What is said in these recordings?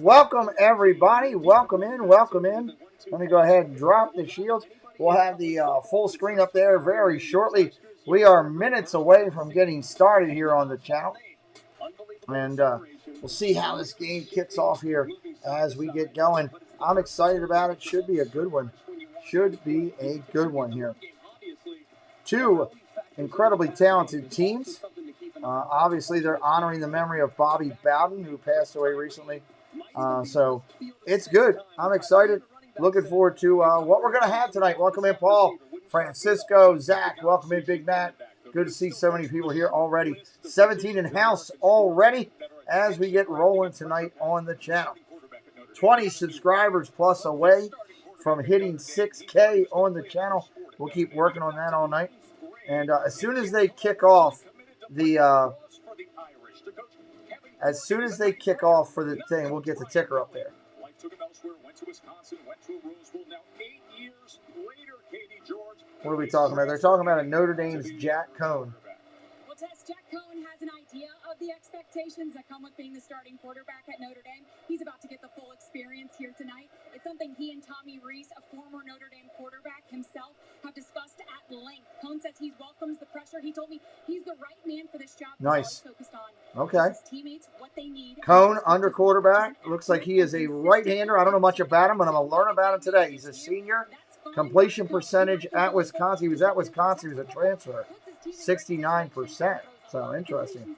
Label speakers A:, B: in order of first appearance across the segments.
A: Welcome, everybody. Welcome in. Welcome in. Let me go ahead and drop the shields. We'll have the full screen up there very shortly. We are minutes away from getting started here on the channel. And we'll see how this game kicks off here as we get going. I'm excited about it. Should be a good one. Should be a good one here. Two incredibly talented teams. Obviously, they're honoring the memory of Bobby Bowden, who passed away recently. So it's good. I'm excited. Looking forward to what we're going to have tonight. Welcome in, Paul, Francisco, Zach. Welcome in, Big Matt. Good to see so many people here already. 17 in house already as we get rolling tonight on the channel. 20 subscribers plus away from hitting 6K on the channel. We'll keep working on that all night. And as soon as they kick off the for the thing, we'll get the ticker up there. What are we talking about? They're talking about a Notre Dame's Jack Cohn.
B: Well, Tess, Jack Cohn has an idea of the expectations that come with being the starting quarterback at Notre Dame. He's about to get the full experience here tonight. It's something he and Tommy Rees, a former Notre Dame quarterback himself, have discussed at length. Cohn says he welcomes the pressure. He told me he's the right man for this job.
A: Nice.
B: Focused on
A: okay.
B: his teammates, what they need.
A: Cohn, under quarterback. Looks like he is a right-hander. I don't know much about him, but I'm going to learn about him today. He's a senior. Completion percentage at Wisconsin. He was at Wisconsin. He was a transfer. 69%. So, interesting.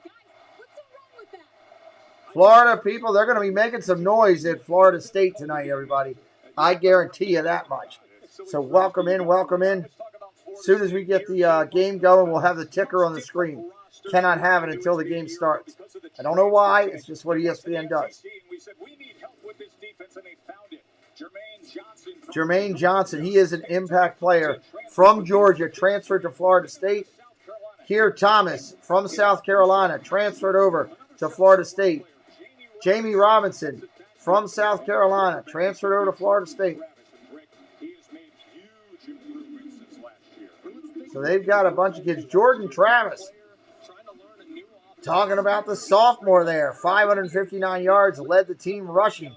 A: Florida people, they're going to be making some noise at Florida State tonight, everybody. I guarantee you that much. So, welcome in, welcome in. As soon as we get the game going, we'll have the ticker on the screen. Cannot have it until the game starts. I don't know why. It's just what ESPN does. Jermaine Johnson, he is an impact player from Georgia, transferred to Florida State. Here, Thomas from South Carolina, transferred over to Florida State. Jamie Robinson from South Carolina, transferred over to Florida State. So they've got a bunch of kids. Jordan Travis, talking about the sophomore there, 559 yards, led the team rushing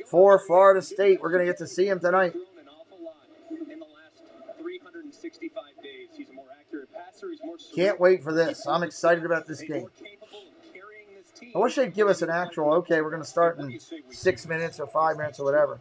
A: for Florida State. We're going to get to see him tonight. Can't wait for this. I'm excited about this game. I wish they'd give us an actual, okay, we're going to start in 6 minutes or 5 minutes or whatever.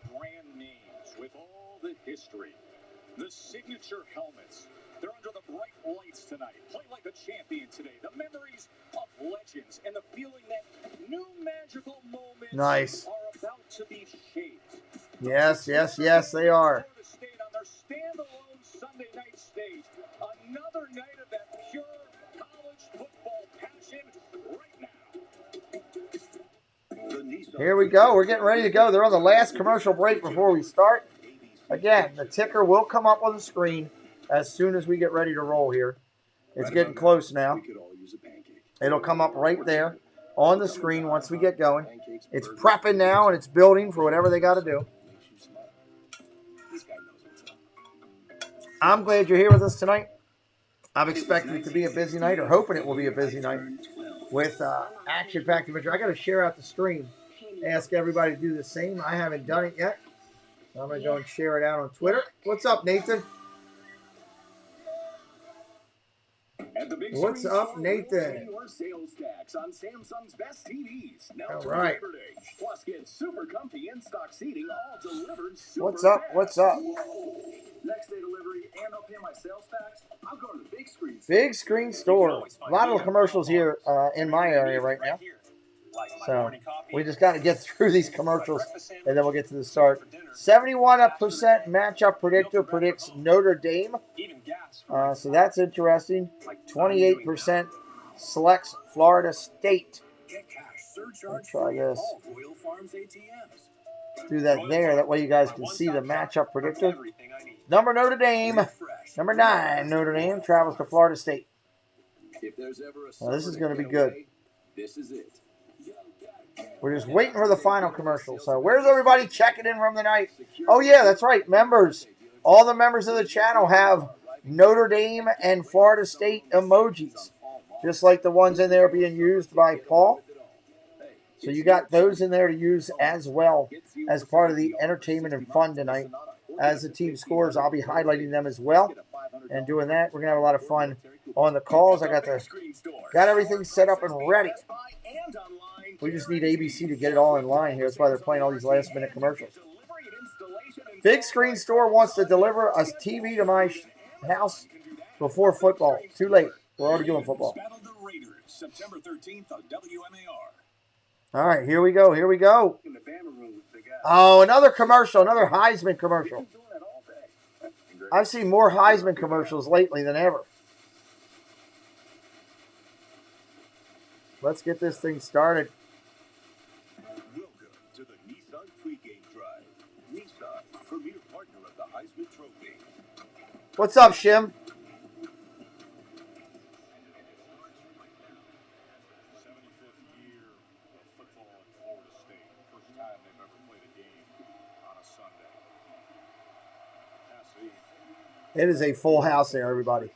A: The signature helmets. They're under the bright lights tonight. Play like a champion today. The memories of legends and the feeling that new magical moments nice. Are about to be shaped. Yes, yes, yes, they are. State on their standalone Sunday night stage. Another night of that pure college football passion right now. Here we go. We're getting ready to go. They're on the last commercial break before we start. Again, the ticker will come up on the screen as soon as we get ready to roll here. It's getting close now. It'll come up right there on the screen once we get going. It's prepping now and it's building for whatever they got to do. I'm glad you're here with us tonight. I'm expecting it to be a busy night, or hoping it will be a busy night with action-packed imagery. I got to share out the stream. Ask everybody to do the same. I haven't done it yet. I'm going to go and share it out on Twitter. What's up, Nathan? What's up, Nathan? All right. Plus get super comfy in-stock seating, all delivered. What's up? What's up? Next day delivery, and I'll pay my sales tax. I'll go to the big screen. Big screen store. A lot of commercials here in my area right now. So we just got to get through these commercials, and then we'll get to the start. 71% matchup predictor predicts Notre Dame. So that's interesting. 28% selects Florida State. Let's try this. Do that there. That way you guys can see the matchup predictor. Number Notre Dame. Number 9 Notre Dame travels to Florida State. Now, this is going to be good. This is it. We're just waiting for the final commercial. So where's everybody checking in from the night? Oh, yeah, that's right. Members. All the members of the channel have Notre Dame and Florida State emojis, just like the ones in there being used by Paul. So you got those in there to use as well as part of the entertainment and fun tonight. As the team scores, I'll be highlighting them as well. And doing that, we're going to have a lot of fun on the calls. I got everything set up and ready. We just need ABC to get it all in line here. That's why they're playing all these last-minute commercials. Big Screen Store wants to deliver a TV to my house before football. Too late. We're already doing football. All right, here we go. Here we go. Oh, another commercial, another Heisman commercial. I've seen more Heisman commercials lately than ever. Let's get this thing started.
C: Welcome to the Nissan pregame drive. Nissan, premier partner of the Heisman Trophy.
A: What's up, Shim?
C: 75th year of football at Florida State. First time they've ever played a game on a Sunday.
A: It is a full house there, everybody.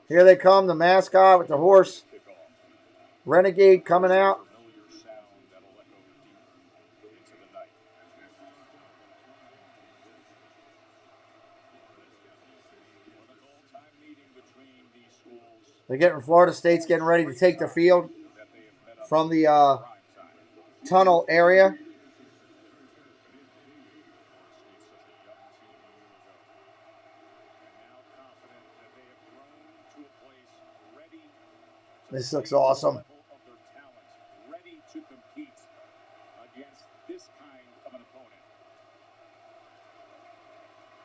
A: Here they come, the mascot with the horse. Renegade coming out. They're getting Florida State's getting ready to take the field from the tunnel area. This looks awesome.
C: Ready to compete against this kind of an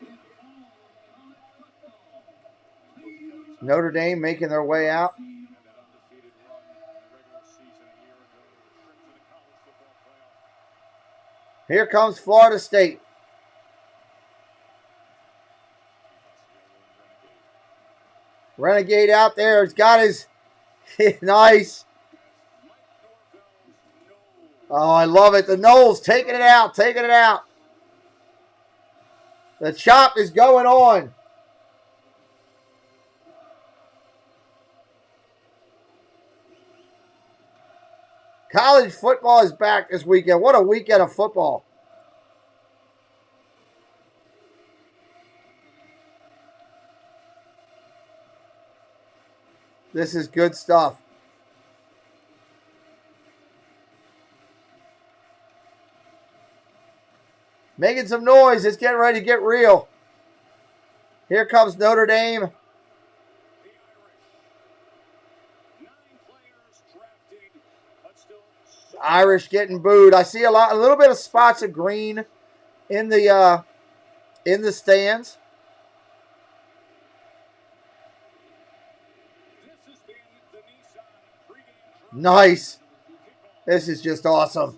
C: opponent.
A: Notre Dame making their way out. Here comes Florida State. Renegade out there. He's got his... Nice. Oh, I love it. The Noles taking it out, taking it out. The chop is going on. College football is back this weekend. What a weekend of football. This is good stuff. Making some noise. It's getting ready to get real. Here comes Notre Dame. Irish getting booed. I see a little bit of spots of green in the stands. Nice. This is just awesome.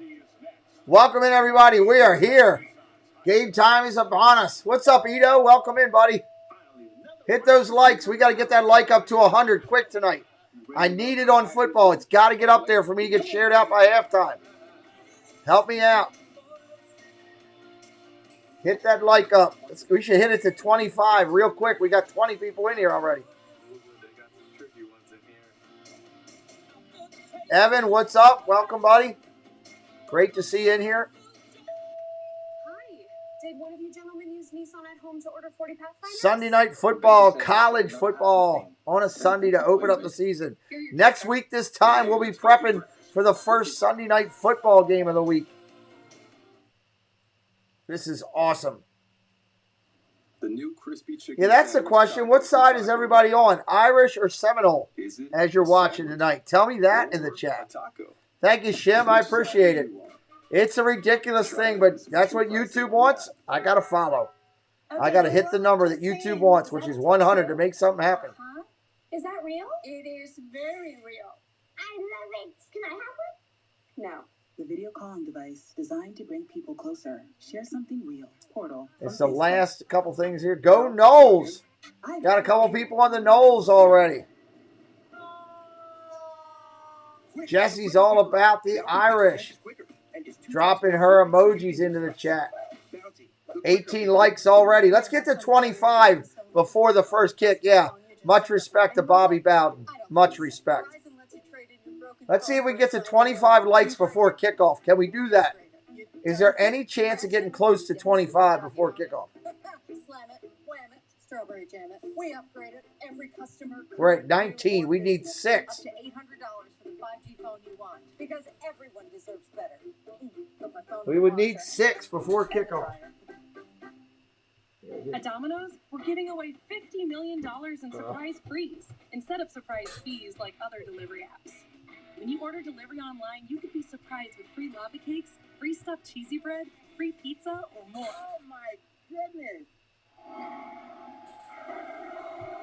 A: Welcome in, everybody. We are here. Game time is upon us. What's up, Ito? Welcome in, buddy. Hit those likes. We got to get that like up to 100 quick tonight. I need it on football. It's got to get up there for me to get shared out by halftime. Help me out. Hit that like up. We should hit it to 25 real quick. We got 20 people in here already. Evan, what's up? Welcome, buddy. Great to see you in here.
B: Hi. Did one of you gentlemen use Nissan at home to order 40 Pathfinders?
A: Sunday night football, college football on a Sunday to open up the season. Next week this time, we'll be prepping for the first Sunday night football game of the week. This is awesome.
C: The new crispy chicken.
A: Yeah, that's the question. What side is everybody on? Irish or Seminole as you're watching tonight? Tell me that in the chat. Thank you, Shim. I appreciate it. It's a ridiculous thing, but that's what YouTube wants. I got to follow. I got to hit the number that YouTube wants, which is 100 to make something happen.
B: Huh? Is that real? It is very real. I love it. Can I have one? No.
D: The video calling device designed to bring people closer. Share something real. Portal.
A: It's the last couple things here. Go Noles. Got a couple people on the Noles already. Jesse's all about the Irish. Dropping her emojis into the chat. 18 likes already. Let's get to 25 before the first kick. Yeah, much respect to Bobby Bowden. Much respect. Let's see if we get to 25 likes before kickoff. Can we do that? Is there any chance of getting close to 25 before kickoff?
B: Slam it, wham it, strawberry jam it. We upgraded every customer.
A: We're at 19. We need 6.
B: Up to $800 for the 5G phone you want, because everyone deserves better. But my phone
A: We would need 6 before kickoff.
E: At Domino's, we're giving away $50 million in surprise frees instead of surprise fees like other delivery apps. When you order delivery online, you could be surprised with free lava cakes, free stuffed cheesy bread, free pizza, or more.
B: Oh my goodness.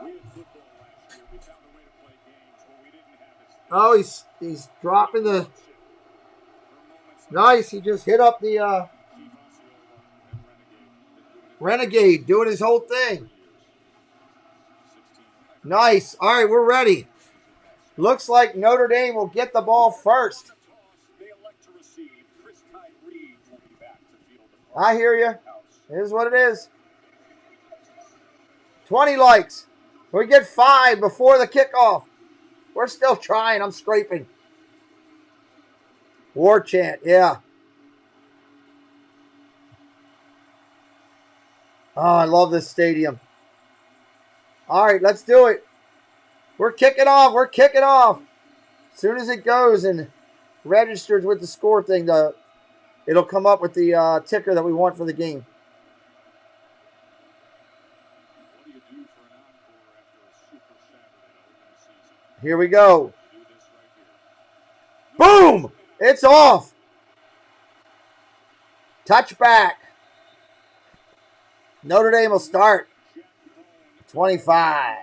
C: We had football last year. We found a way to play games where we didn't have it.
A: Oh, he's dropping the... Nice. He just hit up the Renegade, doing his whole thing. Nice. All right, we're ready. Looks like Notre Dame will get the ball first. I hear you. Here's what it is. 20 likes. We get 5 before the kickoff. We're still trying. I'm scraping. War chant, yeah. Oh, I love this stadium. All right, let's do it. We're kicking off. We're kicking off. As soon as it goes and registers with the score thing, it'll come up with the ticker that we want for the game. Here we go. Boom! It's off. Touchback. Notre Dame will start. 25.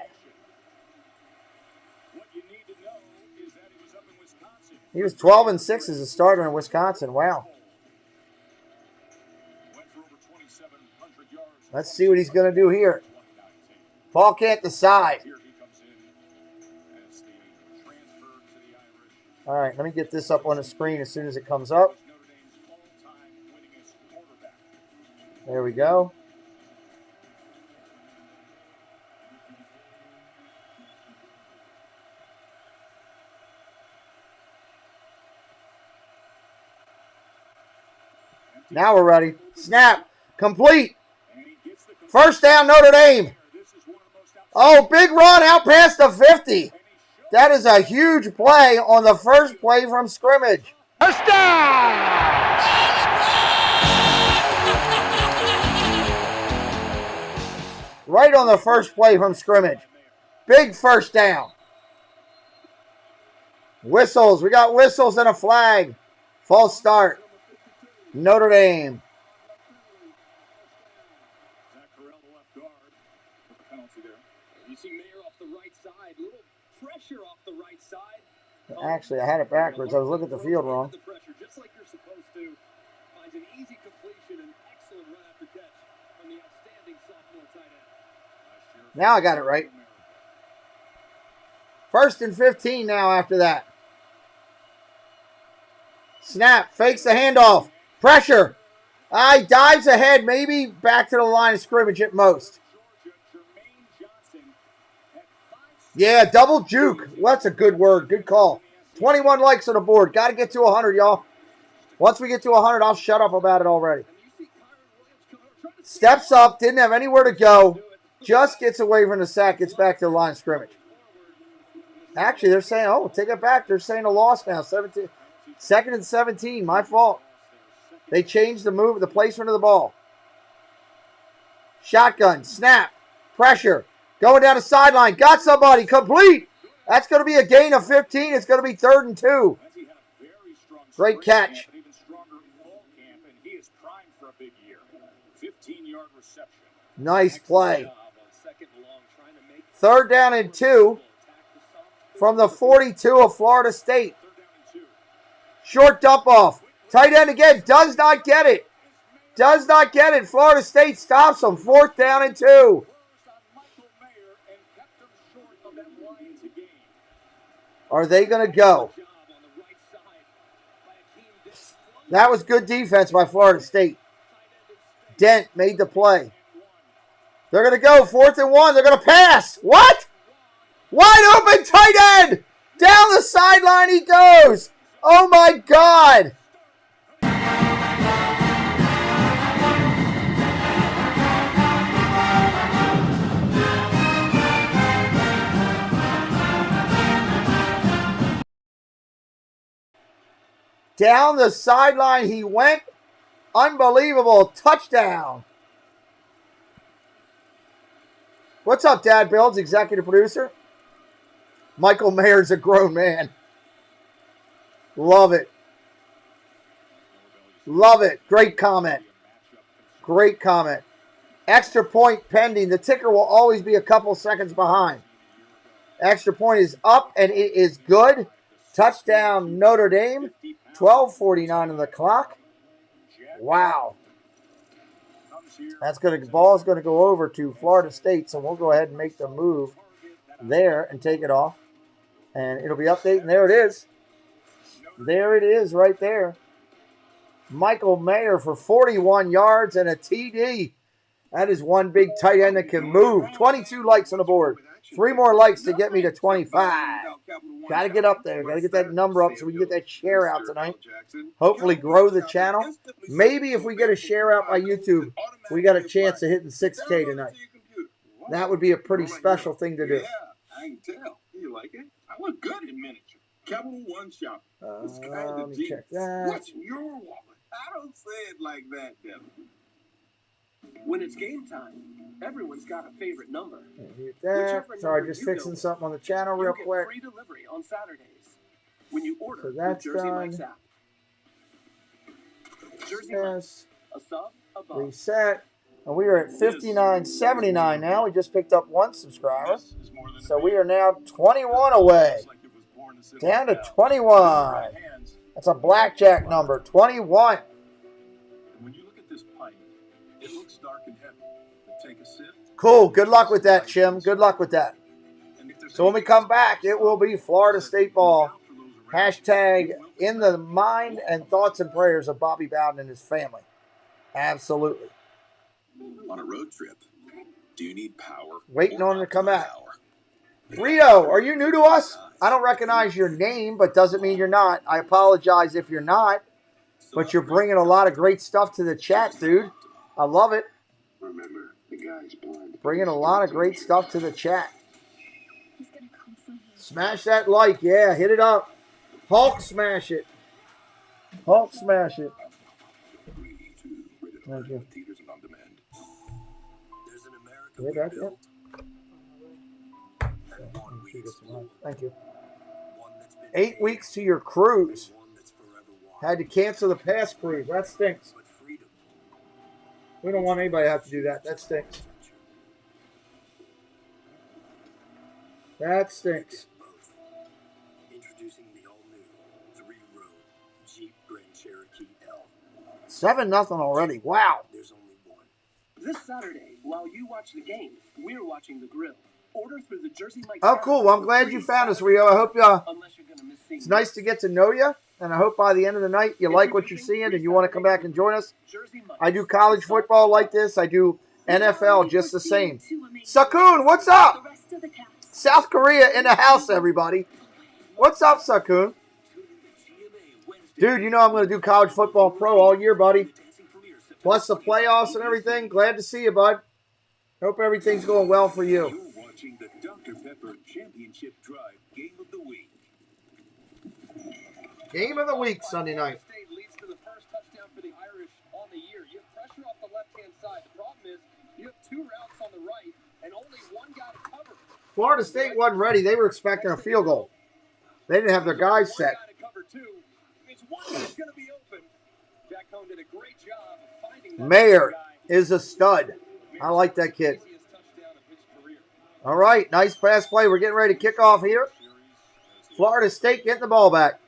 A: He was 12-6 as a starter in Wisconsin. Wow. Let's see what he's going to do here. Ball can't decide. All right, let me get this up on the screen as soon as it comes up. There we go. Now we're ready. Snap. Complete. First down, Notre Dame. Oh, big run out past the 50. That is a huge play on the first play from scrimmage.
F: First down!
A: Right on the first play from scrimmage. Big first down. Whistles. We got whistles and a flag. False start. Notre Dame. Actually, I had it backwards. I was looking at the field wrong. Now I got it right. 1st and 15 now after that. Snap. Fakes the handoff. Pressure. He dives ahead, maybe back to the line of scrimmage at most. Yeah, double juke. Well, that's a good word. Good call. 21 likes on the board. Got to get to 100, y'all. Once we get to 100, I'll shut up about it already. Steps up. Didn't have anywhere to go. Just gets away from the sack. Gets back to the line of scrimmage. Actually, they're saying, oh, take it back. They're saying a loss now. 17, 2nd and 17. My fault. They changed the placement of the ball. Shotgun. Snap. Pressure. Going down the sideline. Got somebody. Complete. That's going to be a gain of 15. It's going to be 3rd and 2. Great catch. Nice play. 3rd down and 2 from the 42 of Florida State. Short dump off. Tight end again. Does not get it. Does not get it. Florida State stops him. 4th down and 2. Are they going to go? That was good defense by Florida State. Dent made the play. They're going to go 4th and 1. They're going to pass. What? Wide open tight end. Down the sideline he goes. Oh, my God. Down the sideline he went. Unbelievable touchdown. What's up, Dad Builds, executive producer? Michael Mayer's a grown man. Love it. Love it. Great comment. Great comment. Extra point pending. The ticker will always be a couple seconds behind. Extra point is up, and it is good. Touchdown, Notre Dame. 12:49 on the clock. Wow. That's going to, ball's going to go over to Florida State, so we'll go ahead and make the move there and take it off. And it'll be updating. There it is. There it is right there. Michael Mayer for 41 yards and a TD. That is one big tight end that can move. 22 likes on the board. 3 more likes to get me to 25. Got to get up there. Got to get that number up so we can get that share out tonight. Hopefully grow the channel. Maybe if we get a share out by YouTube, we got a chance of hitting 6K tonight. That would be a pretty special thing to do.
C: Yeah, I can tell. You like it? I look good in miniature. Capital One shop. It's kind
A: Let
C: of
A: me
C: deep.
A: check that.
C: What's your wallet? I don't say it like that, Devin.
F: When it's game time, everyone's got a favorite number.
A: Mute that. Sorry, just fixing something on the channel real
F: You get
A: quick.
F: free delivery on Saturdays when you order
A: So
F: the
A: that's
F: Jersey
A: done.
F: Mike's app. Jersey Mike's,
A: Yes.
F: a sub above.
A: Reset. And we are at 59.79 now. We just picked up 1 subscriber. So we are now 21 away. Down to 21. That's a blackjack number. 21.
C: When you look at this pipe, it looks dark and heavy. But take a sip.
A: Cool. Good luck with that, Chim. Good luck with that. So when we come back, it will be Florida State ball. Hashtag in the mind and thoughts and prayers of Bobby Bowden and his family. Absolutely.
C: On a road trip, do you need power?
A: Waiting on him to come back. Rio, are you new to us? I don't recognize your name, but doesn't mean you're not. I apologize if you're not. But you're bringing a lot of great stuff to the chat, dude. I love it.
C: Remember, the guy's blind.
A: Bringing a lot of great stuff to the chat. Smash that like. Yeah, hit it up. Hulk smash it. Hulk smash it. Thank you. Hear that yet? Thank you. 8 weeks to your cruise. Had to cancel the past cruise. That stinks. We don't want anybody to have to do that. That stinks. That stinks.
F: Introducing the all-new 3-row Jeep Grand Cherokee L.
A: 7-0 already. Wow.
F: There's only one. This Saturday, while you watch the game, we're watching the grill. Order through the Jersey Mike's.
A: Oh, cool. Well, I'm glad you found us, Rio. I hope it's nice to get to know you, and I hope by the end of the night you like what you're seeing and you want to come back and join us. I do college football like this. I do NFL just the same. Sakun, what's up? South Korea in the house, everybody. What's up, Sakun? Dude, you know I'm going to do college football pro all year, buddy. Plus the playoffs and everything. Glad to see you, bud. Hope everything's going well for you.
C: You're watching the Dr. Pepper Championship Drive Game of the Week.
A: Game of the week, Sunday night.
F: State leads to the first touchdown for the Irish on the year. You have pressure off the left-hand side. The problem is you have 2 routes on the right and only 1 guy to cover.
A: Florida State wasn't ready. They were expecting a field goal. They didn't have their guys set. Mayer is a stud. I like that kid. All right, nice pass play. We're getting ready to kick off here. Florida State getting the ball back.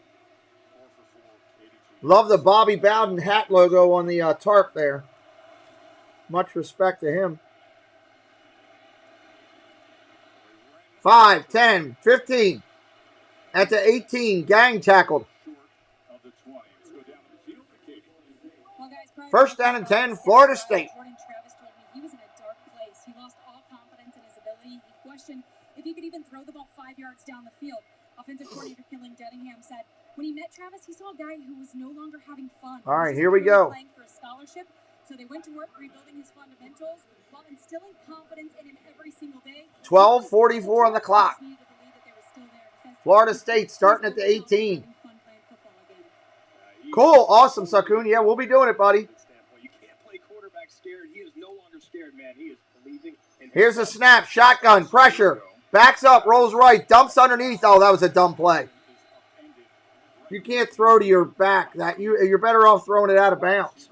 A: Love the Bobby Bowden hat logo on the tarp there. Much respect to him. 5, 10, 15. At the 18, gang tackled. First down and 10, Florida State.
B: Jordan Travis told me he was in a dark place. He lost all confidence in his ability. He questioned if he could even throw the ball 5 yards down the field. Offensive coordinator Killing Denningham said when he met Travis, he saw a guy who was no longer having fun.
A: All right, here we go.
B: Playing for a scholarship, so they went to work rebuilding his fundamentals while instilling confidence in him every single day.
A: 12:44 on the clock. Florida State starting at the 18. Cool, awesome, Sakun. Yeah, we'll be doing it, buddy.
F: You can't play quarterback scared. He is no longer scared, man. He is believing in
A: Here's a snap, shotgun, pressure. Backs up, rolls right, dumps underneath. Oh, that was a dumb play. You can't throw to your back. You're better off throwing it out of bounds.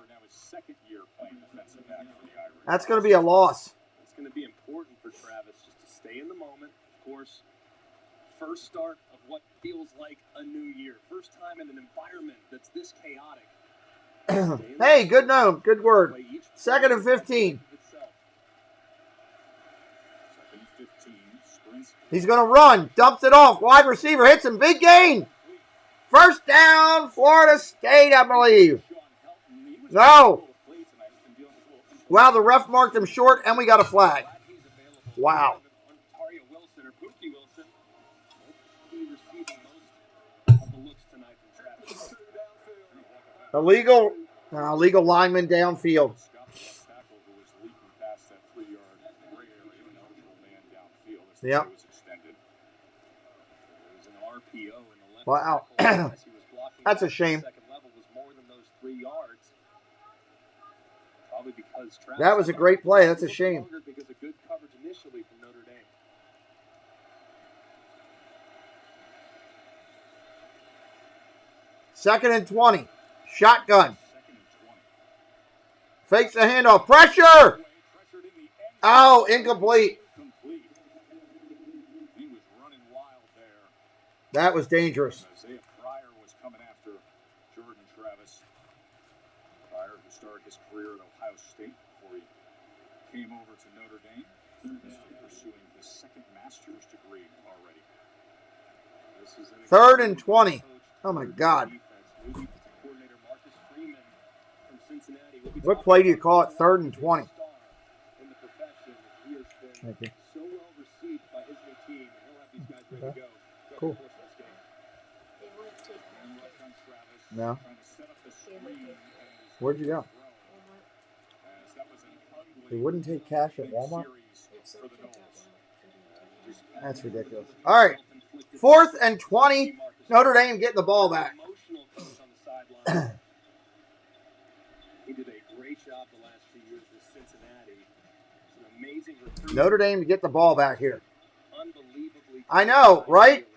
A: That's going to be a loss.
F: It's going to be important for Travis just to stay in the moment. Of course, first start of what feels like a new year. First time in an environment that's this chaotic.
A: Hey, good note. Good word. 2nd and 15. He's going to run. Dumps it off. Wide receiver hits him. Big gain. First down, Florida State, I believe. No. Wow, the ref marked him short, and we got a flag. Wow. Illegal lineman downfield. Yep. Wow. That's a shame. That was a great play. That's a shame.
F: Because of good coverage initially from Notre Dame.
A: Second and 20. Shotgun. Fakes the handoff. Pressure! Oh, incomplete. That was dangerous.
C: Isaiah Pryor was coming after Jordan Travis. Pryor, who started his career at Ohio State before he came over to Notre Dame. He's pursuing his second master's degree already. This is
A: 3rd and 20. Oh, my God. What play do you call it? 3rd and 20. Thank you.
F: So well received by his new team. He'll have these guys ready to go.
A: Cool. No. Where'd you go? They wouldn't take cash at Walmart? That's ridiculous. All right. 4th and 20. Notre Dame getting the ball back.
F: He did a great job the last few years with Cincinnati. It's an amazing recruit.
A: Notre Dame to get the ball back here.
F: Unbelievably.
A: I know, right?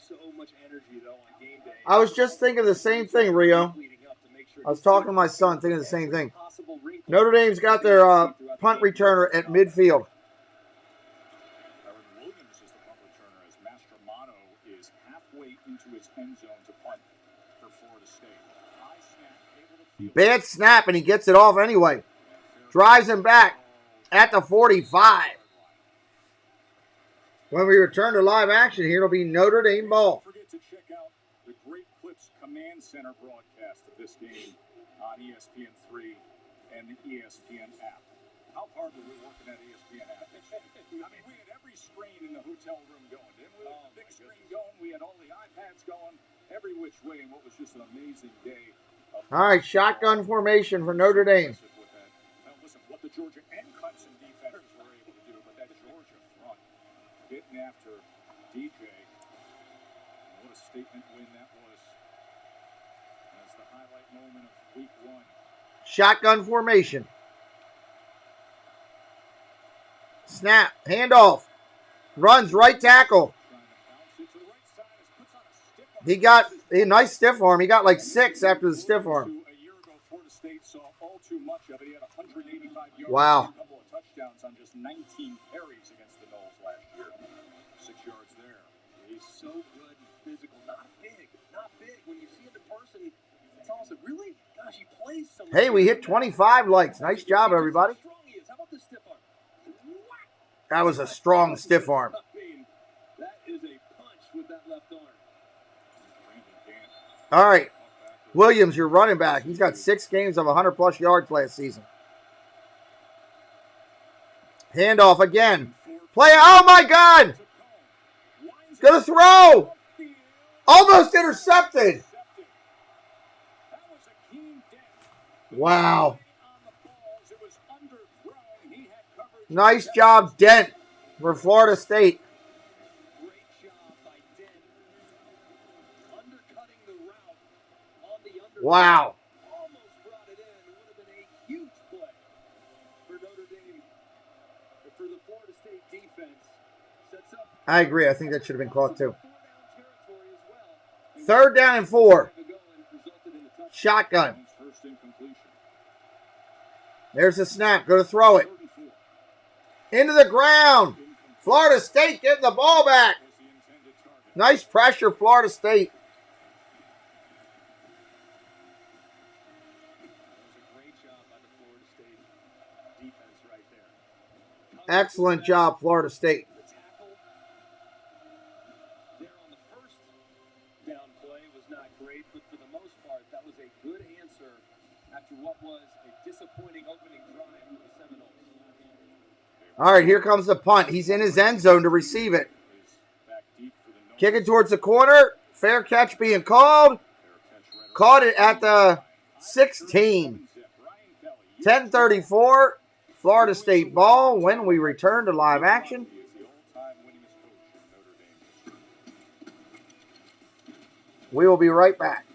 F: So much energy though on game day.
A: I was just thinking the same thing, Rio. I was talking to my son, thinking the same thing. Notre Dame's got their punt returner at midfield.
C: Williams is the punt returner as Mastromanno is halfway into his end zone to punt for Florida State. High snap, able to field.
A: Bad snap, and he gets it off anyway. Drives him back at the 45. When we return to live action here, it'll be Notre Dame ball.
C: Don't forget to check out the Great Clips Command Center broadcast of this game on ESPN3 and the ESPN app. How hard were we working that ESPN app? I mean, we had every screen in the hotel room going, didn't we? Big screen going. We had all the iPads going every which way, and what was just an amazing day.
A: All right, shotgun formation for Notre Dame.
C: Now, listen, what the Georgia and Clemson defenders were able to do, but that Georgia front getting after DJ. What a statement win that was. That's the highlight moment of week 1.
A: Shotgun formation. Snap. Handoff. Runs right tackle. He got a nice stiff arm. He got like 6 after the stiff arm. Wow.
C: A couple of touchdowns on just 19 carries against the Noles last year. 6 yards there.
F: He's so good and physical. Not big. When you see him in person, it's almost like, really? Gosh, he plays so much.
A: Hey, we hit 25 likes. Nice job, everybody.
F: How strong he is. How about this stiff arm?
A: That was a strong stiff arm.
F: That is a punch with that left arm.
A: All right. Williams, your running back. He's got 6 games of 100-plus yards last season. Handoff again. Play. Oh, my God. Going to throw. Almost intercepted.
C: That was a keen dent.
A: Wow.
C: On the balls, it was underthrown. He had coverage.
A: Nice job, Dent, for Florida State.
F: Great job by Dent. Undercutting the route on the under.
A: Wow.
F: Almost brought it in. It would have been a huge play for Notre Dame. And for the Florida State defense. Sets up
A: I agree. I think that should have been caught too.
F: 4-down territory as well.
A: 3rd down and 4.
F: Resulted in a touchdown.
A: Shotgun.
C: His first incompletion.
A: There's the snap. Go to throw it.
C: 3rd and 4.
A: Into the ground. Florida State getting the ball back.
C: Was the intended target.
A: Nice pressure, Florida State.
F: That was a great job by the Florida State defense right there.
A: Excellent job, Florida State.
F: The tackle there on the first down play was not great, but for the most part, that was a good answer after what was a disappointing opening drive for the Seminoles.
A: All right, here comes the punt. He's in his end zone to receive it.
C: Is back deep for the Noles.
A: Kicking towards the corner. Fair catch being called.
C: Fair catch right
A: Caught it at the 16. 10:34. Florida State ball when we return to live action.
C: He is the all-time winningest coach in Notre Dame history.
A: We will be right back.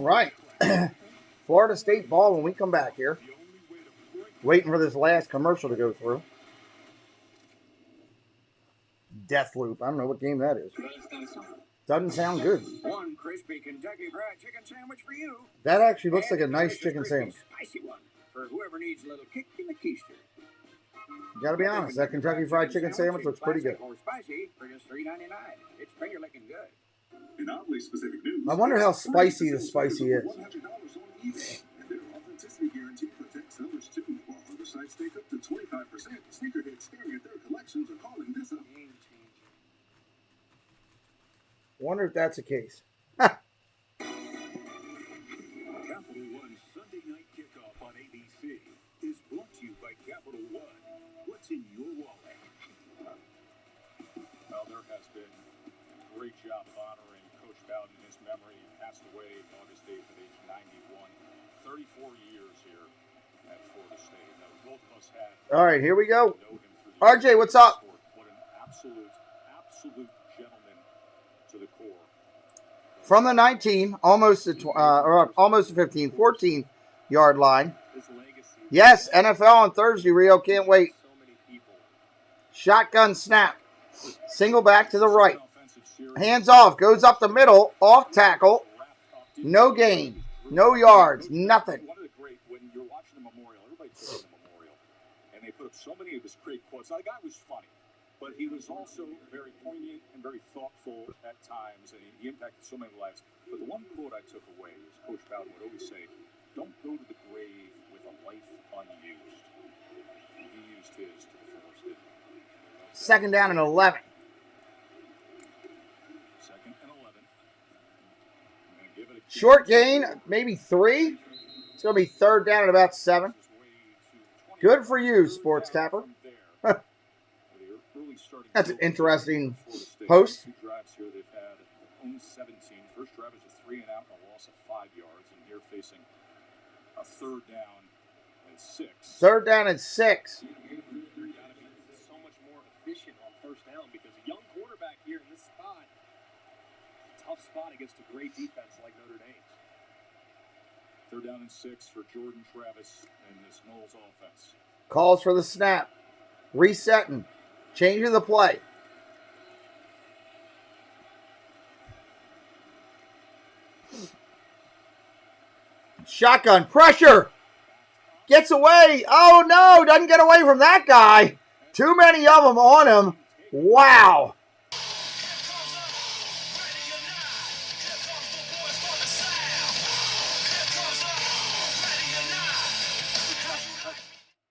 A: Right. Florida State ball when we come back here. Waiting for this last commercial to go through. Deathloop. I don't know what game that is. Doesn't sound good.
G: One crispy Kentucky Fried Chicken sandwich for you.
A: That actually looks like a nice chicken sandwich.
G: Spicy one for whoever needs a little kick in the keister.
A: You gotta be honest, that Kentucky Fried Chicken sandwich looks pretty good.
G: Or spicy for just $3.99. It's finger licking good.
C: In oddly specific news,
A: I wonder how spicy the spicy is.
C: $100 on eBay, and their authenticity guarantee protects sellers too. While other sites take up to 25%, sneakerheads staring at their collections are calling this a game changer.
A: Wonder if that's the case.
C: Capital One Sunday Night Kickoff on ABC is brought to you by Capital One. What's in your wallet? Well, there has been a great job of honoring Coach Bowden in his memory. He passed away August 8th at age 91. 34 years here at Florida State. Now, both of us had.
A: All right, here we go.
C: Know him for years.
A: RJ, what's up?
C: What an absolute gentleman to the core.
A: From the 19, almost the 15, 14-yard line.
F: His legacy.
A: Yes, NFL on Thursday, Rio. Can't wait.
F: So many people.
A: Shotgun snap. Single back to the right. Hands off. Goes up the middle. Off tackle. No gain. No yards. Nothing.
C: One of the great, when you're watching the memorial, everybody's watching the memorial, and they put up so many of his great quotes. Now, the guy was funny. but he was also very poignant and very thoughtful at times, and he impacted so many lives. But the one quote I took away is Coach Bowden would always say, "Don't go to the grave with a life unused." And he used his to the fullest, didn't he?
A: Second down and 11.
C: Second and 11. I'm gonna give it a
A: Short gain, maybe 3. It's going to be third down at about 7. Good for you, Sports Capper. That's an interesting post.
C: Two drives here, they've had only 17. First drive is a 3 and out and a loss of 5 yards, and here facing a third down and 6.
A: Third down and 6.
F: They're got to be so much more efficient on first down because a young quarterback here in this spot, tough spot against a great defense like Notre Dame.
C: Third down and 6 for Jordan Travis and this Knowles offense.
A: Calls for the snap. Resetting. Changing the play. Shotgun. Pressure. Gets away. Oh, no. Doesn't get away from that guy. Too many of them on him. Wow.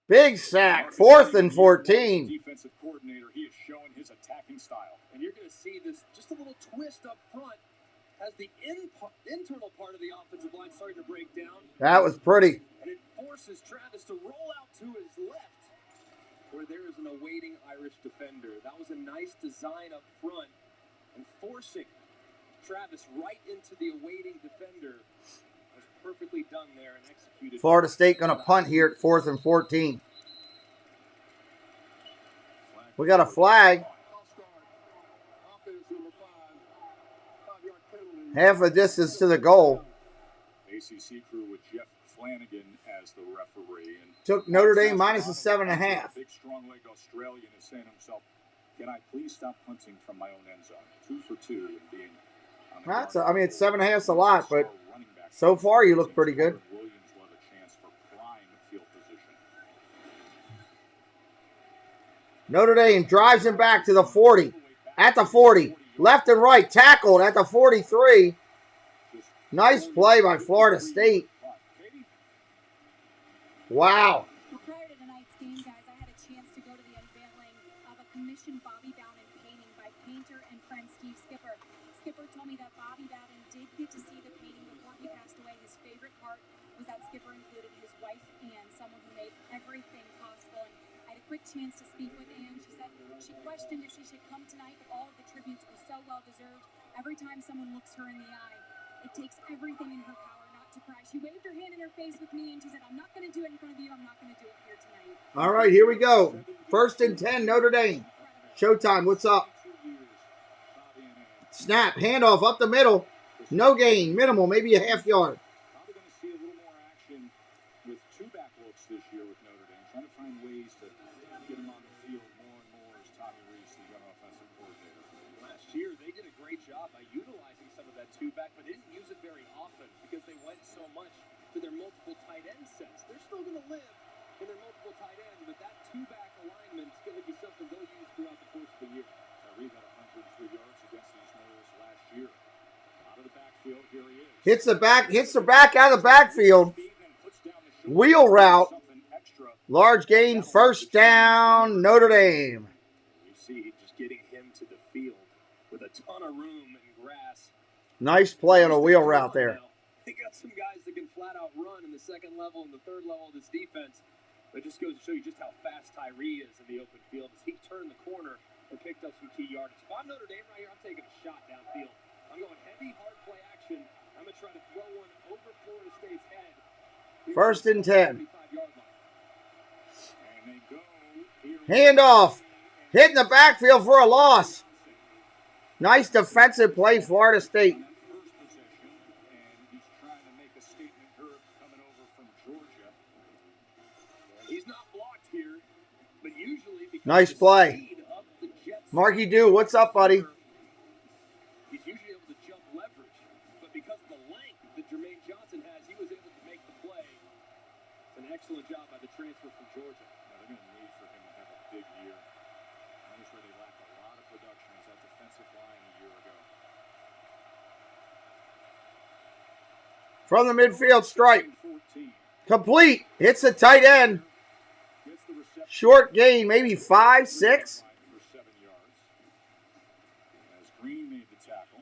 A: Big sack. 4th and 14.
C: Defensive coordinator, he is showing his attacking style.
F: And you're going to see this, just a little twist up front as the internal part of the offensive line starting to break down.
A: That was pretty.
F: And it forces Travis to roll out to his left, where there is an awaiting Irish defender. That was a nice design up front, and forcing Travis right into the awaiting defender was perfectly done there and executed.
A: Florida State going to punt here at 4th and 14. We got a flag. Half a distance to the goal.
C: ACC crew with Jeff Flanagan as the referee. And
A: Took Notre Dame minus a 7.5.
C: Big, strong-legged Australian is saying to himself, "Can I please stop punting from my own end zone? 2 for 2 and being on the
A: That's
C: guard."
A: I mean, it's 7.5 is a lot, but
C: Running back
A: so far you look pretty good.
C: Williams will have a chance for prime field position.
A: Notre Dame drives him back to the 40. At the 40. Left and right. Tackled at the 43. Nice play by Florida State. Wow.
B: Well, prior to tonight's game, guys, I had a chance to go to the unveiling of a commissioned Bobby Bowden painting by painter and friend Steve Skipper. Skipper told me that Bobby Bowden did get to see the painting before he passed away. His favorite part was that Skipper included his wife, Ann, someone who made everything possible. And I had a quick chance to speak with Ann. She said she questioned if she should come tonight, but all of the tributes were so well-deserved. Every time someone looks her in the eye, it takes everything in her power not to cry. She waved her hand in her face with me, and she said, "I'm not going to do it in front of you. I'm not going to do it here tonight."
A: All right, here we go. 1st and 10, Notre Dame. Showtime, what's up? Snap, handoff up the middle. No gain, minimal, maybe a half yard.
C: Probably going to see a little more action with 2-back looks this year with Notre Dame, trying to find ways to get them on the field more and more as Tommy Rees, the young offensive coordinator.
F: Last year, they did a great job by utilizing some of that two-back, but didn't use it very often because they went so much to their multiple tight end sets. They're still going to live in their multiple tight end, but that two-back alignment is going to be something they'll use throughout the course of the year.
C: Reed had 103 yards against these Knowles last year. Out of the backfield, here he is.
A: Hits the back out of the backfield. Wheel route. Large gain, first down, Notre Dame.
F: You see just getting him to the field with a ton of room and grass.
A: Nice play on a wheel route there.
F: They got some guys that can flat out run in the second level and the third level of this defense. But it just goes to show you just how fast Tyree is in the open field as he turned the corner and picked up some key yardage. If I'm Notre Dame right here, I'm taking a shot downfield. I'm going heavy, hard play action. I'm going to try to throw one over Florida State's head.
A: 1st and 10.
F: 35-yard line.
C: And they go.
A: Handoff. Hit in the backfield for a loss. Nice defensive play, Florida State.
C: On that first possession, and he's trying to make a statement here coming over from Georgia.
F: He's not blocked here, but usually because
A: Nice
F: of the
A: play.
F: speed of the Jets,
A: Marky Dew, what's up, buddy?
F: he's usually able to jump leverage, but because of the length that Jermaine Johnson has, he was able to make the play. An excellent job by the transfer from Georgia.
C: Now they're going to need for him to have a big year. That was where they
A: from the midfield stripe.
C: 14.
A: Complete. Hits the tight end.
C: Gets the reception.
A: Short gain, maybe 5, 6.
C: For 7 yards. As Green made the tackle.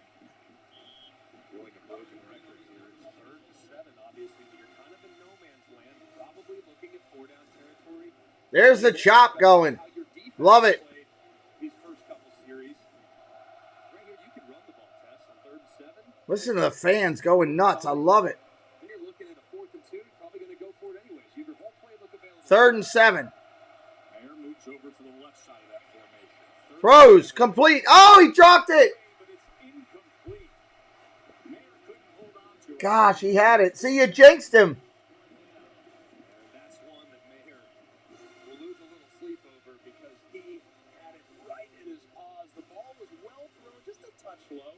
F: Going to broken record here. It's 3rd and 7, obviously, but you're kind of in no man's land. Probably looking at 4-down territory.
A: There's the chop going.
F: How your defense
A: Love it.
F: played these first couple series. Right here, you can run the ball, Tess, on 3rd and 7.
A: Listen to the fans going nuts. I love it.
F: Then you're looking at a 4th and 2. You're probably going to go for it anyways. You have your whole playbook available.
A: 3rd and 7.
C: Mayer moves over to the left side of that formation.
A: Throws. Complete. Oh, he dropped it.
C: But it's incomplete. Mayer couldn't hold on to it.
A: Gosh, he had it. See, you jinxed him.
F: That's one that Mayer will lose a little sleep over because he had it right in his paws. The ball was well thrown, just a touch low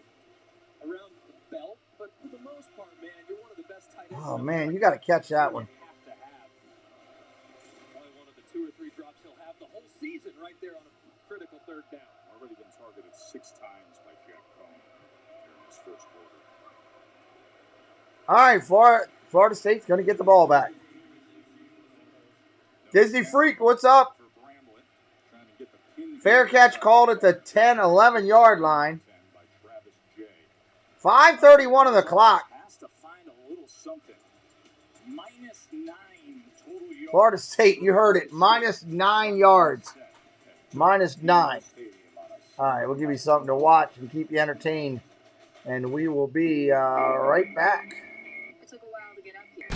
F: around the belt, but for the most part, man, you're one of the best tight ends.
A: Oh, man, you got to catch that one.
F: You have to have. Probably one of the 2 or 3 drops he'll have the whole season right there on a critical 3rd down.
C: Already been targeted 6 times by Jack Cohn here in this first quarter.
A: All right, Florida State's going to get the ball back. Disney Freak, what's up?
C: For Bramlett, trying to get the pin
A: Fair catch called at the 10, 11-yard line.
C: 10 by Travis J.
A: 5:31 on the clock.
C: Has to find a little something. -9 total yards.
A: Florida State, you heard it. -9 yards. -9. All right, we'll give you something to watch and keep you entertained. And we will be right back.
E: It took a while to get up here.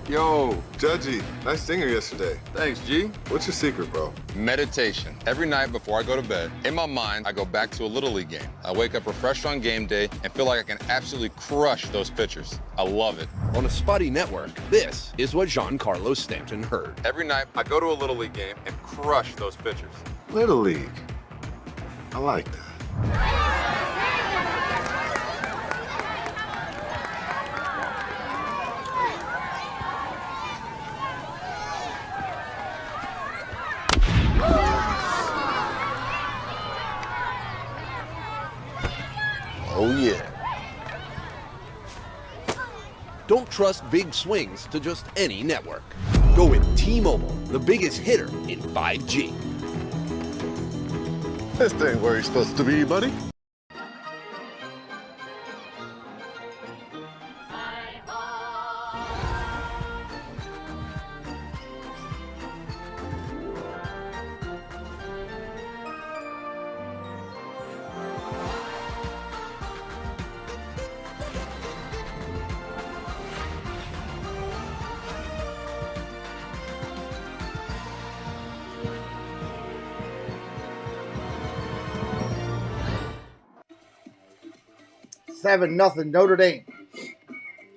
H: Yo, Judgy, nice singer yesterday.
I: Thanks, G.
H: What's your secret, bro?
I: Meditation. Every night before I go to bed, in my mind, I go back to a Little League game. I wake up refreshed on game day and feel like I can absolutely crush those pitchers. I love it.
J: On a spotty network, this is what Giancarlo Stanton heard.
I: Every night, I go to a Little League game and crush those pitchers.
H: Little League. I like that.
I: Oh, yeah.
J: Don't trust big swings to just any network. Go with T-Mobile, the biggest hitter in 5G.
H: This ain't where you're supposed to be, buddy.
A: Seven nothing Notre Dame.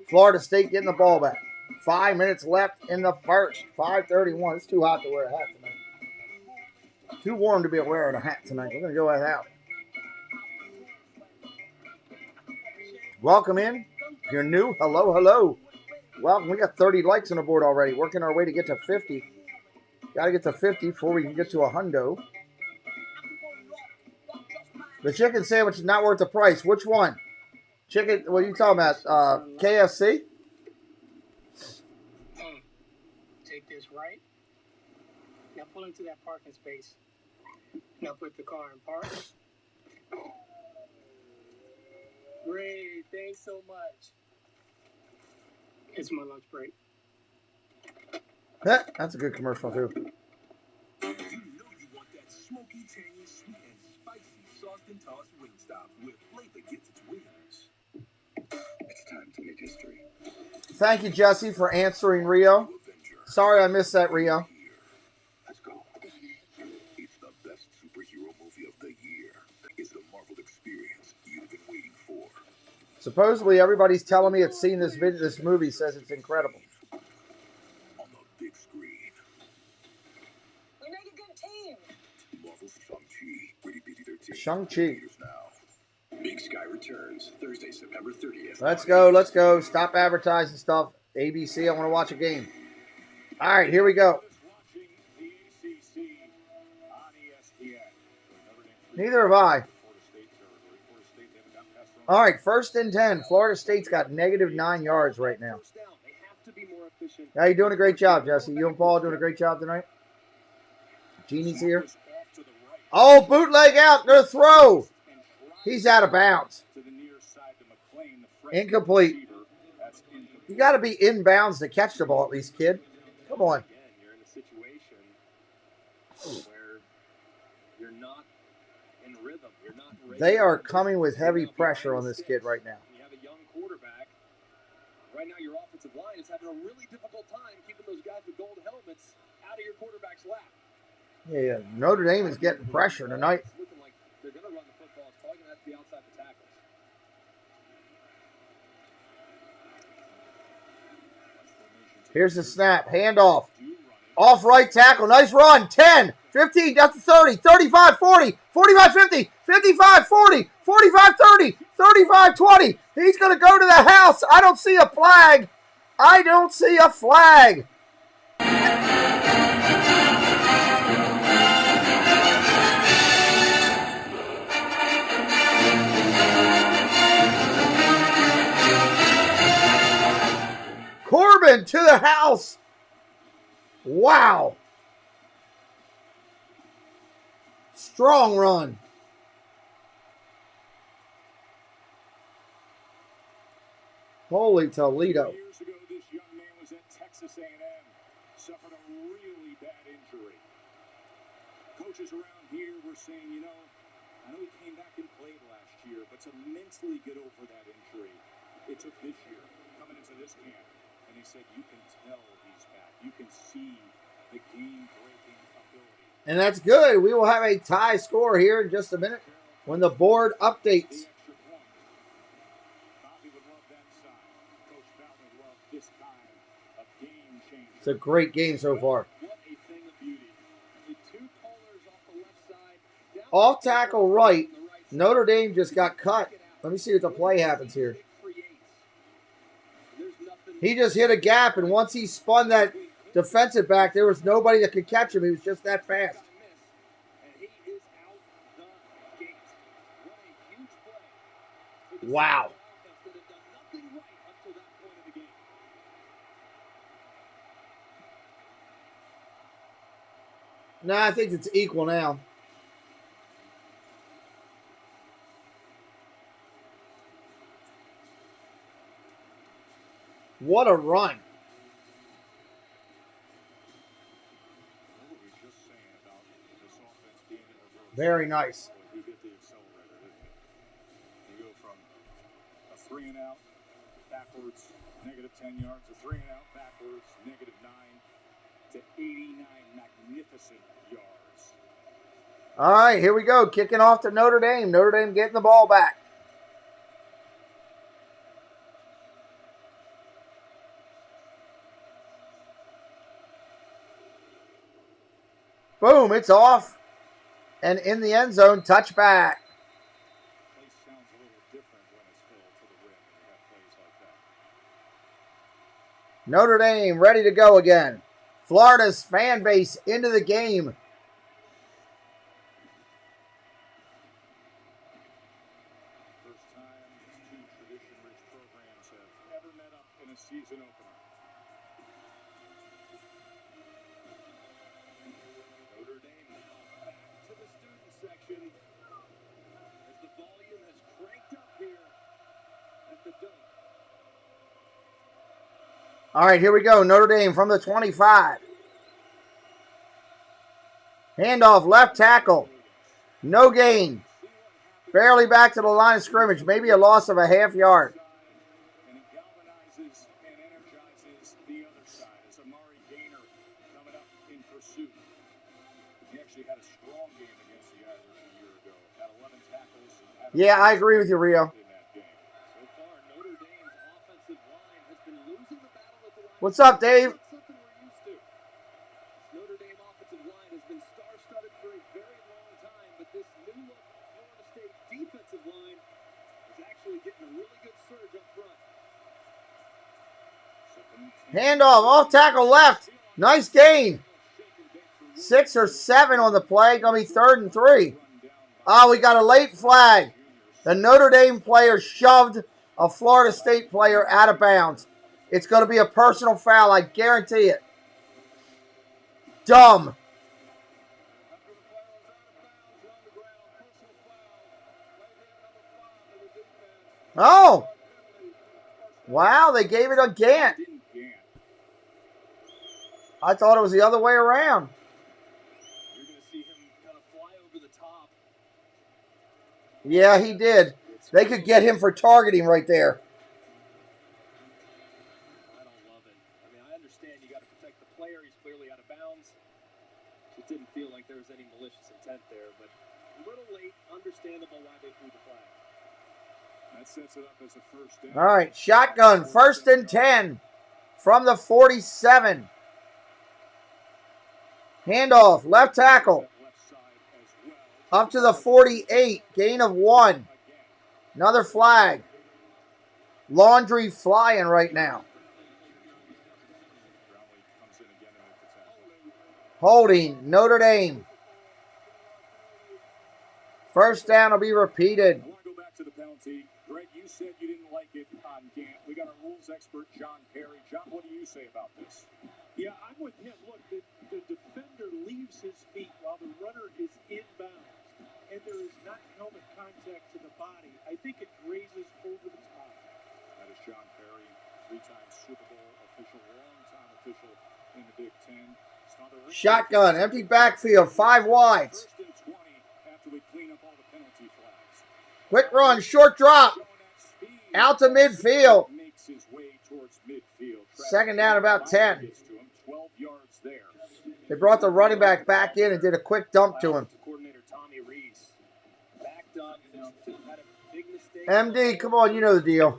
A: Florida State getting the ball back. 5 minutes left in the first. 5:31. It's too hot to wear a hat tonight. Too warm to be wearing a hat tonight. We're going to go without. Welcome in. If you're new, hello, hello. Welcome. We got 30 likes on the board already. Working our way to get to 50. Got to get to 50 before we can get to a hundo. The chicken sandwich is not worth the price. Which one? Chicken, what are you talking about? KFC?
K: Take this right. Now pull into that parking space. Now put the car in park. Great, thanks so much. It's my lunch break.
A: That's a good commercial too.
F: You know you want that smoky, tangy, sweet, and spicy sauced and tossed Wingstop where flavor gets its wings. It's time to make history.
A: Thank you, Jesse, for answering Rio. Sorry I missed that, Rio.
F: Let's go. It's the best superhero movie of the year. It's the Marvel experience you've been waiting for.
A: Supposedly everybody's telling me it's seen this movie says it's incredible.
F: On the big screen.
B: We make a good team.
F: Marvel's Shang-Chi, rated PG-13.
A: Shang-Chi.
F: Now. Big Sky returns Thursday, September 30th.
A: Let's go, let's go. Stop advertising stuff. ABC, I want to watch a game. All right, here we go. Neither have I. All right, 1st and 10. Florida State's got -9 yards right now. Yeah, you're doing a great job, Jesse. You and Paul are doing a great job tonight. Genie's here. Oh, bootleg out. Good throw. He's out of bounds. Incomplete. You got to be inbounds to catch the ball at least, kid. Come on.
F: You're in a situation where you're not in rhythm. You're not ready.
A: They are coming with heavy pressure on this kid right now.
F: You have a young quarterback. Right now, your offensive line is having a really difficult time keeping those guys with gold helmets out of your quarterback's lap.
A: Yeah, Notre Dame is getting pressure tonight.
F: It's looking like they're going to run the football. It's probably going to have to be outside the tackles.
A: Here's the snap. Handoff. Off right tackle. Nice run. 10, 15, down to 30, 35, 40, 45, 50, 55, 40, 45, 30, 35, 20. He's going to go to the house. I don't see a flag. I don't see a flag. Corbin to the house. Wow. Strong run. Holy Toledo.
C: Years ago, this young man was at Texas A&M. Suffered a really bad injury. Coaches around here were saying, I know he came back and played last year, but to mentally get over that injury, it took this year, coming into this camp. And they said, you can tell he's back. You can see the game-breaking ability.
A: And that's good. We will have a tie score here in just a minute when the board updates. It's a great game so far. Off tackle right. Notre Dame just got cut. Let me see what the play happens here. He just hit a gap, and once he spun that defensive back, there was nobody that could catch him. He was just that fast. Wow. No, I think it's equal now. What a run. Very nice.
C: He hit the accelerator, didn't he? You go from a 3 and out backwards, -10 yards, a 3 and out backwards, -9 to 89 magnificent yards.
A: All right, here we go. Kicking off to Notre Dame. Notre Dame getting the ball back. Boom, it's off. And in the end zone, touchback.
C: Place sounds a little different when it's filled to the rim and you have plays like that.
A: Notre Dame ready to go again. Florida's fan base into the game.
C: First time these two tradition-rich programs have ever met up in a season opener. Notre Dame now back to the student section as the volume has cranked up here at the Dome.
A: All right, here we go. Notre Dame from the 25. Handoff, left tackle. No gain. Barely back to the line of scrimmage. Maybe a loss of a half yard.
C: And it galvanizes and energizes the other side as Amari Gaynor coming up in pursuit. He actually had a strong game against the Irish a year ago. Had 11 tackles.
A: Yeah, I agree with you, Rio.
C: In that game.
F: So far, Notre Dame's offensive line has been losing the battle at the line.
A: What's up, Dave?
F: It's something we're used to. Notre Dame offensive line has been star-studded for a very long time, but this new look Florida State defensive line is actually getting a really good surge up front.
A: Handoff, off tackle left. Nice gain. 6 or 7 on the play. Going to be 3rd and 3. Oh, we got a late flag. The Notre Dame player shoved a Florida State player out of bounds. It's going to be a personal foul, I guarantee it. Dumb. Oh. Wow, they gave it again. I thought it was the other way around.
F: You're going to see him kind of fly over the top.
A: Yeah, he did. They could get him for targeting right there.
F: I don't love it. I mean, I understand you got to protect the player. He's clearly out of bounds. It didn't feel like there was any malicious intent there, but a little late. Understandable why they threw the flag.
C: That sets it up as a first down.
A: All right, shotgun, 1st and 10 from the 47. Handoff, left tackle. Up to the 48, gain of 1. Another flag. Laundry flying right now. Holding, Notre Dame. First down will be repeated.
C: I want to go back to the penalty. Greg, you said you didn't like it on Gant. We got our rules expert, John Perry. John, what do you say about this?
L: Yeah, I'm with him. Look, the defender leaves his feet while the runner is inbounds, and there is not helmet contact to the body. I think it grazes over the top.
C: That is John Perry, 3-time Super Bowl official, long-time official in the Big Ten.
A: Shotgun, empty backfield, 5 wides.
C: First and 20 after we clean up all the penalty flags.
A: Quick run, short drop. Out to midfield.
C: Makes his way towards midfield.
A: Second down, about 10.
C: 12 yards there.
A: They brought the running back back in and did a quick dump to him.
F: Coordinator Tommy Rees backed up, had a big mistake.
A: MD, come on, you know the deal.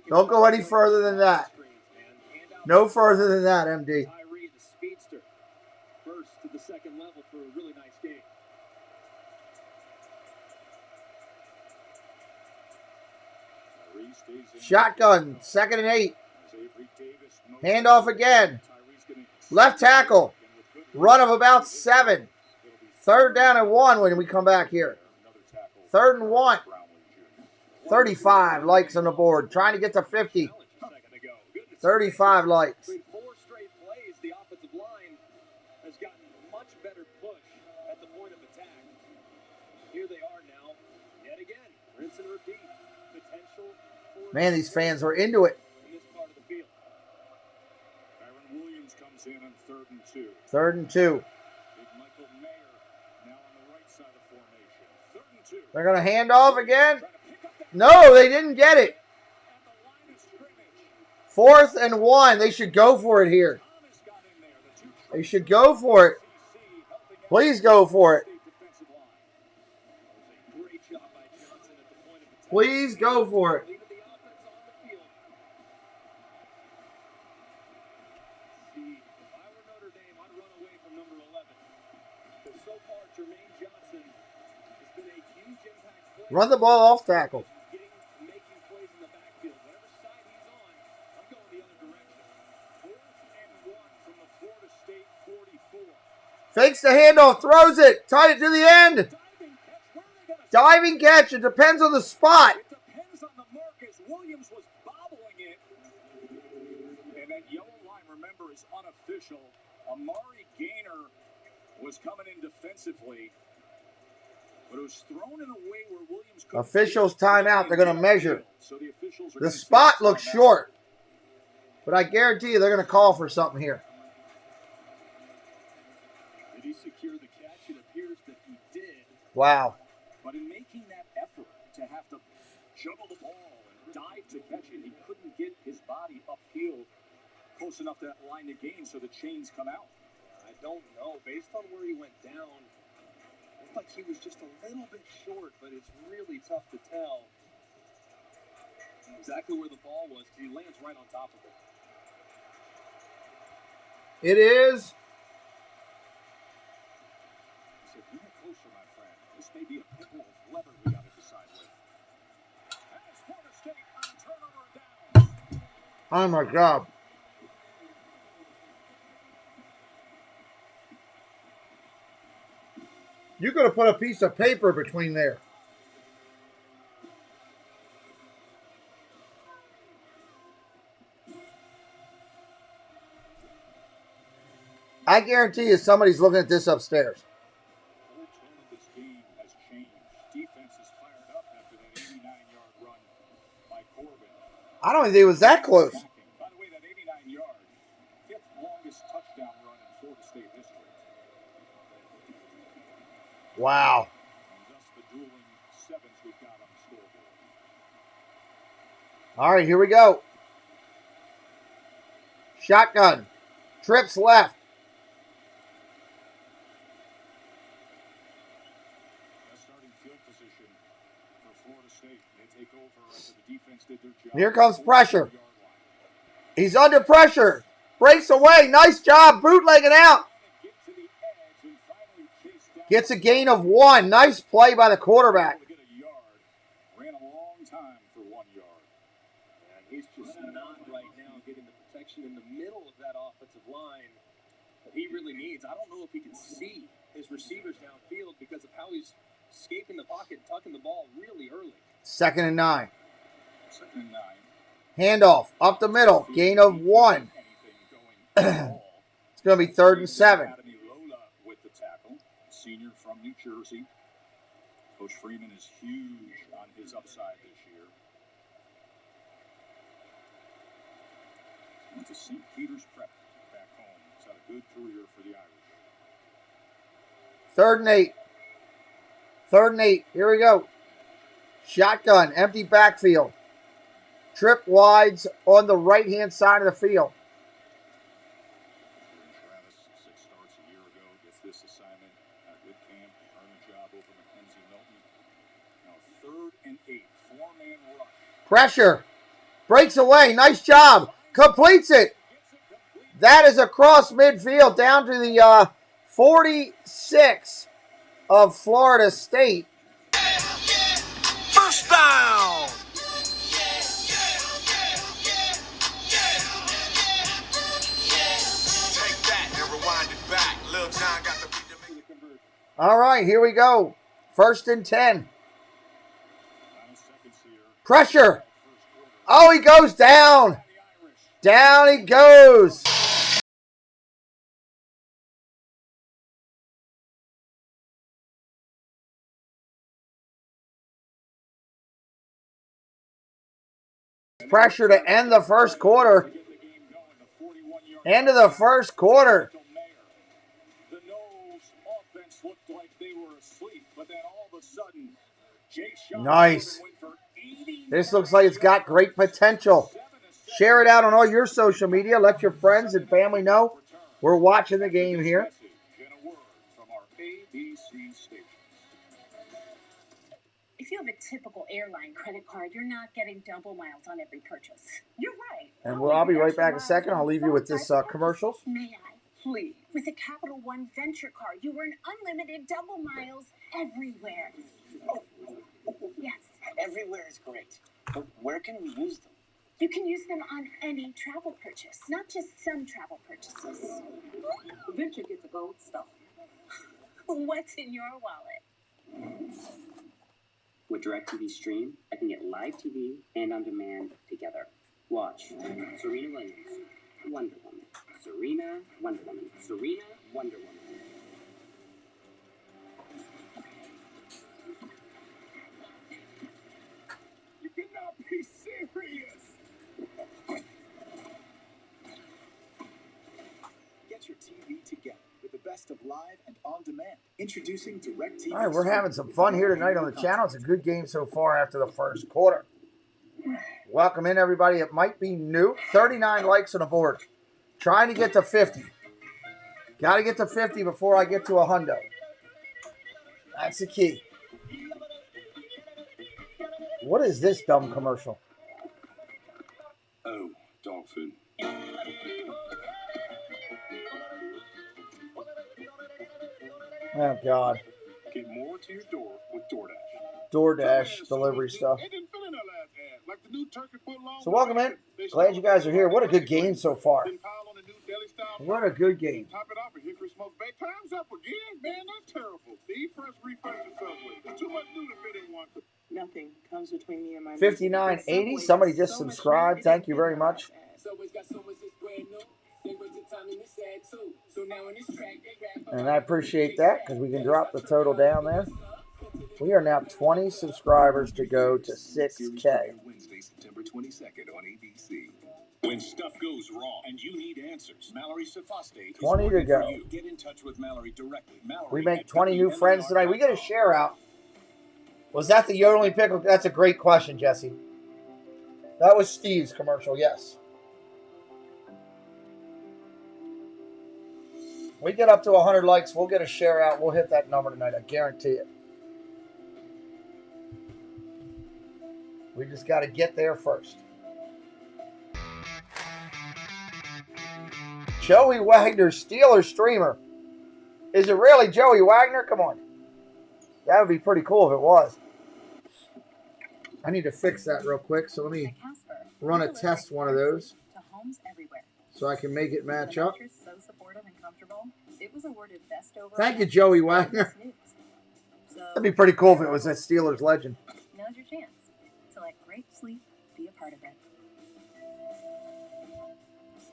A: Don't go any further than that. No further than that, MD.
F: Tyree, the speedster, burst to the second level for a really nice game.
A: Shotgun, 2nd and 8. Handoff again. Left tackle. Run of about 7. 3rd down and 1 when we come back here. 3rd and 1. 35 likes on the board. Trying to get to 50. 35 likes.
F: 4 straight plays, the offensive line has gotten much better push at the point of attack. Here they are now, yet again, rinse and repeat. Potential for
A: Man, these fans are into it.
F: in this part of the field.
C: Aaron Williams comes in on 3rd and 2.
A: 3rd and 2.
C: Big Michael Mayer now on the right side of formation. 3rd and 2.
A: They're going to hand off again. No, they didn't get it. 4th and 1. They should go for it here. They should go for it. Please go for it. Please go for it. Run the ball off tackle. Fakes the handoff, throws it, tied it to the end. Diving catch, it depends on the spot.
C: It depends on the mark as Williams was bobbling it. And that yellow line, remember, is unofficial. Amari Gaynor was coming in defensively. But it was thrown in a way where Williams could
A: Officials timeout, they're going to measure.
C: So the officials are
A: The
C: gonna
A: spot
C: take
A: looks
C: timeout.
A: short. But I guarantee you they're going to call for something here.
F: Did he secure the catch? It appears that he did.
A: Wow.
C: But in making that effort to have to juggle the ball and dive to catch it, he couldn't get his body upfield close enough to that line to gain so the chains come out.
F: I don't know. Based on where he went down, it looked like he was just a little bit short, but it's really tough to tell exactly where the ball was because he lands right on top of it.
A: It is.
C: He said, "Bring it closer, my friend. This may be a pickle of leather we got to decide with." And it's Florida State on turnover and down.
A: Oh my God. You could have put a piece of paper between there. I guarantee you somebody's looking at this upstairs.
C: The whole tone of this game has changed. Defense is fired up after that 89-yard run by Corbin.
A: I don't think it was that close.
C: By the way, that 89-yard, fifth longest touchdown run in Florida State history.
A: Wow.
C: And thus the dueling sevens we've got on the scoreboard.
A: All right, here we go. Shotgun. Trips left.
C: Best starting field position for Florida State. They take over after the defense did their job.
A: Here comes pressure. He's under pressure. Breaks away. Nice job bootlegging out. Gets a gain of 1. Nice play by the quarterback.
C: Ran a long time for 1 yard.
F: And he's just not right now getting the protection in the middle of that offensive line that he really needs. I don't know if he can see his receivers downfield because of how he's escaping the pocket and tucking the ball really early.
A: 2nd and 9.
C: 2nd and 9.
A: Handoff up the middle. Gain of 1. It's going to be 3rd and 7.
C: Academy Lola with the tackle. Senior from New Jersey. Coach Freeman is huge on his upside this year. Went to St. Peter's Prep back home. He's had a good career for the Irish.
A: 3rd and 8. 3rd and 8. Here we go. Shotgun. Empty backfield. Trip wides on the right-hand side of the field.
C: Travis, 6 starts a year ago, gets this assignment at good camp, earned a job over Mackenzie Milton. Now 3rd and 8, 4-man rush.
A: Pressure. Breaks away. Nice job. Completes it. That is across midfield down to the 46 of Florida State.
J: First down. Take that and rewind it back. Lil John got the beat to make it convert.
A: All right, here we go. 1st and 10. Pressure. Oh, he goes down. Down he goes. Pressure to end the first quarter. End of the first quarter.
C: The Noles offense looked like they were asleep, but then all of a sudden, Jake Shaw
A: Nice.
C: went for 80.
A: This looks like it's got great potential. Share it out on all your social media. Let your friends and family know we're watching the game here.
C: And a word from our ABC station.
B: If you have a typical airline credit card, you're not getting double miles on every purchase. You're right.
A: And I'll be right back in a second. I'll leave you with this commercials.
B: May I, please? With a Capital One Venture Card, you earn unlimited double miles everywhere. Yes.
M: Everywhere is great. But where can we use them?
B: You can use them on any travel purchase, not just some travel purchases. Venture gets a gold star. What's in your wallet?
M: With DirecTV Stream, I can get live TV and on demand together. Watch Serena Williams, Wonder Woman. Serena, Wonder Woman. Serena, Wonder Woman.
C: You cannot be serious.
N: Get your TV together with the best of live and on demand. Introducing DirecTV.
A: All right, we're having some fun here tonight on the channel. It's a good game so far after the first quarter. Welcome in, everybody. It might be new. 39 likes on the board. Trying to get to 50. Got to get to 50 before I get to a hundo. That's the key. What is this dumb commercial?
C: Oh, dog food.
A: Oh, God.
C: Get more to your door with DoorDash.
A: DoorDash delivery stuff. So welcome in. Glad you guys are here. What a good game so far. What a good game.
C: Top it off and Hickory Smoke Bake. Time's up again, man. That's terrible. The first refresh the subway. There's too much new to fit in one.
D: Nothing comes between me and my
A: 5980. Somebody just subscribed. Thank you very much.
O: Subway's got so much that's brand new. They bring the time in this ad too. So
A: And I appreciate that because we can drop the total down there. We are now 20 subscribers to go to 6K.
C: Wednesday, September 22nd on ABC. When stuff goes wrong and you need answers, FLSTvsND
A: 20 to go.
C: Get in touch with Mallory directly. Mallory
A: We make 20 new friends tonight. We get a share out. Was that the yodeling pickle? That's a great question, Jesse. That was Steve's commercial, yes. We get up to 100 likes, we'll get a share out. We'll hit that number tonight. I guarantee it. We just got to get there first. Joey Wagner, Steelers streamer. Is it really Joey Wagner? Come on. That would be pretty cool if it was. I need to fix that real quick. So let me run a test one of those so I can make it match up. Thank you, Joey Wagner. That'd be pretty cool if it was a Steelers legend.
E: Now's your chance to let great sleep be a part of it.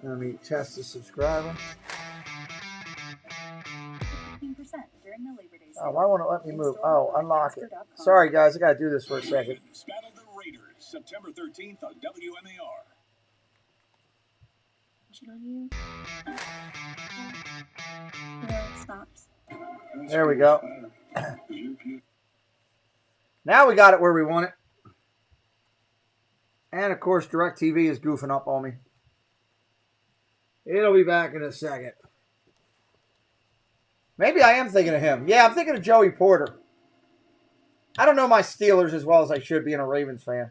A: Let me test the subscriber.
E: 15% during the Labor Day sale.
A: Oh, why won't it let me move? Oh, unlock it. Sorry, guys. I got to do this for a second.
C: Battle the Raiders, September 13th on WMAR.
E: On you. It stops.
A: There we go. Now we got it where we want it. And, of course, DirecTV is goofing up on me. It'll be back in a second. Maybe I am thinking of him. Yeah, I'm thinking of Joey Porter. I don't know my Steelers as well as I should being a Ravens fan.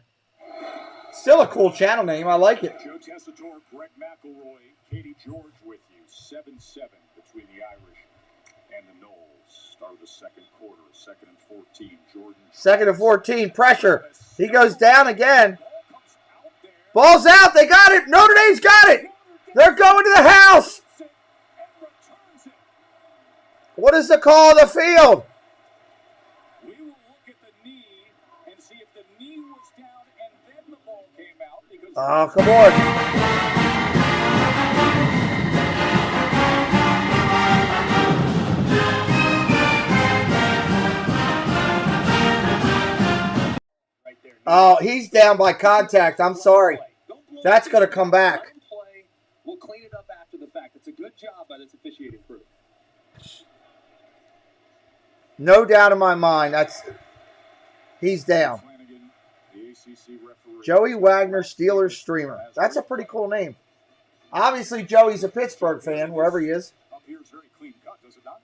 A: Still a cool channel name. I like it.
C: Joe Tessitore, Greg McElroy, Katie George with you. 7-7 between the Irish and the Noles. Start of the second quarter. 2nd and 14. Jordan.
A: 2nd and 14. Pressure. He goes down again. Ball's out. They got it. Notre Dame's got it. They're going to the house. What is the call of the field?
C: We will look at the knee and see if the knee was down and then the ball came out. Because
A: oh, come on. Oh, he's down by contact. I'm sorry. That's going to come back.
F: We'll clean it up after the fact. It's a good job by this officiating crew.
A: No doubt in my mind. He's down. Joey Wagner, Steelers streamer. That's a pretty cool name. Obviously, Joey's a Pittsburgh fan, wherever he is.
C: Up here is very clean cut, does it not?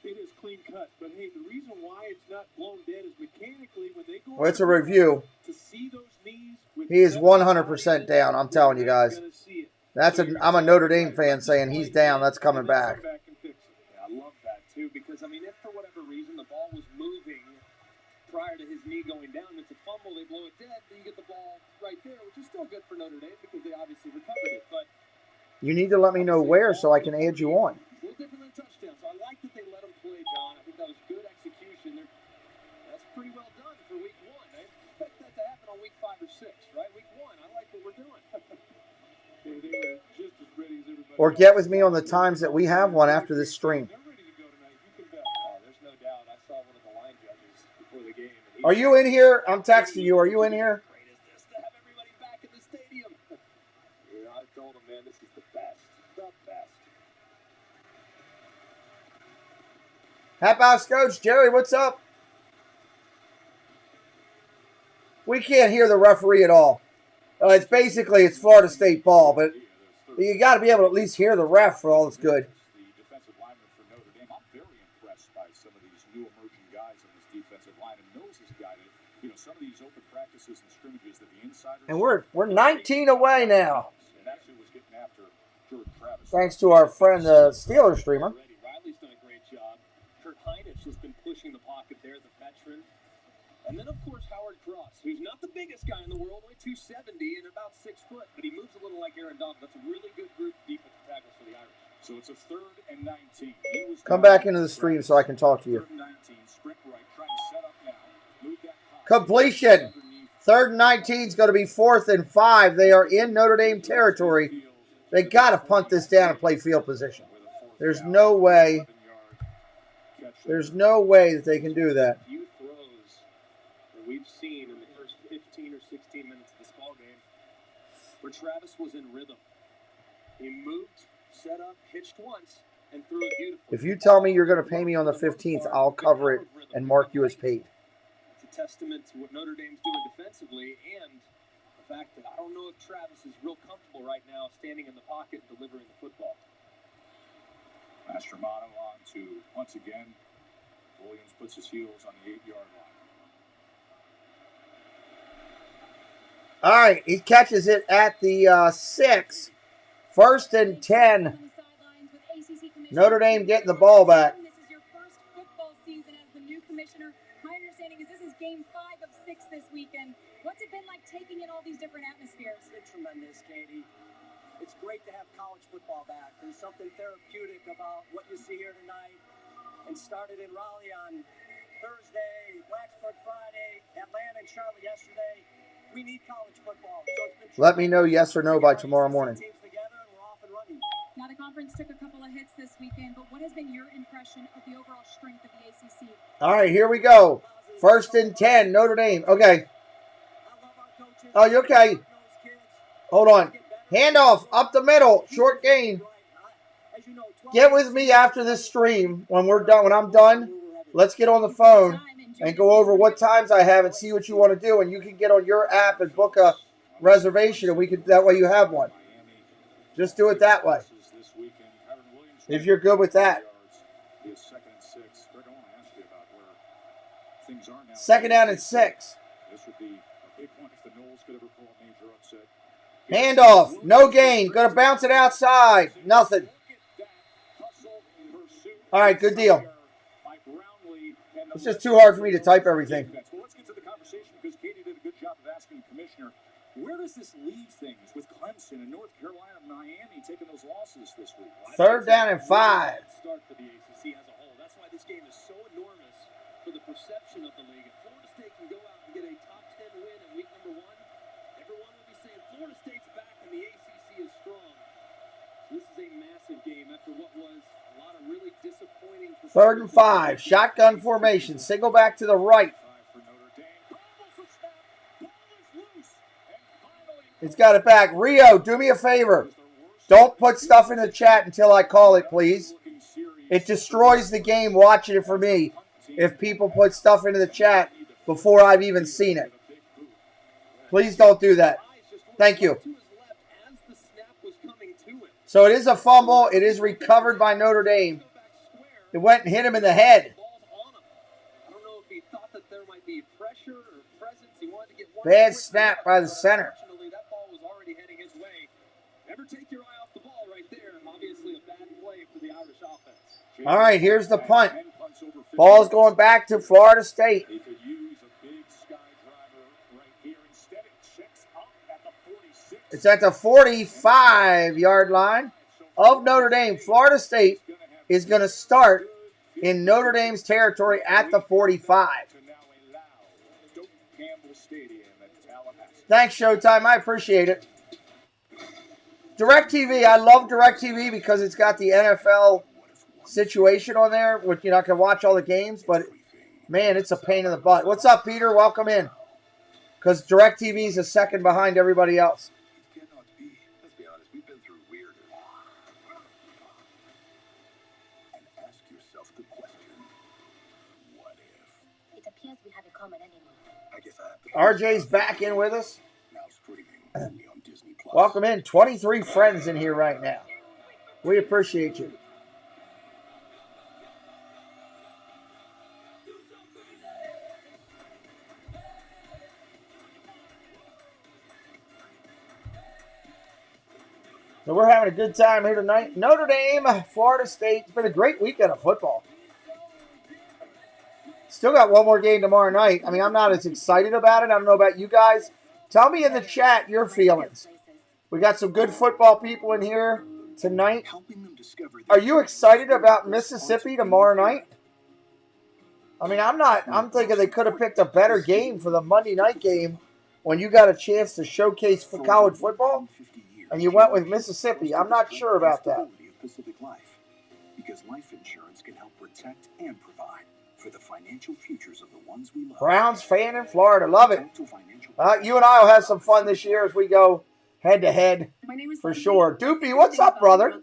L: It is clean cut, but hey, the reason why it's not blown dead is mechanically when they go.
A: Well, it's a review.
L: To see those knees
A: he is 100% down. I'm telling you guys. I'm a Notre Dame fan saying he's down. That's coming back.
F: Yeah, I love that too because I mean, if for whatever reason the ball was moving prior to his knee going down, it's a fumble. They blow it dead. Then you get the ball right there, which is still good for Notre Dame because they obviously recovered it. But
A: you need to let me know where so I can add you on.
F: A little different than touchdown, so I like that they let him play, John. I think that was good execution. That's pretty well done for week 1. I expect that to happen on week 5 or 6, right? Week 1, I like what we're doing.
L: They were just as ready as everybody.
A: Or get with me on the times that we have one after this stream.
L: They're ready to go tonight. You can bet.
F: There's no doubt. I saw one of the line judges before the game.
A: Are you in here? I'm texting you. Are you in here?
F: Great is this to have everybody back in the stadium? Yeah, I told him, man, this is the best. The best.
A: Half House Coach Jerry, what's up? We can't hear the referee at all. It's Florida State ball, but you got to be able to at least hear the ref for all it's good.
C: The defensive lineman for Notre Dame. I'm very impressed by some of these new emerging guys on this defensive line, and knows has got it. Some of these open practices and scrimmages that the insiders.
A: And we're 19 away now.
C: And actually was getting after Jordan Travis.
A: Thanks to our friend, the Steelers streamer.
F: Riley's done a great job. Kurt Heinich has been pushing the pocket there, the veteran. And then, of course, Howard Cross, who's not the biggest guy in the world, only 270 and about 6 foot, but he moves a little like Aaron Donald. That's a really good group of defensive tackles for the Irish.
C: So it's a 3rd and 19.
A: Come back into the stream so I can talk to you.
C: 3rd and 19, sprint right, trying to set up now. Move that
A: Completion. 3rd and 19 is going to be 4th and 5. They are in Notre Dame territory. They got to punt this down and play field position.
C: with a
A: There's no way. There's no way that they can do that.
F: Few throws that we've seen in the first 15 or 16 minutes of this ball game where Travis was in rhythm. He moved, set up, pitched once, and threw it beautifully.
A: If you tell me you're going to pay me on the 15th, I'll cover it and mark you as paid.
F: It's a testament to what Notre Dame's doing defensively and the fact that I don't know if Travis is real comfortable right now standing in the pocket and delivering the football.
C: Mastromato on to, once again, Williams puts his heels on the 8-yard line.
A: All right, he catches it at the 6. 1st and 10. Notre Dame getting the ball back.
B: This is your first football season as the new commissioner. My understanding is this is game 5 of 6 this weekend. What's it been like taking in all these different atmospheres?
O: It's tremendous, Katie. It's great to have college football back. There's something therapeutic about what you see here tonight. And started in Raleigh on Thursday, Blacksburg Friday, Atlanta and Charlotte yesterday. We need college football. So
A: let me know yes or no by tomorrow morning.
B: Now, the conference took a couple of hits this weekend, but what has been your impression of the overall strength of the ACC?
A: All right, here we go. 1st and 10, Notre Dame. Okay. Oh, you okay? Hold on. Handoff up the middle. Short gain. Get with me after this stream when we're done. When I'm done, let's get on the phone and go over what times I have and see what you want to do. And you can get on your app and book a reservation, and we could that way you have one. Just do it that way. If you're good with that. 2nd down and 6.
C: This would be a big one if the Noles could ever pull a major upset.
A: Handoff. No gain. Going to bounce it outside. Nothing. All right, good deal. It's just too hard for me to type everything.
C: Well, let's get to the conversation because Katie did a good job of asking the commissioner, where does this leave things with Clemson and North Carolina and Miami taking those losses this week?
A: 3rd down and 5.
F: Start for the ACC as a whole. That's why this game is so enormous for the perception of the league. If Florida State can go out and get a top 10 win in week number 1, everyone will be saying Florida State's back and the ACC is strong. So this is a massive game after what was a lot of really disappointing.
A: 3rd and 5. Shotgun formation. Single back to the right. It's got it back. Rio, do me a favor. Don't put stuff in the chat until I call it, please. It destroys the game watching it for me if people put stuff into the chat before I've even seen it. Please don't do that. Thank you. So it is a fumble. It is recovered by Notre Dame. It went and hit him in the head. Bad snap by the center.
F: Never take your eye off the ball right there. Obviously a bad play for the Irish offense.
A: All right, here's the punt. Ball's going back to Florida State.
C: They could use a big sky driver right here. Instead, it checks up at the 46.
A: It's at the 45-yard line of Notre Dame. Florida State is going to start in Notre Dame's territory at the 45. Thanks, Showtime. I appreciate it. DirecTV, I love DirecTV because it's got the NFL situation on there, which I can watch all the games, but man, it's a pain in the butt. What's up, Peter? Welcome in. Because DirecTV is a second behind everybody else.
N: Let's be honest, we've been through weirder. And ask yourself the question, what if?
P: It appears we have a common enemy.
N: I guess I have to.
A: RJ's back in with us.
N: Now streaming only on Disney Plus.
A: Welcome in. 23 friends in here right now. We appreciate you. So we're having a good time here tonight. Notre Dame, Florida State. It's been a great weekend of football. Still got one more game tomorrow night. I mean, I'm not as excited about it. I don't know about you guys. Tell me in the chat your feelings. We got some good football people in here tonight. Are you excited about Mississippi tomorrow night? I mean, I'm not. I'm thinking they could have picked a better game for the Monday night game when you got a chance to showcase for college football, and you went with Mississippi. I'm not sure about that.
N: Because life insurance can help protect and provide for the financial futures of the ones we love.
A: Browns fan in Florida. Love it. You and I will have some fun this year as we go head-to-head for sure. Doopy, what's up, brother?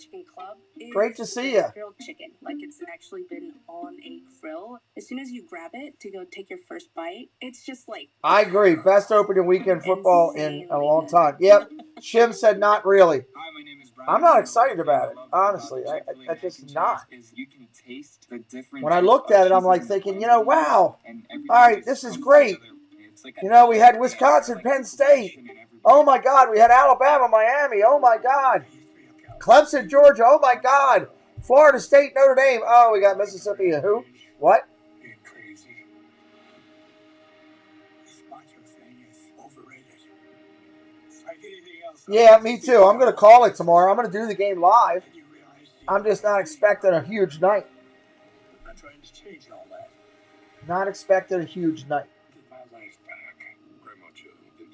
A: Great to see you.
E: Grilled chicken, like it's actually been on a grill. As soon as you grab it to go take your first bite, it's just like...
A: I agree. Best opening weekend football in a long time. Yep. Shim said not really. I'm not excited about it, honestly. I just not. When I looked at it, I'm like thinking, you know, wow. All right, this is great. You know, we had Wisconsin, Penn State. Oh, my God. We had Alabama, Miami. Oh, my God. Clemson, Georgia. Oh, my God. Florida State, Notre Dame. Oh, we got Mississippi. Who? What? Yeah, me too. I'm going to call it tomorrow. I'm going to do the game live. I'm just not expecting a huge night. Not expecting a huge night.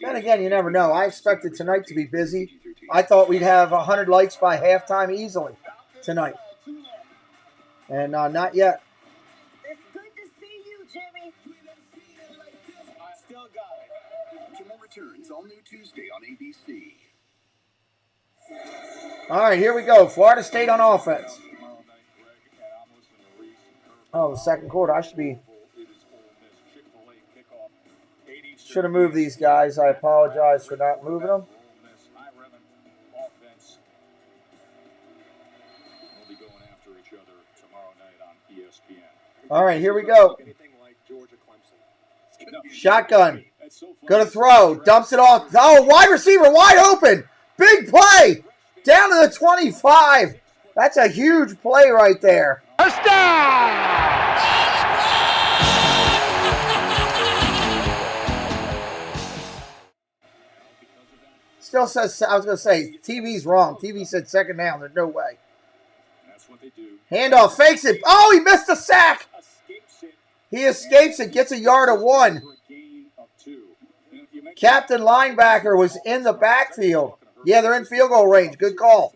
A: Then again, you never know. I expected tonight to be busy. I thought we'd have 100 likes by halftime easily tonight. And not yet.
G: It's good to see you, Jimmy. I still got it.
N: Kimmel returns all new Tuesday on ABC.
A: All right, here we go. Florida State on offense. Oh, the second quarter. I should have moved these guys. I apologize for not moving them. All right, here we go. Shotgun. Gonna throw. Dumps it off. Oh, wide receiver wide open. Big play. Down to the 25. That's a huge play right there.
P: First down.
A: Still says, I was going to say, TV's wrong. TV said second down. There's no way.
C: That's what they do.
A: Handoff, fakes it. Oh, he missed a sack. He escapes it, gets a yard of one. Captain linebacker was in the backfield. Yeah, they're in field goal range. Good call.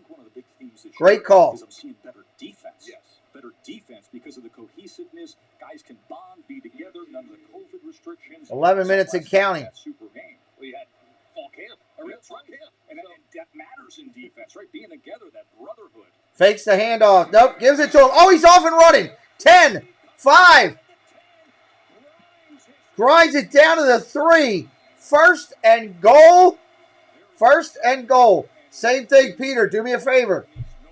A: Great call.
C: I'm seeing better defense. Yes, better defense because of the cohesiveness. Guys can bond, be together, none of the COVID restrictions.
A: 11 minutes and counting.
C: Super game. We had fall camp, a real trunk camp, and that matters in defense, right? Being together, that brotherhood.
A: Fakes the handoff. Nope, gives it to him. Oh, he's off and running. 10, 5. Grinds it down to the 3. First and goal. First and goal. Same thing, Peter. Do me a favor.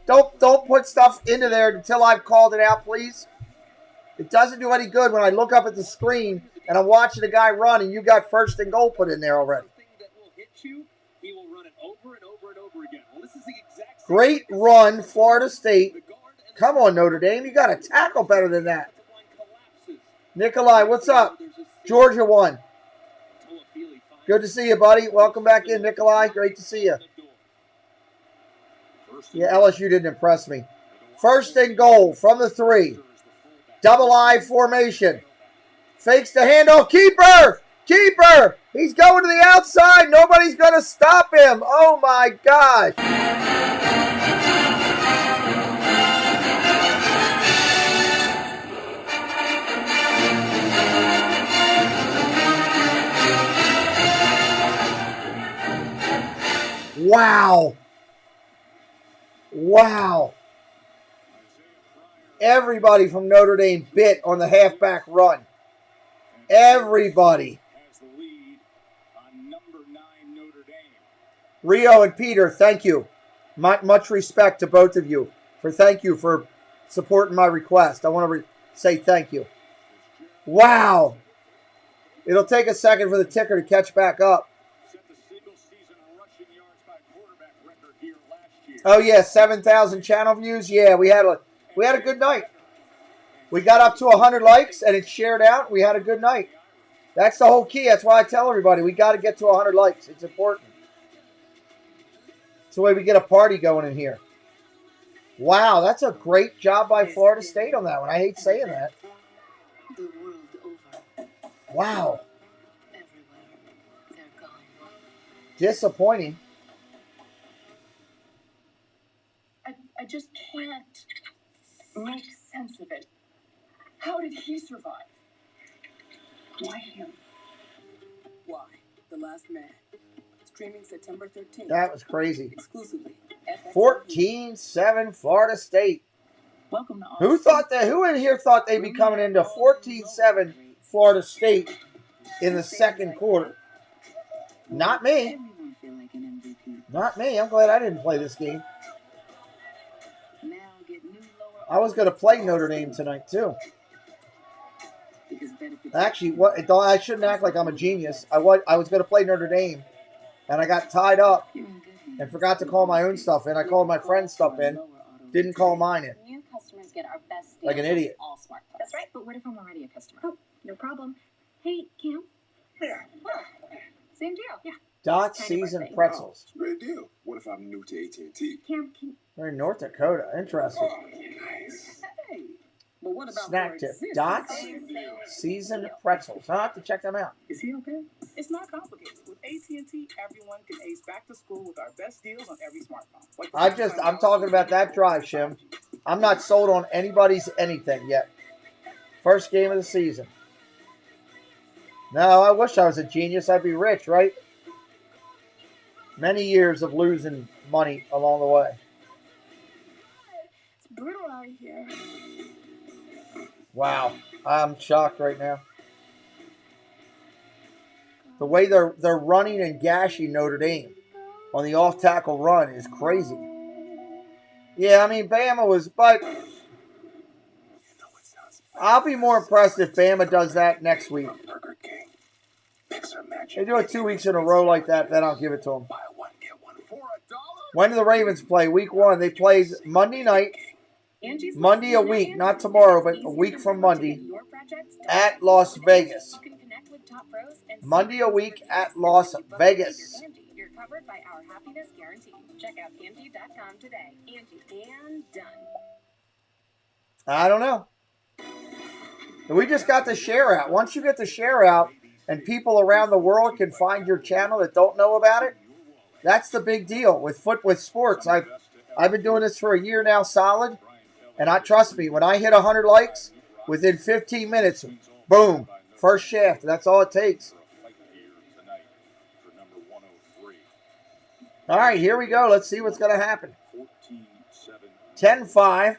A: Don't put stuff into there until I've called it out, please. It doesn't do any good when I look up at the screen and I'm watching a guy run and you got first and goal put in there already. Great run, Florida State. Come on, Notre Dame. You got to tackle better than that. Nikolai, what's up? Georgia won. Good to see you, buddy. Welcome back in, Nikolai. Great to see you. Yeah, LSU didn't impress me. First and goal from the 3. Double I formation. Fakes the handoff. Keeper! Keeper! He's going to the outside. Nobody's going to stop him. Oh, my gosh. Wow. Wow. Everybody from Notre Dame bit on the halfback run. Everybody. Rio and Peter, thank you. Much respect to both of you. Thank you for supporting my request. I want to say thank you. Wow. It'll take a second for the ticker to catch back up. Oh yeah, 7,000 channel views. Yeah, we had a good night. We got up to 100 likes and it shared out. We had a good night. That's the whole key. That's why I tell everybody we got to get to 100 likes. It's important. It's the way we get a party going in here. Wow, that's a great job by Florida State on that one. I hate saying that. Wow. Disappointing.
E: I just can't Make sense of it. How did he survive? Why him? Why? The Last Man. Streaming September 13th.
A: That was crazy.
E: Exclusively.
A: 14-7 Florida State.
E: Welcome to
A: Who thought that? Who in here thought they'd be coming into 14-7 Florida State in the second quarter? Not me. Not me. I'm glad I didn't play this game. I was going to play Notre Dame tonight too. Actually, I shouldn't act like I'm a genius. I was going to play Notre Dame, and I got tied up and forgot to call my own stuff in. I called my friend's stuff in, didn't call mine in.
B: New customers get our best
A: Like an idiot.
B: All smartphones. That's right, but what if I'm already a customer? Oh, no problem. Hey, Cam.
P: Yeah.
B: Same deal. Yeah.
A: Dot seasoned pretzels.
P: Great deal. What if I'm new to AT&T?
B: Cam, can...
A: They're in North Dakota. Interesting.
P: Nice.
E: Hey, but what about
A: Snack tip. Dots seasoned pretzels. I'll have to check them out.
K: Is he okay? It's not complicated. With AT&T, everyone can ace back to school with our best deals on every smartphone.
A: I'm talking about that drive, Shim. I'm not sold on anybody's anything yet. First game of the season. No, I wish I was a genius. I'd be rich, right? Many years of losing money along the way.
E: It's brutal out here.
A: Wow, I'm shocked right now. The way they're running and gashing Notre Dame on the off-tackle run is crazy. Yeah, I mean, Bama was, but I'll be more impressed if Bama does that next week. They do it 2 weeks in a row like that, then I'll give it to them. When do the Ravens play? Week 1. They play Monday night. Monday a week, not tomorrow, but a week from Monday at Las Vegas. Monday a week at Las Vegas.
E: You're covered by our happiness guarantee. Check out Angie.com today. Angie, and done.
A: I don't know. We just got the share out. Once you get the share out and people around the world can find your channel that don't know about it, that's the big deal with sports. I've been doing this for a year now solid, and trust me, when I hit 100 likes, within 15 minutes, boom, first shaft. That's all it takes. All right, here we go. Let's see what's going to happen. 10-5.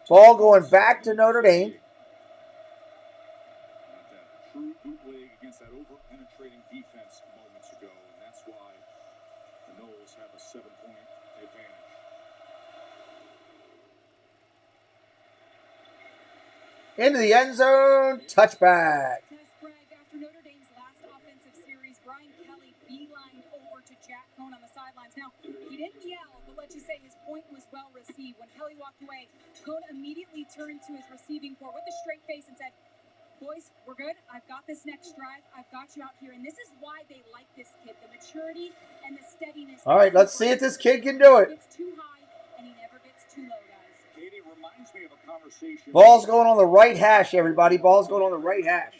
A: Ball going back to Notre Dame.
C: True bootleg against that over-penetrating defense moments ago, and that's why the Noles have a 7-point advantage.
A: Into the end zone, touchback.
B: Test brag after Notre Dame's last offensive series, Brian Kelly beelined over to Jack Cohn on the sidelines. Now, he didn't yell, but let's just say his point was well received. When Kelly walked away, Cohn immediately turned to his receiving corps with a straight face and said, "Boys, we're good. I've got this next drive. I've got you out here." And this is why they like this kid, the maturity and the steadiness.
A: All right, let's see if this kid can do it.
B: He gets too high, and he never gets too low, guys.
C: Katie reminds me of a conversation.
A: Ball's going on the right hash, everybody. Ball's going on the right hash.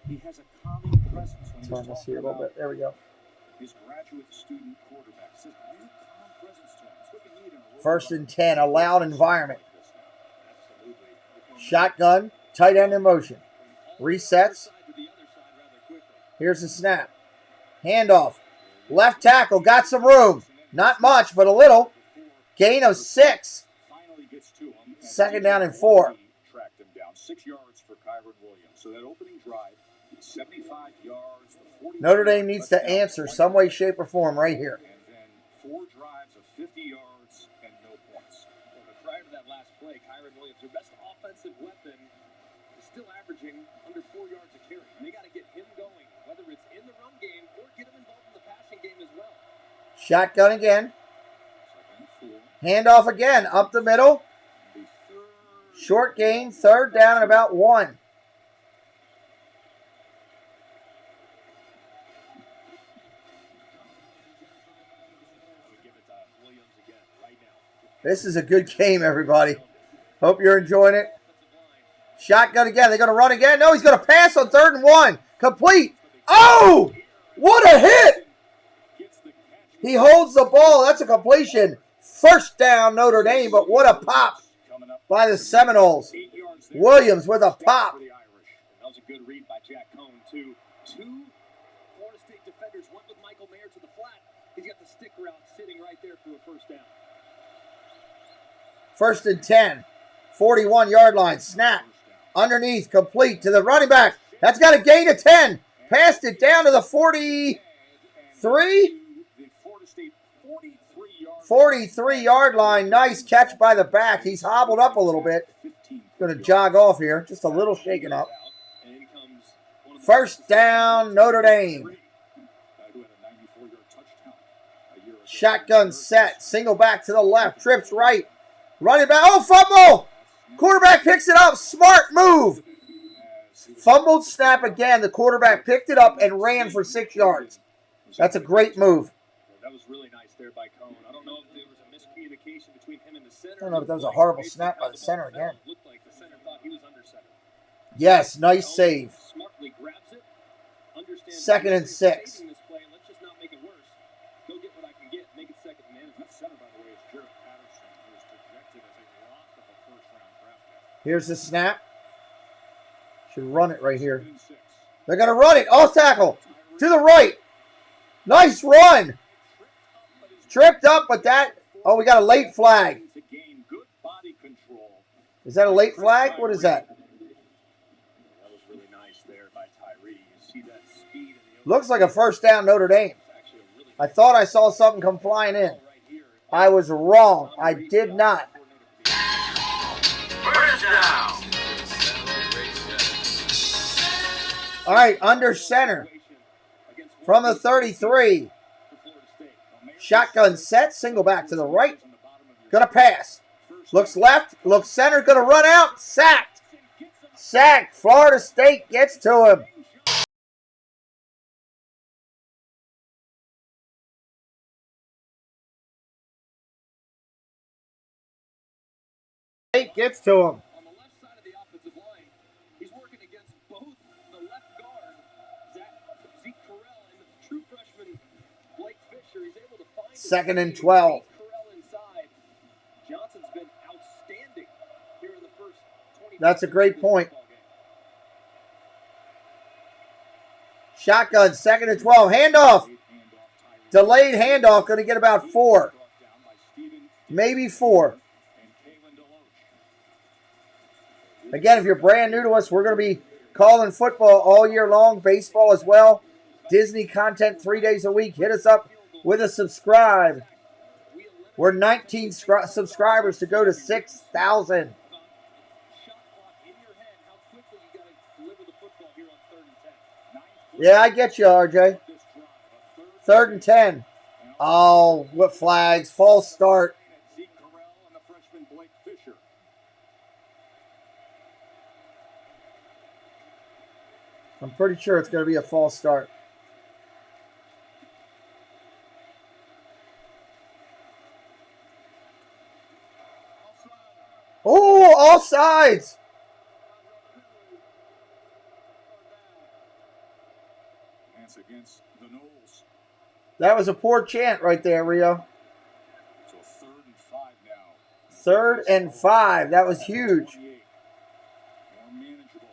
C: He has a calming presence when
A: Turn this here a little bit. There we go.
C: His graduate student quarterback says, "There's a calm presence to him. It's what you need in a
A: 1st and 10, a loud environment. Shotgun, tight end in motion. Resets. Here's the snap. Handoff. Left tackle, got some room. Not much, but a little. Gain of 6. 2nd down and 4.
C: Tracked him down 6 yards for Kyron Williams. So that opening drive, 75 yards.
A: Notre Dame needs to answer some way, shape, or form right here.
C: And then 4 drives of 50 yards and no points.
F: Well, but prior to that last play, Kyron Williams, your best offensive weapon, is still averaging under 4 yards a carry. They got to get him going, whether it's in the run game or get him involved in the passing game as well.
A: Shotgun again. Handoff again. Up the middle. Short gain. 3rd down and about 1. This is a good game, everybody. Hope you're enjoying it. Shotgun again. They're going to run again. No, he's going to pass on 3rd and 1. Complete. Oh! What a hit! He holds the ball. That's a completion. 1st down, Notre Dame, but what a pop by the Seminoles. Williams with a pop.
F: That was a good read by Jack Cohn, too. Two Florida State defenders went with Michael Mayer to the flat. He's got the stick route sitting right there for a first down.
A: 1st and 10. 41-yard line. Snap. Underneath. Complete to the running back. That's got a gain of 10. Passed it down to the 43. 43-yard line. Nice catch by the back. He's hobbled up a little bit. Going to jog off here. Just a little shaken up. First down, Notre Dame. Shotgun set. Single back to the left. Trips right. Running back. Oh, fumble! Quarterback picks it up. Smart move. Fumbled snap again. The quarterback picked it up and ran for 6 yards. That's a great move.
F: That was really nice there by Cohn. I don't know if there was a miscommunication between him and the center.
A: I don't know if that was a horrible snap by the center again.
F: Looked like the center thought he was under center.
A: Yes, nice save.
F: Smartly grabs it.
A: 2nd and 6.
F: Let's just not make it worse. Go get what I can get. Make it second and manage. That center, by the way, is Jared Patterson, who is projected as a lock of a first-round draft pick.
A: Here's the snap. Should run it right here. They're going to run it. Off tackle. To the right. Nice run. Tripped up, but that... Oh, we got a late flag. Is that a late flag? What is that?
F: That was really nice there by Tyree. You see that speed in the
A: Looks like a first down Notre Dame. I thought I saw something come flying in. I was wrong. I did not.
Q: First down.
A: All right, under center. From the 33. Shotgun set. Single back to the right. Gonna pass. Looks left. Looks center. Gonna run out. Sacked. Sacked. Florida State gets to him. State gets to him.
F: On the left side of the offensive line, he's working against both the left guard, Zeke Correll, and the true freshman, Blake Fisher. He's able to find
A: 2nd and 12.
F: Correll inside. Johnson's been outstanding here in the first 20
A: That's a great point. Shotgun, 2nd and 12. Handoff. Delayed handoff. Going to get about 4. Maybe 4. Again, if you're brand new to us, we're going to be calling football all year long, baseball as well. Disney content 3 days a week. Hit us up with a subscribe. We're 19 subscribers to go to 6,000. Yeah, I get you, RJ. 3rd and 10. Oh, what flags. False start. I'm pretty sure it's going to be a false start. Oh, all sides.
C: That's against the Knowles.
A: That was a poor chant right there, Rio.
C: So 3rd and 5 now.
A: 3rd and 5. That was huge.
C: More manageable.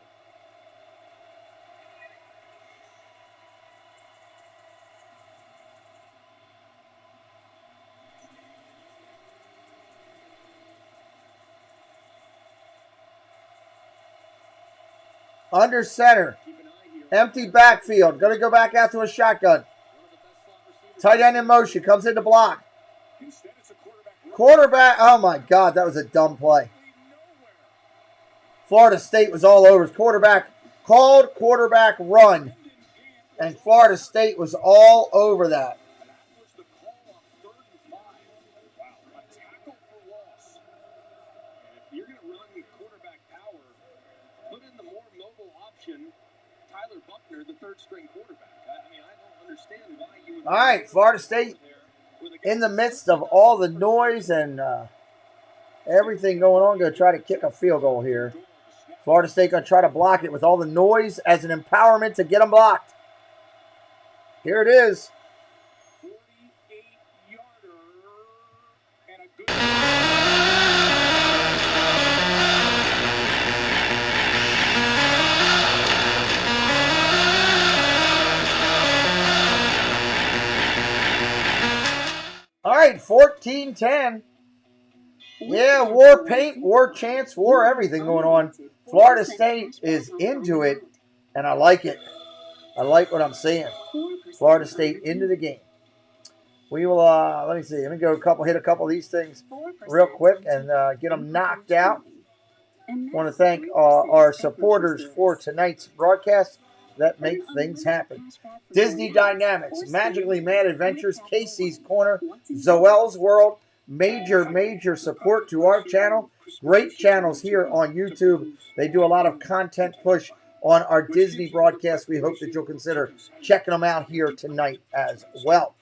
A: Under center. Empty backfield. Going to go back out to a shotgun. Tight end in motion. Comes in to block. Quarterback. Oh, my God. That was a dumb play. Florida State was all over his quarterback. Called quarterback run. And Florida State was all over that.
F: The third string quarterback. I mean, I don't understand why you would.
A: All right, Florida State in the midst of all the noise and everything going on, going to try to kick a field goal here. Florida State going to try to block it with all the noise as an empowerment to get them blocked. Here it is.
C: 48-yarder and a good.
A: 14-10. Yeah, war paint, war chants, war everything going on. Florida State is into it, and I like it. I like what I'm seeing. Florida State into the game. We will, let me see. Let me go hit a couple of these things real quick and get them knocked out. I want to thank our supporters for tonight's broadcast that make things happen. Disney Dynamics, Magically Mad Adventures, Casey's Corner, Zoel's World, major support to our channel. Great channels here on YouTube. They do a lot of content push on our Disney broadcast. We hope that you'll consider checking them out here tonight as well.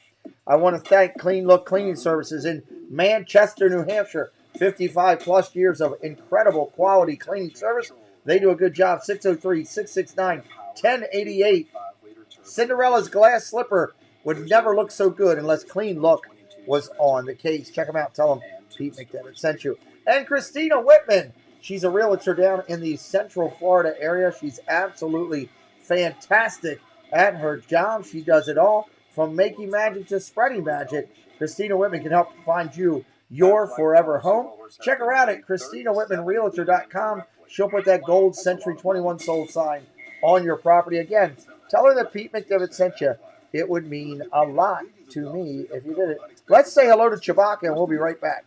A: I want to thank Clean Look Cleaning Services in Manchester, New Hampshire. 55 plus years of incredible quality cleaning service. They do a good job. 603-669-1088. Cinderella's glass slipper would never look so good unless Clean Look was on the case. Check them out. Tell them Pete McDevitt sent you. And Christina Whitman. She's a realtor down in the Central Florida area. She's absolutely fantastic at her job. She does it all from making magic to spreading magic. Christina Whitman can help find you your forever home. Check her out at ChristinaWhitmanRealtor.com. She'll put that gold Century 21 sold sign on your property. Again, tell her that Pete McDevitt sent you. It would mean a lot to me if you did it. Let's say hello to Chewbacca, and we'll be right back.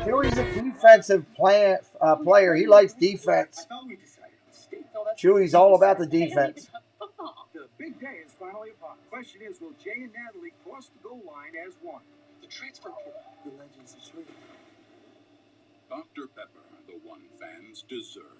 A: Chewy's a defensive player. He likes defense. Chewy's all about the defense.
L: The big day is finally upon. Question is, will Jay and Natalie cross the goal line as one? The transfer portal. The legends of Shrew.
N: Dr. Pepper, the one fans deserve.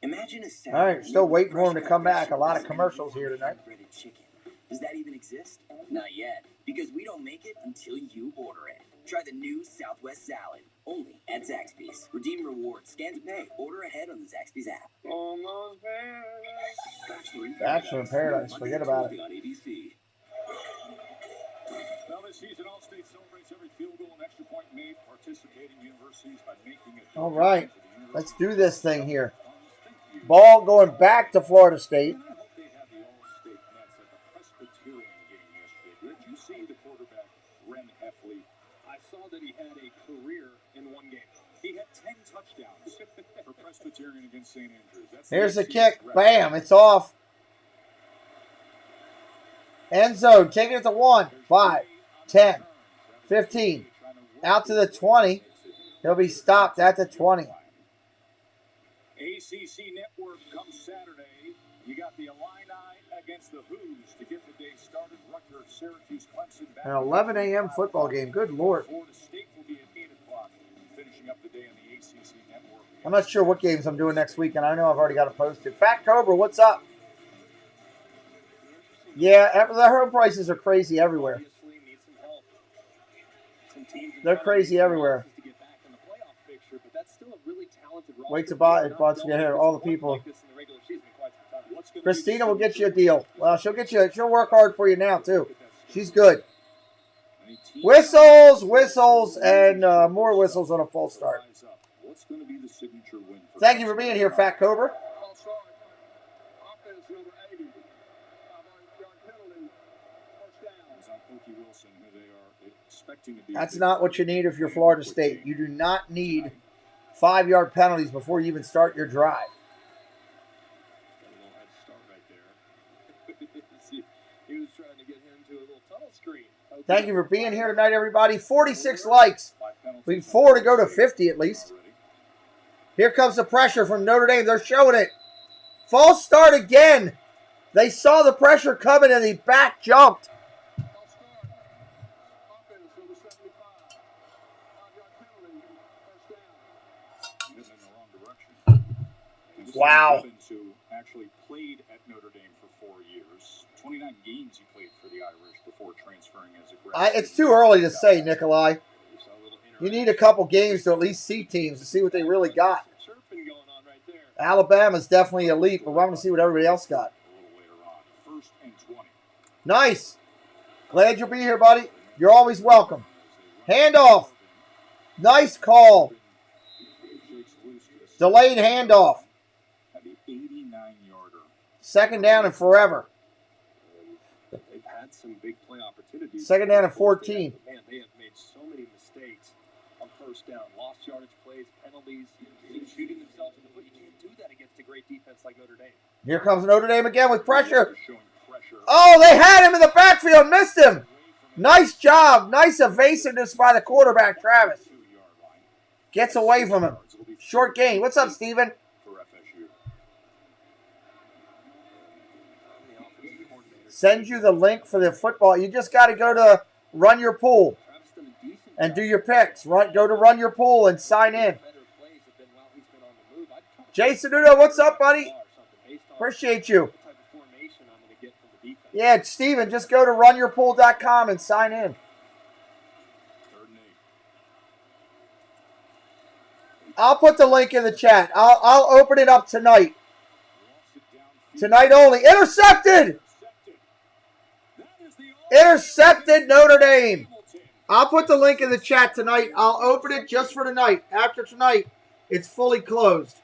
M: Imagine a
A: All right, still waiting for him to come back. A lot of commercials here tonight.
M: breaded chicken. Does that even exist? Not yet, because we don't make it until you order it. Try the new Southwest salad, only at Zaxby's. Redeem rewards, scan to pay, order ahead on the Zaxby's app.
L: Almost there.
A: Bachelor in Paradise, forget about it.
C: Well, this season, All-State celebrates every field goal and extra point made participating universities by making it.
A: All right, let's do this thing here. Ball going back to Florida State.
C: I hope they had the All-State Nets at the Presbyterian game yesterday. Did you see the quarterback, Ren Heffley?
F: I saw that he had a career in one game.
C: He had 10 touchdowns for Presbyterian against St. Andrews. That's
A: Here's the
C: NC's
A: kick.
C: record.
A: Bam, it's off. End zone, taking it to 1, 5, 10, 15. Out to the 20. He'll be stopped at the 20.
C: ACC Network comes Saturday. You got the Illini against the Who's to get the day started. Rutgers, Syracuse, Clemson.
A: An 11 a.m. football game. Good Lord.
C: Florida State will be at 8 o'clock, finishing up the day on the ACC Network.
A: I'm not sure what games I'm doing next week, and I know I've already got it posted. Fat Cobra, what's up? Yeah, the home prices are crazy everywhere. They're crazy everywhere. Wait to buy it, but get here. All the people. Christina will get you a deal. Well, she'll work hard for you now too. She's good. Whistles, and more whistles on a full start. Thank you for being here, Fat Cobra. That's not what you need if you're Florida State. You do not need 5-yard penalties before you even start your drive. Thank you for being here tonight, everybody. 46 likes. We need 4 to go to 50 at least. Here comes the pressure from Notre Dame. They're showing it. False start again. They saw the pressure coming and he back jumped. Wow.
C: Who actually played at Notre Dame for 4 years. 29 games he played for the Irish before transferring as a graduate.
A: It's too early to say, Nikolai. You need a couple games to at least see teams to see what they really got. Alabama's definitely elite, but I want to see what everybody else got. Nice. Glad you'll be here, buddy. You're always welcome. Handoff. Nice call. Delayed handoff.
C: 89-yarder.
A: Second down and forever.
F: They've had some big play opportunities.
A: Second down and 14.
F: Man, they have made so many mistakes on first down. Lost yardage plays, penalties, shooting themselves in the foot. You can't do that against a great defense like Notre Dame.
A: Here comes Notre Dame again with pressure. Oh, they had him in the backfield. Missed him. Nice job. Nice evasiveness by the quarterback, Travis. Gets away from him. Short gain. What's up, Steven? Send you the link for the football. You just got to go to Run Your Pool and do your picks. Go to Run Your Pool and sign in. Jason Udo, what's up, buddy? Appreciate you. Yeah, Steven, just go to runyourpool.com and sign in. I'll put the link in the chat. I'll open it up tonight. Tonight only. Intercepted! Intercepted Notre Dame. I'll put the link in the chat tonight. I'll open it just for tonight. After tonight, it's fully closed.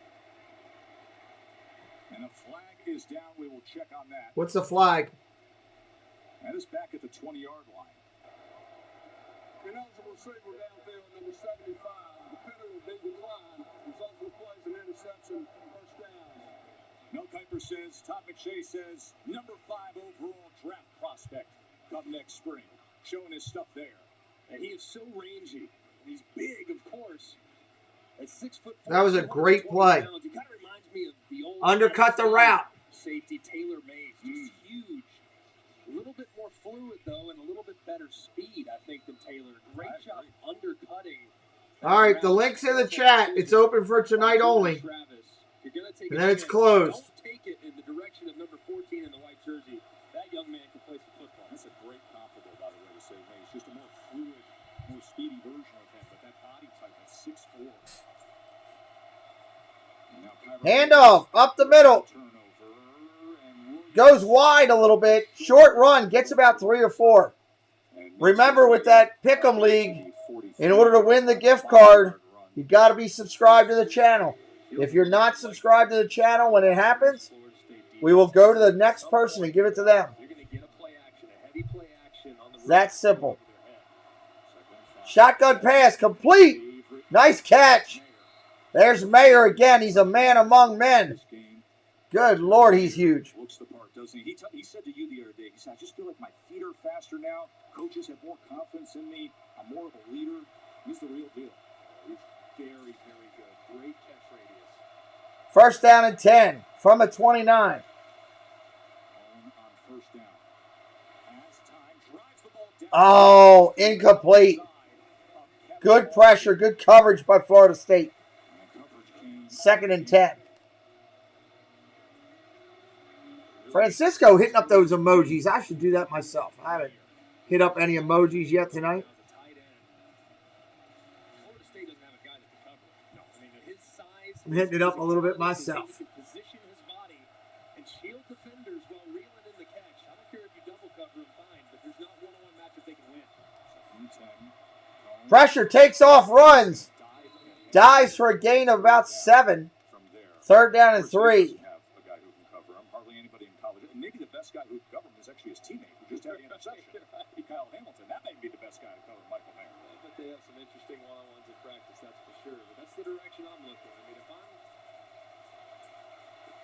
C: And a flag is down. We will check on that.
A: What's the flag?
C: That is back at the 20-yard line.
L: Ineligible receiver downfield, number 75. Dependent big decline. Results replace an interception, first down.
C: Mel Kiper says, Todd McShay says, number 5 overall draft prospect come next spring. Showing his stuff there.
F: And he is so rangy. He's big, of course. At 6 foot 4,
A: that was a great play.
F: Pounds, he kind of reminds me of the old
A: undercut the route.
F: Safety Taylor Mays, just huge. A little bit more fluid, though, and a little bit better speed, I think, than Taylor. Great job undercutting.
A: All right, the link's in the chat. It's open for tonight only. And then it's closed.
F: Don't take it in the direction of number 14 in the white jersey. That young man can play some football.
C: That's a great compliment, by the way, to say Mays. Just a more fluid, more speedy version of him, but that body type at 6'4".
A: Handoff up the middle. Goes wide a little bit. Short run. Gets about 3 or 4. Remember, with that Pick'em League, in order to win the gift card, you've got to be subscribed to the channel. If you're not subscribed to the channel when it happens, we will go to the next person and give it to them. That's simple. Shotgun pass complete. Nice catch. There's Mayer again. He's a man among men. Good Lord, he's huge.
C: Looks the part, doesn't he? He said to you the other day, he said, I just feel like my feet are faster now. Coaches have more confidence in me. I'm more of a leader. He's the real deal.
F: He's very, very good. Great catch radius.
A: First down and 10 from a 29.
C: On first down. As time drives the ball down.
A: Oh, incomplete. Good pressure, good coverage by Florida State. Second and 10. Francisco hitting up those emojis. I should do that myself. I haven't hit up any emojis yet tonight. I'm hitting it up a little bit myself. Pressure, takes off, runs. Dives for a gain of about 7. Third down and 3.
C: Maybe the best guy who could cover him is actually his teammate who just had the interception. Kyle Hamilton. That may be the best guy to cover Michael Mayer.
F: I bet they have some interesting one-on-ones in practice, that's for sure. But that's the direction I'm looking. I mean, if I'm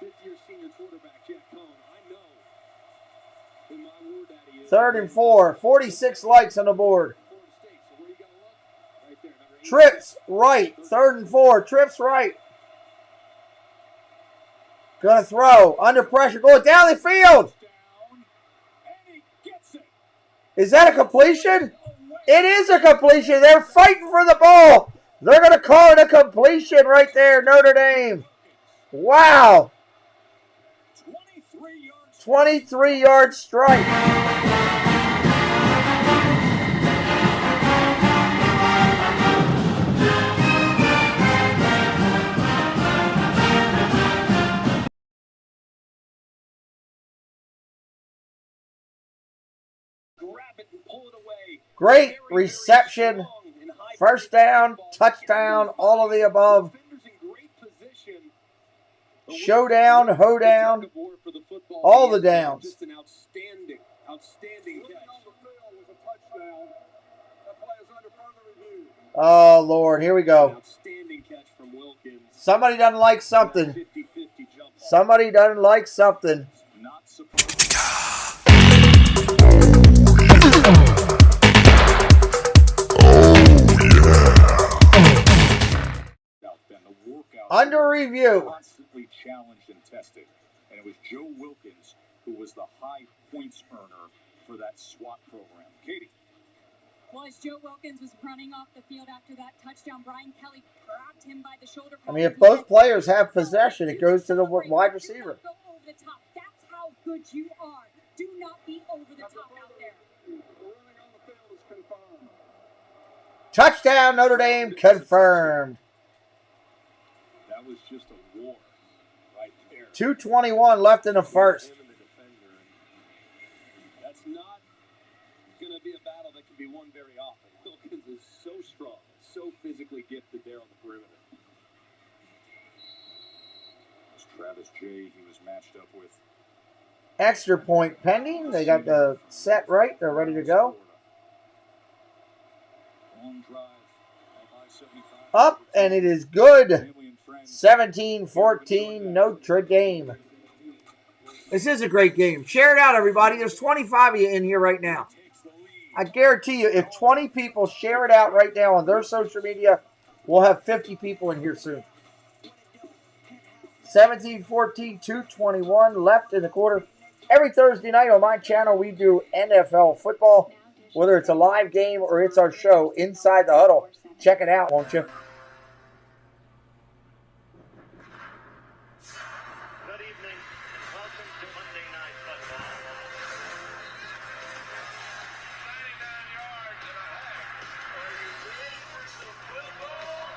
F: fifth-year senior quarterback Jack Cohn, I know who my war daddy is.
A: Third and 4. 46 likes on the board. Trips right. Third and 4. Trips right. Gonna throw. Under pressure. Going down the field. Is that a completion? It is a completion. They're fighting for the ball. They're going to call it a completion right there, Notre Dame. Wow. 23-yard strike. Great reception. First down, touchdown, all of the above. Showdown, hoedown, all the downs.
F: Just an outstanding catch.
A: Oh, Lord, here we go.
F: Outstanding catch from Wilkins.
A: Somebody doesn't like something.
F: 50-50 jump ball.
A: Somebody doesn't like something.
F: Not surprising.
A: Under review.
C: Constantly challenged and tested. And it was Joe Wilkins who was the high points earner for that SWAT program. Katie.
B: Well, as Joe Wilkins was running off the field after that touchdown, Brian Kelly grabbed him by the shoulder.
A: I mean, if both players have possession, it goes to the wide receiver.
B: Go over the top. That's how good you are. Do not be over the top out there.
A: Touchdown, Notre Dame, confirmed.
C: That was just a war right there.
A: 2:21 left in the first.
F: That's not going to be a battle that can be won very often. Wilkins is so strong, so physically gifted there on the perimeter.
C: It's Travis J. he was matched up with.
A: Extra point pending. They got the set right. They're ready to go.
C: Long drive of I-75.
A: Up, and it is good. 17-14, Notre Dame. This is a great game. Share it out, everybody. There's 25 of you in here right now. I guarantee you, if 20 people share it out right now on their social media, we'll have 50 people in here soon. 17-14, 2:21 left in the quarter. Every Thursday night on my channel, we do NFL football. Whether it's a live game or it's our show, Inside the Huddle. Check it out, won't you?
L: Good evening. Welcome to Monday Night Football. 99 yards and a half. Are you ready for some football?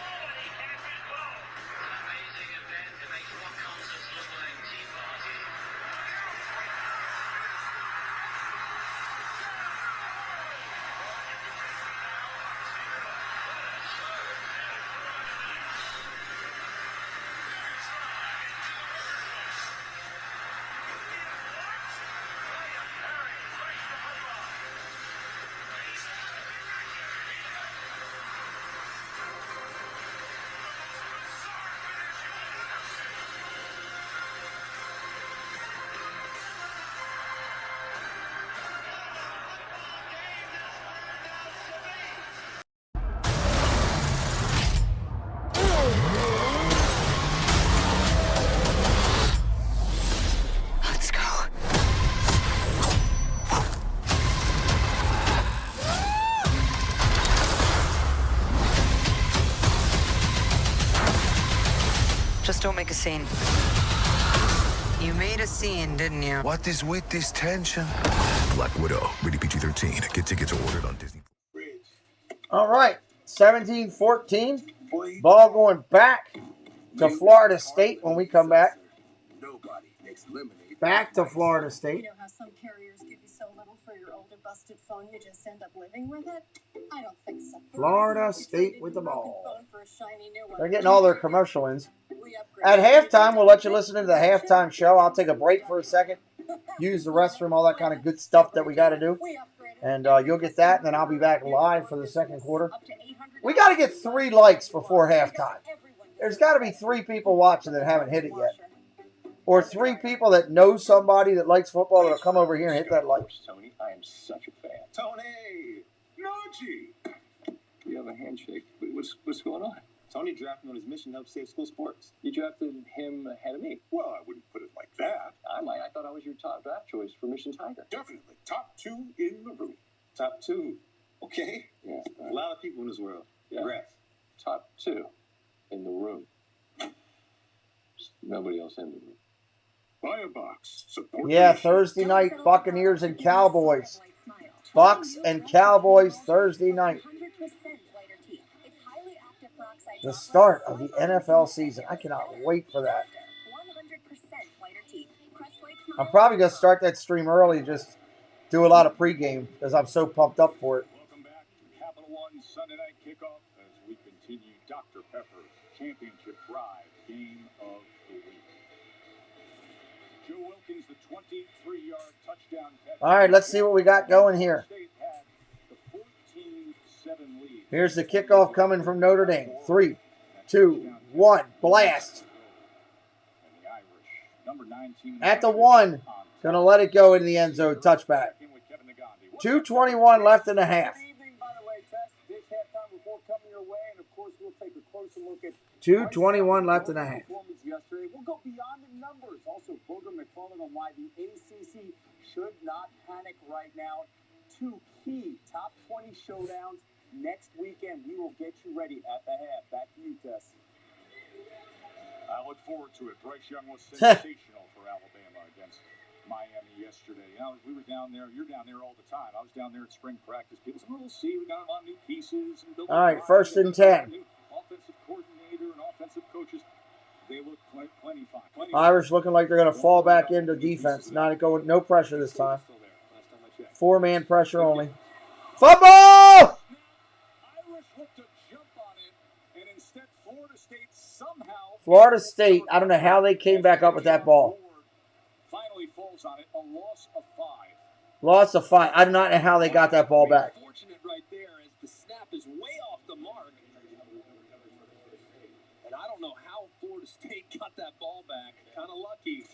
L: Nobody catches ball. An amazing event that makes what concerts look like tea party.
Q: Just don't make a scene. You made a scene, didn't you?
R: What is with this tension? Black Widow, rated PG-13. Get tickets ordered on Disney.
A: All right, 17-14. Ball going back to Florida State when we come back. Back to Florida State.
E: You know how some carriers give you so little for your older busted phone, you just end up living with it? I don't think so.
A: Florida State with the ball.
E: Phone for a shiny new one.
A: They're getting all their commercial ins. At halftime, we'll let you listen to the halftime show. I'll take a break for a second, use the restroom, all that kind of good stuff that we got to do. And you'll get that, and then I'll be back live for the second quarter. We got to get 3 likes before halftime. There's got to be 3 people watching that haven't hit it yet. Or 3 people that know somebody that likes football that'll come over here and hit that like.
F: Tony, I am such a fan. Tony! Noji! We have a handshake. What's going on? Tony drafted him on his mission to help save school sports. You drafted him ahead of me.
P: Well, I wouldn't put it like that.
F: I might. I thought I was your top draft choice for Mission Tiger.
P: Definitely. Top 2 in the room.
F: Top 2. Okay.
P: Yeah.
F: A lot of people in this world. Yeah. Congrats. Top 2 in the room. Just nobody else in the room.
P: Buy a box. Support
A: Yeah, Thursday night, Buccaneers and Cowboys. Bucks and Cowboys Thursday night. The start of the NFL season. I cannot wait for that. I'm probably going to start that stream early just do a lot of pregame because I'm so pumped up for it.
C: Welcome back to Capital One Sunday Night Kickoff as we continue Dr. Pepper's Championship Drive Game of the Week. Joe Wilkins, the 23-yard touchdown catch.
A: All right, let's see what we got going here.
C: State had the 14-7 lead.
A: Here's the kickoff coming from Notre Dame. 3, 2, 1, blast.
C: And the Irish, number 19.
A: At the 1, gonna let it go in the end zone, touchback. 2:21 left in the half.
O: Good evening, by the way, Tess. Dish halftime report coming your way, and of course we'll take a closer look at
A: 2:21 left in the half.
O: performance yesterday. We'll go beyond the numbers. Also, Booger McFarland on why the ACC should not panic right now. 2 key top 20 showdowns next weekend. We will get you ready at the half. Back to you, Tess.
C: I look forward to it. Bryce Young was sensational for Alabama against Miami yesterday. You know, we were down there. You're down there all the time. I was down there at spring practice. Getting some little see. We got a lot of new pieces. And
A: all right, 1st and 10.
C: New offensive coordinator and offensive coaches. They look plenty fine.
A: Irish looking like they're going to fall back into defense. Not going, no pressure this time. 4-man pressure only. Football!
C: Irish looked to jump on it, and instead Florida State somehow.
A: Florida State, I don't know how they came back up with that ball.
C: Finally falls on it, a loss of 5.
A: Loss of 5. I do not know how they got that ball back.
F: Fortunate right there as the snap is way off the mark. And I don't know how Florida State got that ball back. Kind of lucky.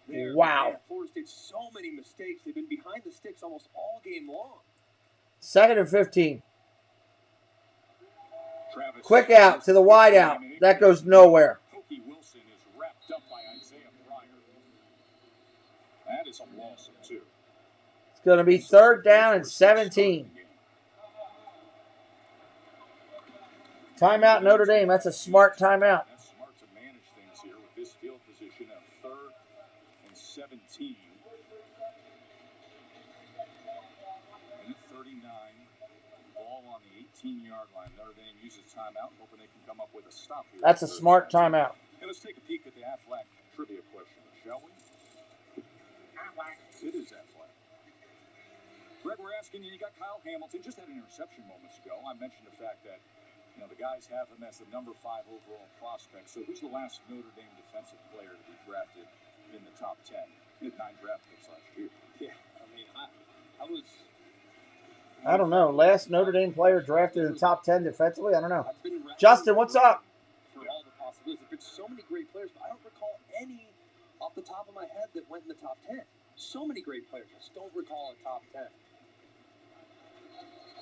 F: There.
A: Wow.
F: Man, Florida State, so many mistakes. They've been behind the sticks almost all game long.
A: 2nd and 15.
C: Travis
A: Quick out to the wide out. That goes nowhere.
C: Pokey Wilson is wrapped up by Isaiah Pryor. That is a loss of 2.
A: It's going to be 3rd down and 17. Timeout Notre Dame. That's a smart timeout.
C: That's smart to manage things here with this field position of 3rd and 17. And at 39, ball on the 18-yard line. Notre Dame uses timeout, hoping they can come up with a stop here.
A: That's a smart timeout.
C: And let's take a peek at the Aflac trivia question, shall we? It is Aflac. Greg, we're asking you got Kyle Hamilton, just had an interception moments ago. I mentioned the fact that the guys have him as the number 5 overall prospect. So who's the last Notre Dame defensive player to be drafted in the top 10? He had 9 draft picks last year.
F: Yeah, I mean, I was...
A: I don't know. Last Notre Dame player drafted in the top 10 defensively? I don't know. Justin, what's up?
F: For all the possibilities. There's been so many great players, but I don't recall any off the top of my head that went in the top 10. So many great players. I just don't recall a top 10. Of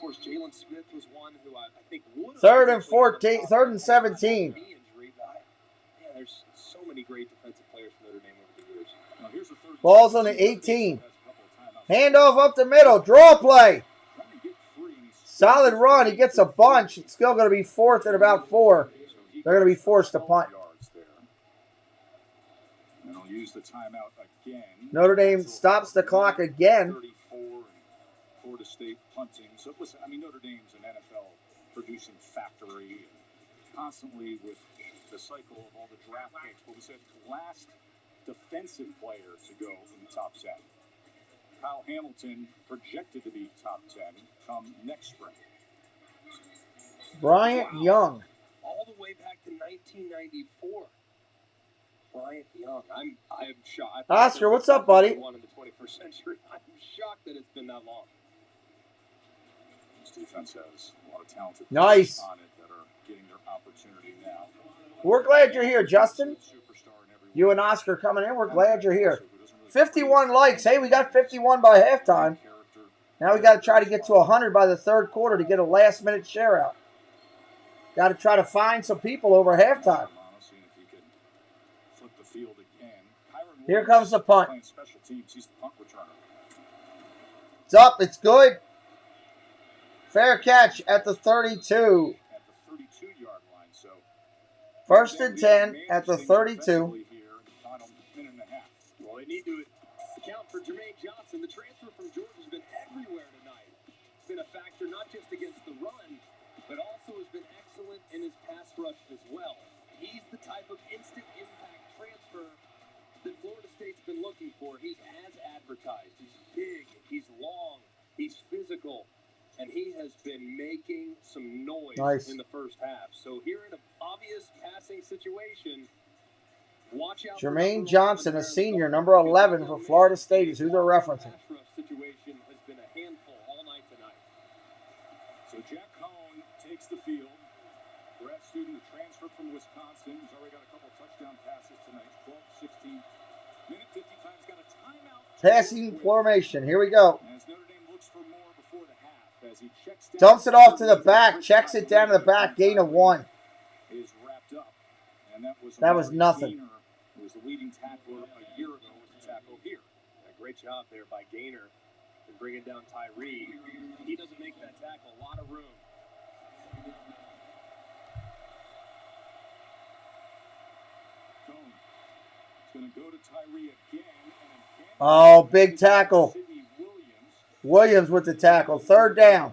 F: course, Jalen Smith was one who I think would.
A: 3rd and 14, 3rd and 17.
F: Yeah, there's so many great defensive players from Notre Dame over the years.
C: Now, here's the 3rd.
A: Ball's on the 18. Handoff up the middle. Draw play. Solid run. He gets a bunch. It's still going to be 4th and about 4. They're going to be forced to punt.
C: And I'll use the timeout again.
A: Notre Dame stops the clock again.
C: 34 and Florida State punting. So listen, I mean, Notre Dame's an NFL producing factory, and constantly with the cycle of all the draft picks. But we said last defensive player to go in the top 10. Kyle Hamilton projected to be top 10 come next spring.
A: Bryant Young.
F: All the way back to 1994. Bryant Young. I am shocked.
A: Oscar, what's up, buddy?
F: One in the 21st century. I'm shocked that it's been that long.
C: This defense has a lot of talented
A: Nice.
C: players on it that are getting their opportunity now.
A: We're glad you're here, Justin. You and Oscar coming in. We're glad you're here. 51 likes. Hey, we got 51 by halftime. Now we got to try to get to 100 by the 3rd quarter to get a last-minute share out. Got to try to find some people over halftime. Here comes the punt. It's up. It's good. Fair catch at the 32. 1st and 10 at the 32.
F: Well, they need to account for Jermaine Johnson. The transfer from Georgia has been everywhere tonight. It's been a factor not just against the run, but also has been excellent in his pass rush as well. He's the type of instant impact transfer that Florida State's been looking for. He's as advertised. He's big. He's making some noise
A: Nice.
F: in the first half. So here in an obvious passing situation, watch out.
A: Jermaine Johnson, a senior, number 11 for Florida State, is who they're referencing.
F: Situation has been a handful all night tonight.
C: So Jack Cohn takes the field. Grad student who transferred from Wisconsin. He's already got a couple touchdown passes tonight. 12-16. Minute 55. He's got a timeout.
A: Passing formation. Here we go.
C: As Notre Dame looks for more before the half. As he checks down,
A: Dumps it off to the back. Checks it down to the back. Gain of 1.
C: Is wrapped up. And
A: that was nothing.
C: Who was the leading tackler a year ago, was the tackle here.
F: A great job there by Gaynor in bringing down Tyree. He doesn't make that tackle. A lot of room.
C: Cohn is going to go to Tyree again.
A: Oh, big tackle. Williams with the tackle. 3rd down.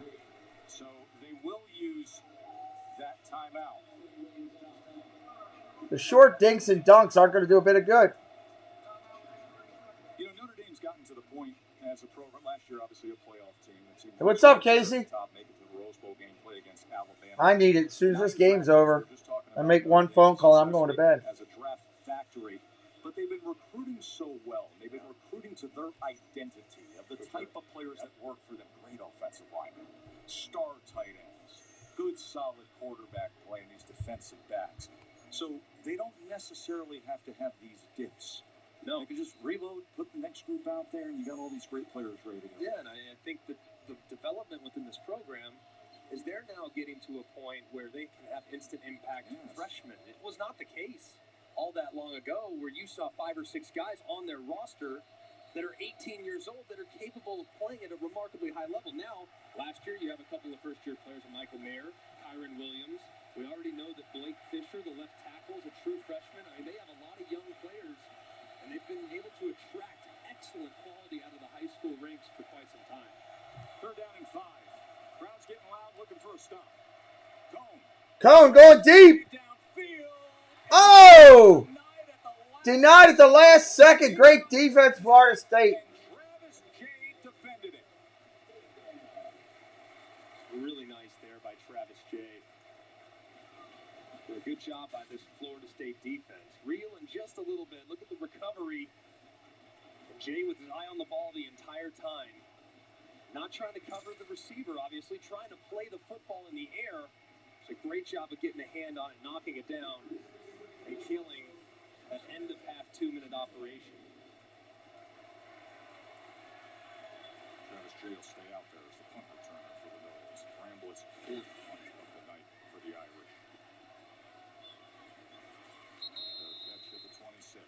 C: So they will use that timeout.
A: The short dinks and dunks aren't going to do a bit of good.
C: You know, Notre Dame's gotten to the point as a program last year, obviously a playoff team.
A: Hey, what's up, Casey? I need it. As soon as this game's over, I make one phone call and I'm going to bed.
C: As a draft factory, but they've been recruiting so well. They've been recruiting to their identity of the type of players that work for them. Great offensive linemen, star tight ends, good solid quarterback play, and these defensive backs. So they don't necessarily have to have these dips.
F: No.
C: They can just reload, put the next group out there, and you got all these great players ready to go.
F: Yeah, and I think that the development within this program is they're now getting to a point where they can have instant impact freshmen. It was not the case all that long ago where you saw 5 or 6 guys on their roster that are 18 years old that are capable of playing at a remarkably high level. Now, last year you have a couple of first-year players, Michael Mayer, Kyron Williams. We already know that Blake Fisher, the left tackle, is a true freshman. I mean, they have a lot of young players, and they've been able to attract excellent quality out of the high school ranks for quite some time.
C: 3rd down and 5. Crowd's getting loud, looking for a stop.
A: Cohn going deep. Oh! Denied at the last second. Great defense, Florida State.
F: Really nice there by Travis J. A good job by this Florida State defense. Reeling just a little bit. Look at the recovery. And Jay with his eye on the ball the entire time. Not trying to cover the receiver, obviously. Trying to play the football in the air. It's a great job of getting a hand on it, knocking it down, and killing an end-of-half 2-minute operation.
C: Travis J will stay out there as the punt returner for the Noles. Brambles' 4th punt of the night for the Irish. Catch at the 26.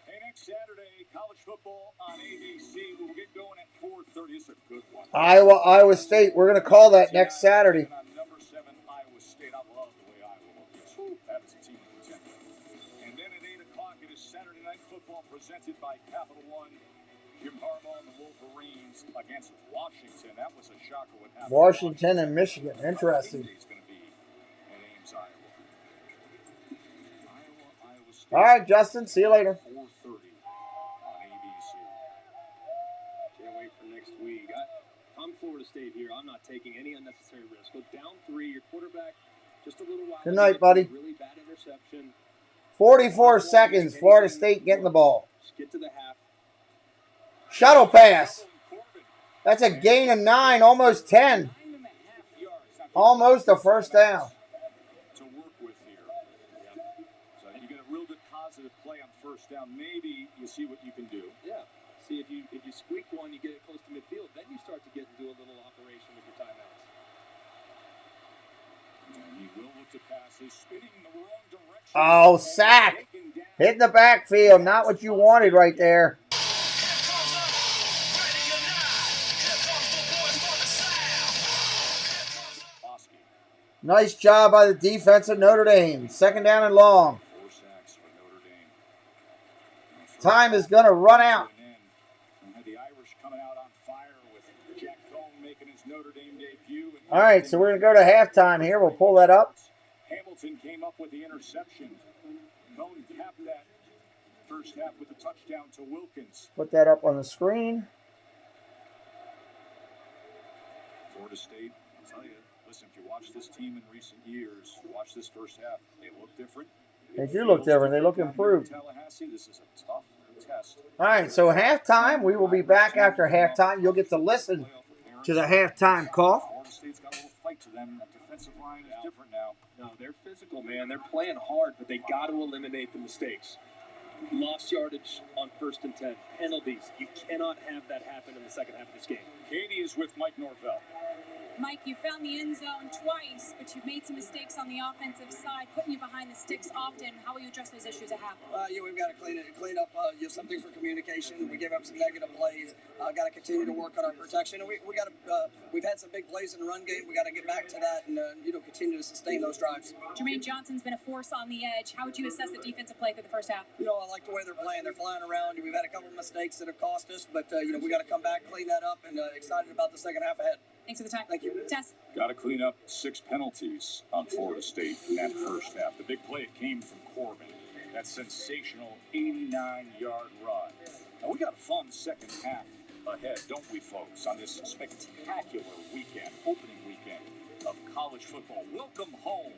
C: Hey, next Saturday, college football on ABC. We'll get going at 4:30. It's a good one.
A: Iowa State. We're going to call that next Saturday.
C: Number 7, Iowa State. I love the way Iowa looks. That is a team contender. And then at 8 o'clock, it is Saturday Night Football presented by Capital One. Jim Harbaugh and the Wolverines against Washington. That was a shocker what happened.
A: Washington and Michigan. Interesting.
C: It's going to be at Ames, Iowa. Iowa State.
A: All right, Justin. See you later.
C: 4:30 on ABC.
F: Can't wait for next week. I'm Florida State here. I'm not taking any unnecessary risk. Look, down 3, your quarterback just a little while.
A: Good night, buddy.
F: Really bad interception.
A: 44 seconds. Florida State getting the ball.
F: Just get to the half.
A: Shuttle pass. That's a gain of 9, almost 10. Almost a first down.
C: To work with here. So you get a real good positive play on first down. Maybe you see what you can do.
F: Yeah. See, if you squeak one, you get it close to midfield. Then you start to get into a little operation with your timeouts.
C: And he will look to pass. He's spinning in the wrong direction.
A: Oh, sack. Hit the backfield. Not what you wanted right there. Nice job by the defense of Notre Dame. 2nd down and long.
C: 4 sacks for Notre Dame.
A: Time is going to run out.
C: And had the Irish coming out on fire with Jack Cohn making his Notre Dame debut.
A: All right, so we're going to go to halftime here. We'll pull that up.
C: Hamilton came up with the interception. Cohn capped that first half with a touchdown to Wilkins.
A: Put that up on the screen.
C: Florida State, I'll tell you, Listen, if you watch this team in recent years, watch this first half, they look different.
A: They do look different. They look improved.
C: Tallahassee, this is a tough test.
A: All right, so halftime. We will be back after halftime. You'll get to listen to the halftime call.
C: Florida State's got a little fight to them. That defensive line is different now.
F: No, they're physical, man. They're playing hard, but they got to eliminate the mistakes. Lost yardage on 1st and 10. Penalties. You cannot have that happen in the second half of this game.
C: Katie is with Mike Norvell.
B: Mike, you found the end zone twice, but you've made some mistakes on the offensive side, putting you behind the sticks often. How will you address those issues at half?
S: We've got to clean up some things for communication. We gave up some negative plays. Got to continue to work on our protection. And we've had some big plays in the run game. We got to get back to that and continue to sustain those drives.
B: Jermaine Johnson's been a force on the edge. How would you assess the defensive play through the first half?
S: I like the way they're playing. They're flying around. We've had a couple of mistakes that have cost us, but we got to come back, clean that up, and excited about the second half ahead.
B: Thanks for the time.
S: Thank you.
B: Tess.
C: Got to clean up 6 penalties on Florida State in that first half. The big play came from Corbin. That sensational 89-yard run. Now, we got a fun second half ahead, don't we, folks, on this spectacular weekend, opening weekend of college football. Welcome home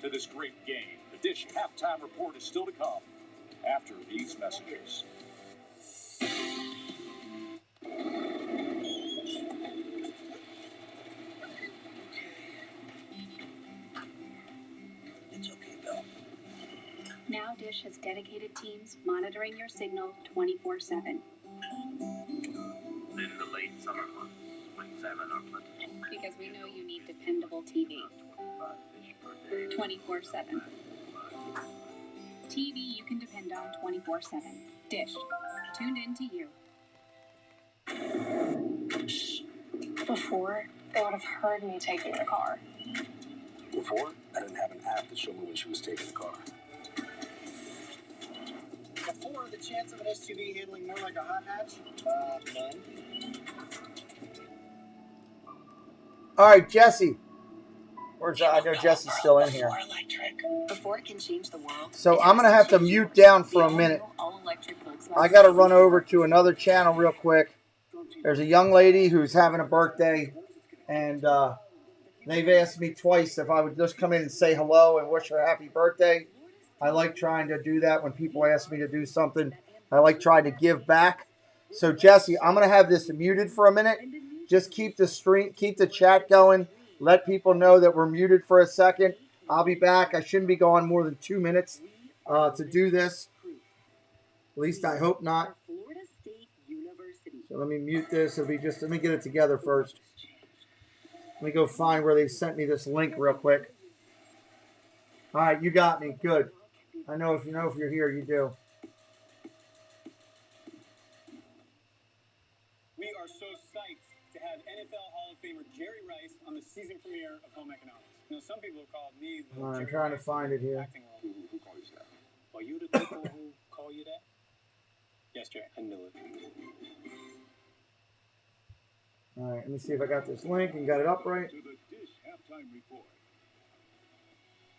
C: to this great game. The Dish halftime report is still to come after these messages.
T: Now Dish has dedicated teams monitoring your signal 24/7.
U: In the late summer months, when salmon are plentiful.
T: Because we know you need dependable TV. 24/7. TV you can depend on 24/7. Dish. Tuned in to you.
E: Before, they would have heard me taking the car.
V: Before, I didn't have an app to show me when she was taking the car.
K: Before, the chance of an SUV handling more like a hot hatch? None.
A: All right, Jesse. I know Jesse's still in here.
D: Before it can change the world.
A: So I'm going to have to mute down for a minute. I got to run over to another channel real quick. There's a young lady who's having a birthday, and they've asked me twice if I would just come in and say hello and wish her happy birthday. I like trying to do that when people ask me to do something. I like trying to give back. So, Jesse, I'm going to have this muted for a minute. Just keep the chat going. Let people know that we're muted for a second. I'll be back. I shouldn't be gone more than 2 minutes to do this. At least I hope not. So let me mute this. Let me get it together first. Let me go find where they sent me this link real quick. All right, you got me. Good. I know if you're here, you do.
W: We are so psyched to have NFL Hall of Famer Jerry Rice on the season premiere of Home Economics. Some people have called me the
A: All right, I'm
W: Jerry
A: trying
W: Rice
A: to find it here.
W: acting role. Who called you that? Are you the people who call you that? Yes, Jerry. I knew it.
A: All right, let me see if I got this link and got it up right.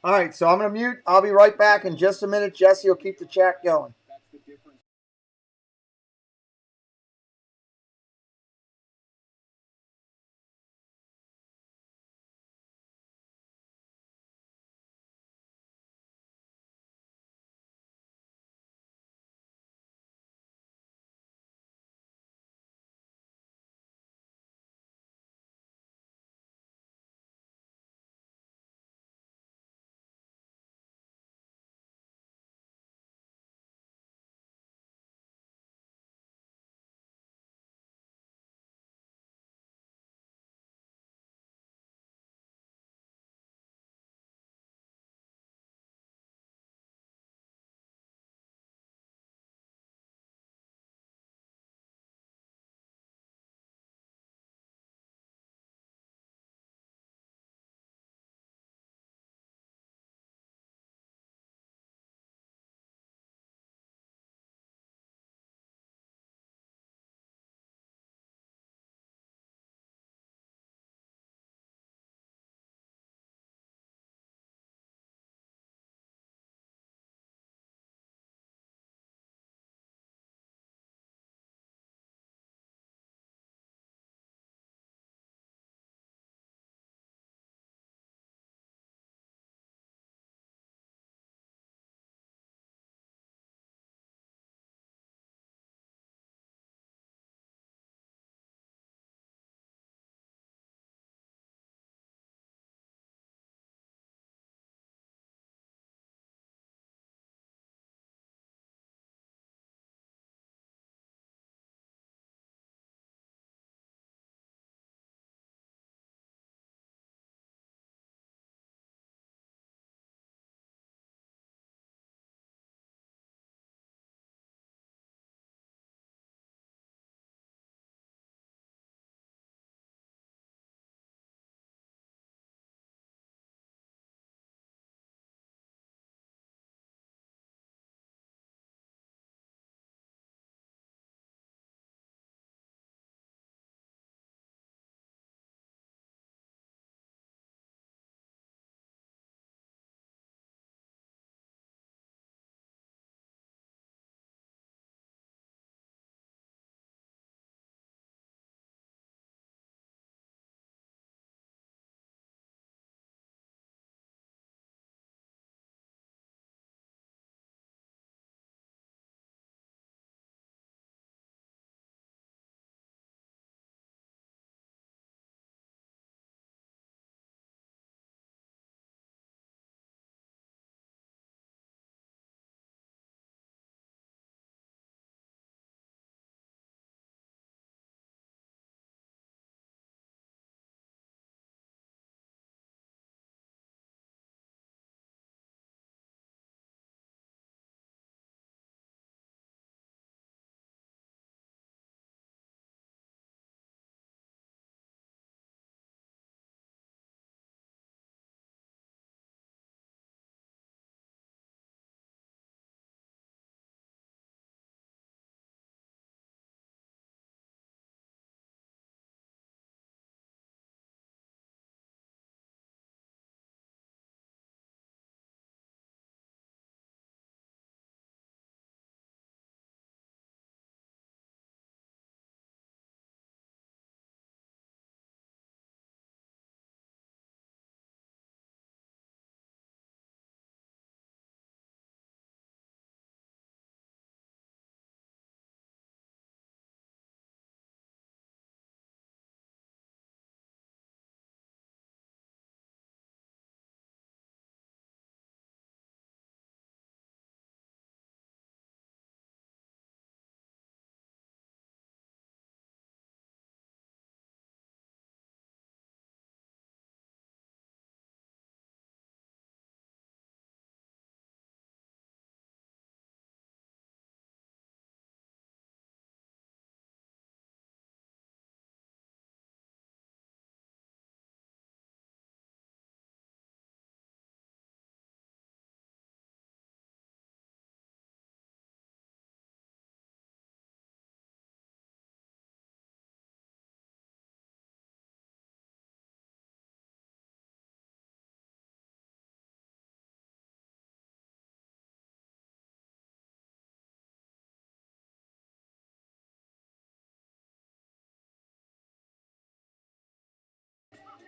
A: All right, so I'm going to mute. I'll be right back in just a minute. Jesse will keep the chat going.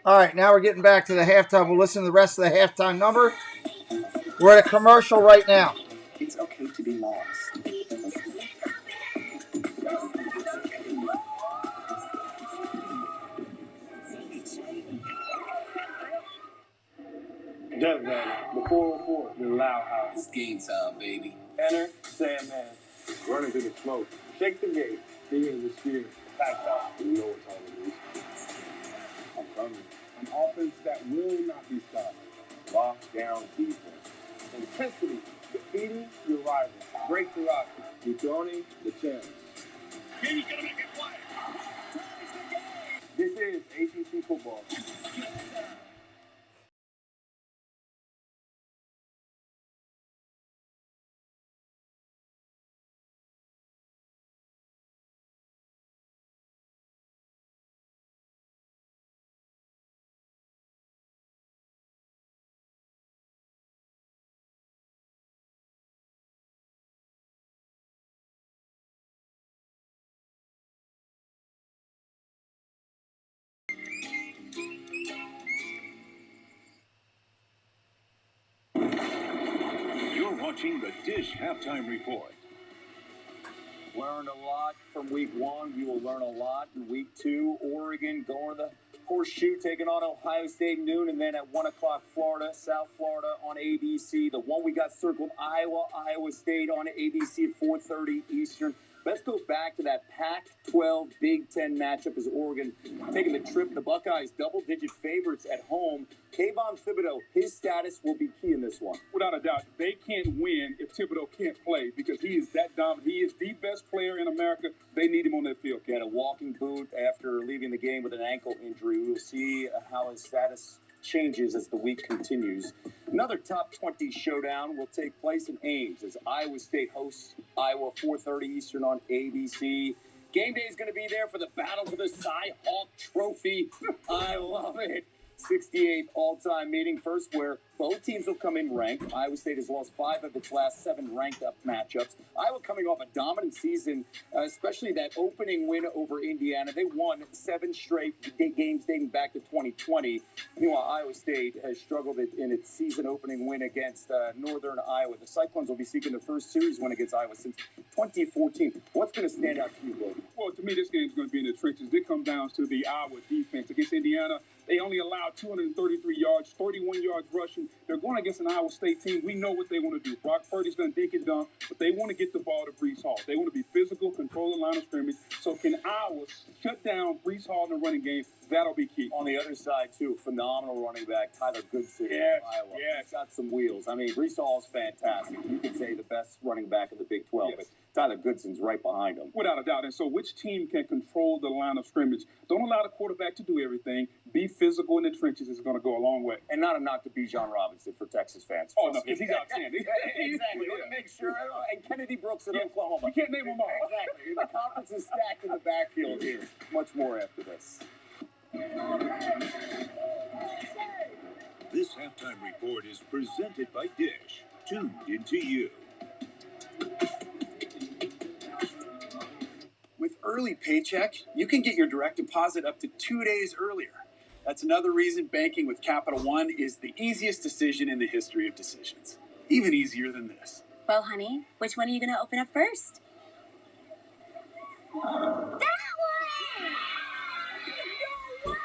A: All right, now we're getting back to the halftime. We'll listen to the rest of the halftime number. We're at a commercial right now.
V: It's okay to be lost.
W: Dev Man, the 404, the Loud House.
V: It's game time, baby.
W: Enter Sandman. Running through the smoke. Shake the gate. Fear the spirit. Packed out. You know what time it is. I'm coming. An offense that will not be stopped. Lockdown defense. Intensity. Defeating your rivals. Break the rock. Dethroning the champs. He's gonna make it play. This is ACC football.
N: You're watching the Dish Halftime Report.
F: Learned a lot from week one. We will learn a lot in week two. Oregon going to the Horseshoe, taking on Ohio State noon, and then at 1 o'clock, Florida, South Florida on ABC. The one we got circled, Iowa State on ABC at 4:30 Eastern. Let's go back to that Pac-12 Big Ten matchup as Oregon taking the trip. The Buckeyes double-digit favorites at home. Kayvon Thibodeau, his status will be key in this one.
C: Without a doubt, they can't win if Thibodeau can't play because he is that dominant. He is the best player in America. They need him on that field.
F: He had a walking boot after leaving the game with an ankle injury. We'll see how his status changes as the week continues. Another top 20 showdown will take place in Ames as Iowa State hosts Iowa, 4:30 Eastern on ABC. Game day is going to be there for the battle for the Cy-Hawk Trophy. I love it. 68th all-time meeting. First, where both teams will come in ranked. Iowa State has lost 5 of its last 7 ranked-up matchups. Iowa coming off a dominant season, especially that opening win over Indiana. They won 7 straight games dating back to 2020. Meanwhile, Iowa State has struggled in its season-opening win against Northern Iowa. The Cyclones will be seeking their first series win against Iowa since 2014. What's going to stand out to you, Logan?
C: Well, to me, this game is going to be in the trenches. It comes down to the Iowa defense against Indiana. They only allowed 233 yards, 31 yards rushing. They're going against an Iowa State team. We know what they want to do. Brock Purdy's going to dink and dunk, but they want to get the ball to Breece Hall. They want to be physical, control the line of scrimmage. So can Iowa shut down Breece Hall in the running game? That'll be key.
F: On the other side, too, phenomenal running back, Tyler Goodson of Iowa.
C: Yes.
F: He's got some wheels. I mean, Breece Hall is fantastic. You could say the best running back in the Big 12, but Tyler Goodson's right behind him.
C: Without a doubt. And so which team can control the line of scrimmage? Don't allow the quarterback to do everything. Be physical in the trenches is going to go a long way.
F: And not a knock to Bijan Robinson for Texas fans.
C: Oh, no, because he's outstanding.
F: Exactly. Want to make sure. And Kennedy Brooks at Oklahoma.
C: You can't name them all.
F: Exactly. The conference is stacked in the backfield here. Much more after this.
N: This halftime report is presented by Dish. Tuned into you.
H: With Early Paycheck, you can get your direct deposit up to 2 days earlier. That's another reason banking with Capital One is the easiest decision in the history of decisions. Even easier than this.
I: Well, honey, which one are you going to open up first? That one! No way!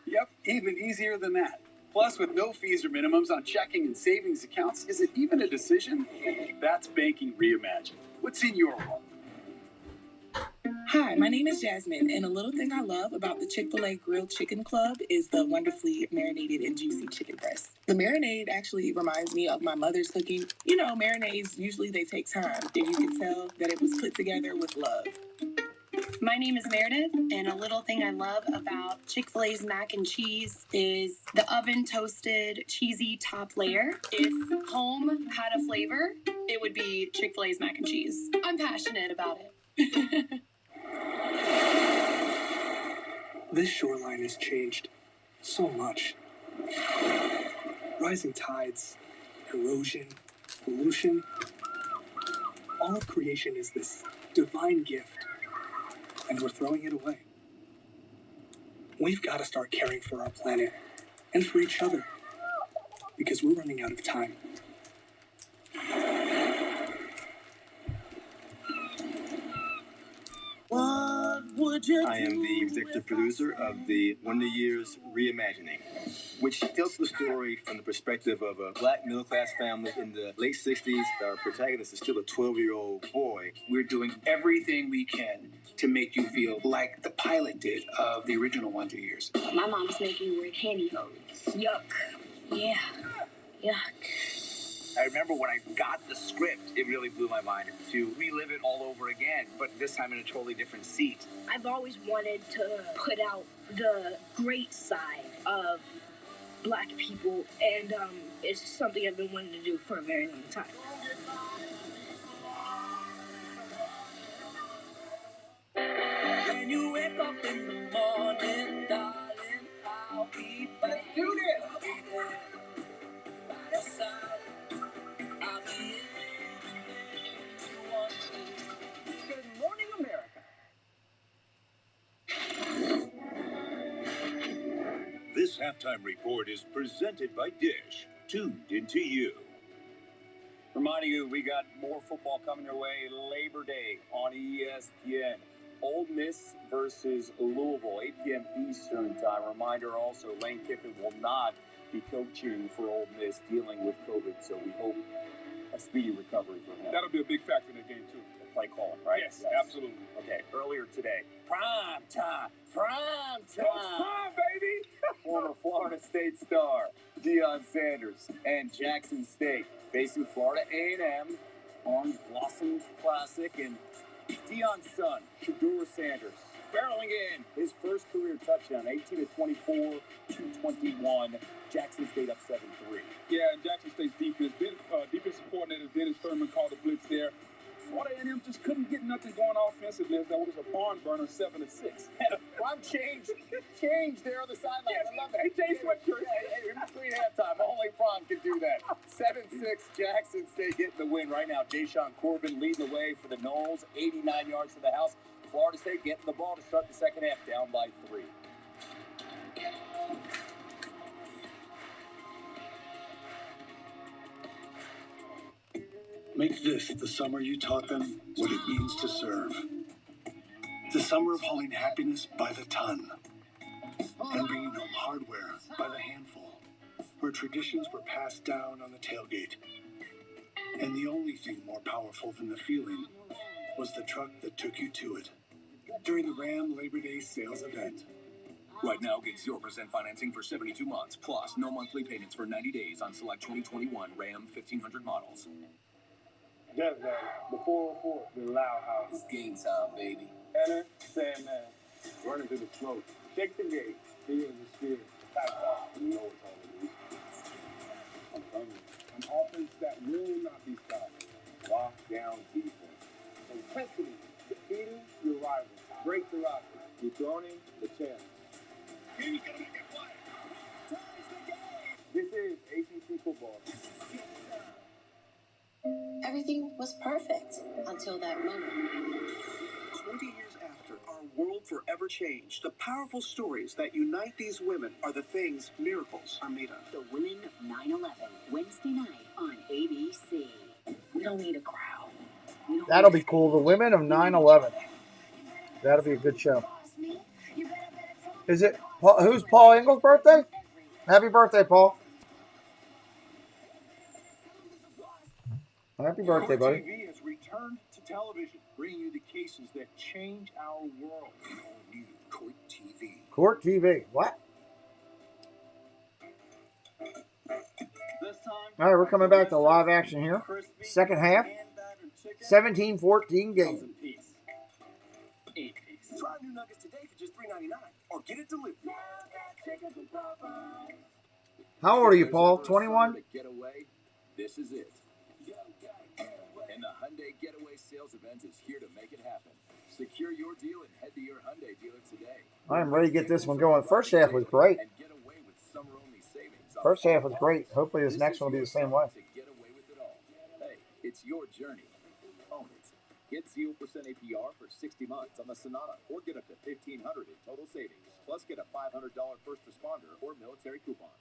H: Yep, even easier than that. Plus, with no fees or minimums on checking and savings accounts, is it even a decision? That's banking reimagined. What's in your wallet?
D: Hi, my name is Jasmine, and a little thing I love about the Chick-fil-A Grilled Chicken Club is the wonderfully marinated and juicy chicken breast. The marinade actually reminds me of my mother's cooking. You know, marinades, usually they take time, and you can tell that it was put together with love.
I: My name is Meredith, and a little thing I love about Chick-fil-A's mac and cheese is the oven-toasted, cheesy top layer. If home had a flavor, it would be Chick-fil-A's mac and cheese. I'm passionate about it.
J: This shoreline has changed so much. Rising tides, erosion, pollution. All of creation is this divine gift, and we're throwing it away. We've got to start caring for our planet and for each other because we're running out of time.
G: I am the executive producer of the Wonder Years Reimagining, which tells the story from the perspective of a black middle-class family in the late 60s. Our protagonist is still a 12-year-old boy.
J: We're doing everything we can to make you feel like the pilot did of the original Wonder Years.
I: My mom's making weird pantyhose. Yuck. Yeah. Yuck.
L: I remember when I got the script, it really blew my mind to relive it all over again, but this time in a totally different seat.
I: I've always wanted to put out the great side of black people, and it's something I've been wanting to do for a very long time.
M: When you wake up in the morning, darling, I'll be there. Let's do this. I'll be there by your side. I'll be anything you want to. Good morning, America.
C: This halftime report is presented by Dish. Tuned into you.
F: Reminding you, we got more football coming your way Labor Day on ESPN. Old Miss versus Louisville, 8 p.m. Eastern time. Reminder also, Lane Kiffin will not be coaching for Old Miss dealing with COVID, so we hope a speedy recovery for him.
W: That'll be a big factor in the game, too.
F: The play calling, right?
W: Yes, absolutely.
F: Okay, earlier today, prime time,
W: Prime, baby!
F: former Florida State star Deion Sanders and Jackson State facing Florida A&M on Blossom Classic, and Deion's son, Shedeur Sanders, barreling in his first career touchdown, 18-24, 221. Jackson State up 7-3.
W: Yeah, and Jackson State's defense, defensive coordinator Dennis Thurman called the blitz there. Florida A&M just couldn't get nothing going offensively. That was a barn burner, 7-6.
F: Prime changed there on the sideline.
W: Yes,
F: I love that.
W: he changed sweatshirts.
F: Hey, between halftime, only Prime can do that. 7-6, Jackson State getting the win right now. Deshaun Corbin leading the way for the Noles, 89 yards to the house. Florida State getting the ball to start the second half, down by 3.
J: Make this the summer you taught them what it means to serve. The summer of hauling happiness by the ton and bringing home hardware by the handful, where traditions were passed down on the tailgate. And the only thing more powerful than the feeling was the truck that took you to it during the Ram Labor Day sales event.
N: Right now, get 0% financing for 72 months, plus no monthly payments for 90 days on select 2021 Ram 1500 models.
W: Just that, the 404, the loud house.
U: It's game time, baby.
W: Enter, Sandman, running through the smoke. Shake the gate, be in the spirit. Pack off, you know what's all it is. I'm coming. An offense that will not be stopped. Lock down defense. Intensity, defeating your rivals. Break the roster. Dethroning the champ. He's gonna make it play. This is ACC football.
D: Everything was perfect until that moment.
J: 20 years after our world forever changed, the powerful stories that unite these women are the things miracles are made of.
T: The Women of 9/11, Wednesday night on ABC. We don't need a crowd.
A: That'll be cool. The Women of 9/11. That'll be a good show. Is it who's Paul Engel's birthday? Happy birthday, Paul. Happy birthday,
C: Court
A: buddy.
C: TV has returned to television, bringing you the cases that change our world. All new Court TV.
A: Court TV. What? All right, we're coming back to live action here. Second half. 17-14 game.
J: 8-piece. Try new nuggets today for just $3.99 or get it delivered.
A: How old are you, Paul? 21?
N: Getaway, this is it. And the Hyundai Getaway Sales Event is here to make it happen. Secure your deal and head to your Hyundai dealer today.
A: I'm ready to get this one going. First half was great.
N: And get away with summer-only savings.
A: First half was great. Hopefully this next one will be the same way.
N: To get away with it all. Hey, it's your journey. Own it. Get 0% APR for 60 months on the Sonata, or get up to $1,500 in total savings. Plus, get a $500 first responder or military coupon.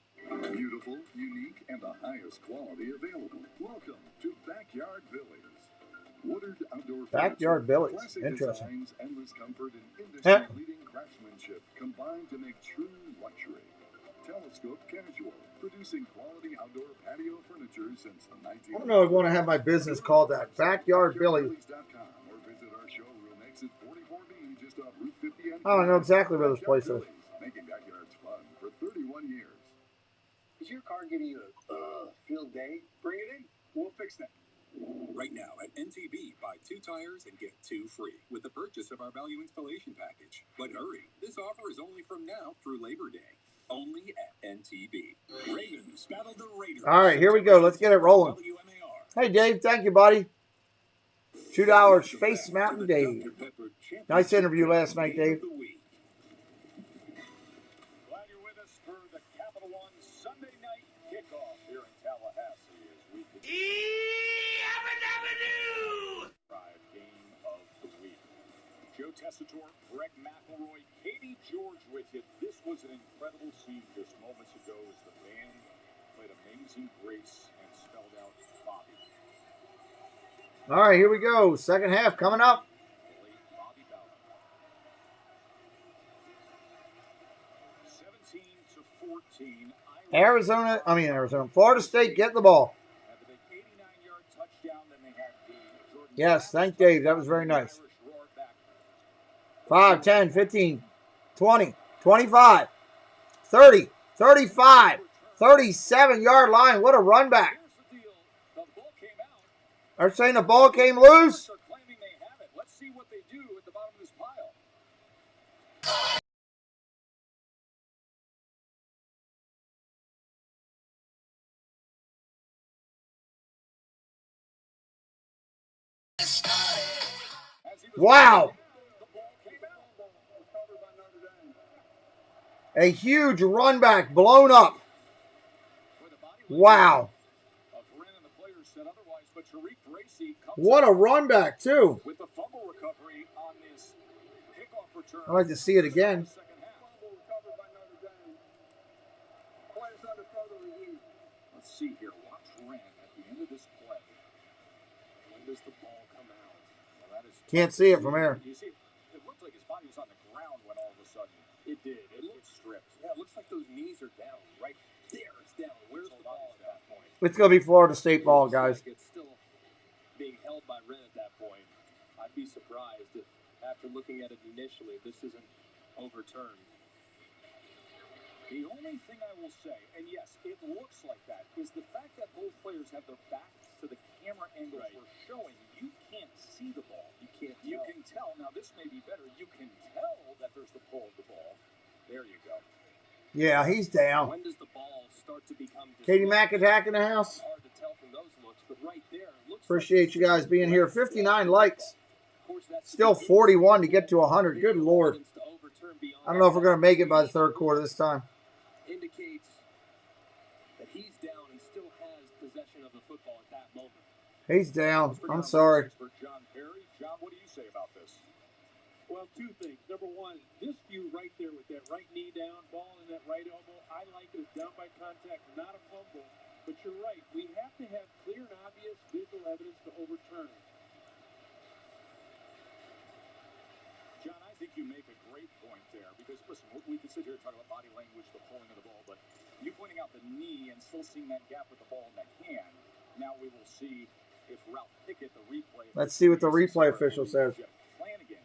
P: Beautiful, unique, and the highest quality available. Welcome to Backyard Billy's. Wooded outdoor
A: Backyard Billy's.
P: classic
A: Interesting.
P: designs, endless comfort, and industry-leading craftsmanship combined to make true luxury. Telescope Casual, producing quality outdoor patio furniture since the 1980s.
A: I don't know if I want to have my business called that. Backyard Billy.
P: Or visit our showroom exit 44B just off Route 50.
A: I don't know exactly where this place is.
P: Making backyards fun for 31 years.
H: Is your car giving you a field day? Bring it in. We'll fix that.
C: Right now at NTB, buy 2 tires and get 2 free with the purchase of our value installation package. But hurry, this offer is only from now through Labor Day. Only at NTB. Ravens battle the Raiders.
A: All right, here we go. Let's get it rolling. Hey, Dave. Thank you, buddy. $2 Space Mountain Dave. Nice interview last night, Dave.
C: Glad you're with us for the Capital One Sunday night kickoff here in Tallahassee as we game of the week. Joe Tessitore, Greg McElroy, Katie George with you. This was an incredible scene just moments ago as the band played Amazing Grace and spelled out Bobby.
A: All right, here we go. Second half coming up.
C: Bobby Bowden. 17-14.
A: Arizona. Florida State getting the ball. Yes, thank Dave. That was very nice. 5, 10, 15, 20, 25, 30, 35, 37-yard line. What a run back. They're saying the ball came loose.
C: Let's see what they do at the bottom of this pile.
A: Wow. A huge run back blown up. Wow. What a run back, too.
C: With the fumble recovery on this kickoff return.
A: I'd like to see it again.
C: Let's see here. Watch Rand at the end of this play. When does the ball come out? Well, that is
A: Can't see it from here.
C: You see, it looked like his body was on the ground when all of a sudden it did. It looked stripped.
F: Yeah, it looks like those knees are down. Right there, it's down. Where's the ball at that point?
A: It's going to be Florida State ball, guys.
F: It's still being held by Wren at that point. I'd be surprised if, after looking at it initially, this isn't overturned.
C: The only thing I will say, and yes, it looks like that, is the fact that both players have their backs to the camera angles we're showing. You can't see the ball. You can't tell. You can tell. Now, this may be better. You can tell that there's the pull of the ball. There you go.
A: Yeah, he's down.
F: When does the ball start to become
A: Katie Mack attack in the house.
F: hard to tell from those looks, but right there, it looks
A: Appreciate you guys being here. 59 likes. Still 41 to get to 100. Good Lord. I don't know if we're going to make it by the third quarter this time.
F: indicates that he's down and still has possession of the football at that moment.
A: He's down. I'm sorry.
C: For John Perry. John, what do you say about this?
Q: Well, two things. Number one, this view right there with that right knee down, ball in that right elbow, I like it as down by contact, not a fumble. But you're right. We have to have clear and obvious visual evidence to overturn it.
C: John, I think you make a great point there because, listen, we can sit here and talk about body language, the pulling of the ball, but you pointing out the knee and still seeing that gap with the ball in the hand. Now we will see if Ralph Pickett, the replay.
A: Let's see what the replay official says.
C: Flanagan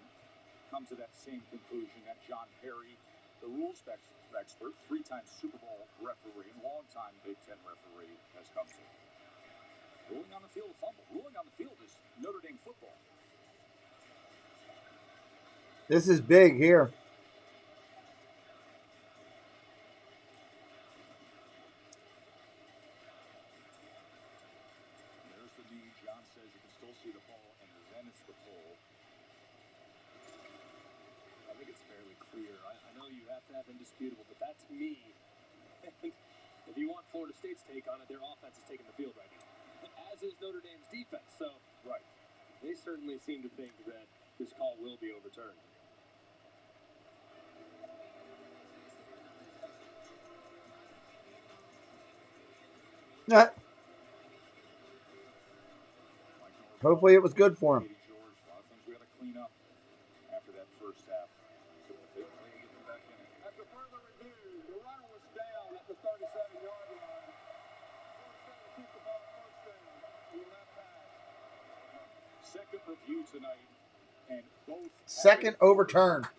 C: come to that same conclusion that John Perry, the rules expert, three-time Super Bowl referee, and longtime Big Ten referee, has come to. Ruling on the field, fumble. Ruling on the field is Notre Dame football.
A: This is big here.
C: There's the knee. John says you can still see the ball, and then it's the pull.
F: I think it's fairly clear. I know you have to have indisputable, but that's me. If you want Florida State's take on it, their offense is taking the field right now, as is Notre Dame's defense. So,
C: right.
F: They certainly seem to think that this call will be overturned.
A: Hopefully it was good for him.
C: A lot of things we had to clean up after that first half. So if they play to get them back in it.
Q: After further review, the runner was down at the 37-yard line. Keep the ball first down. He left pass.
C: Second review tonight, and both
A: Second overturned.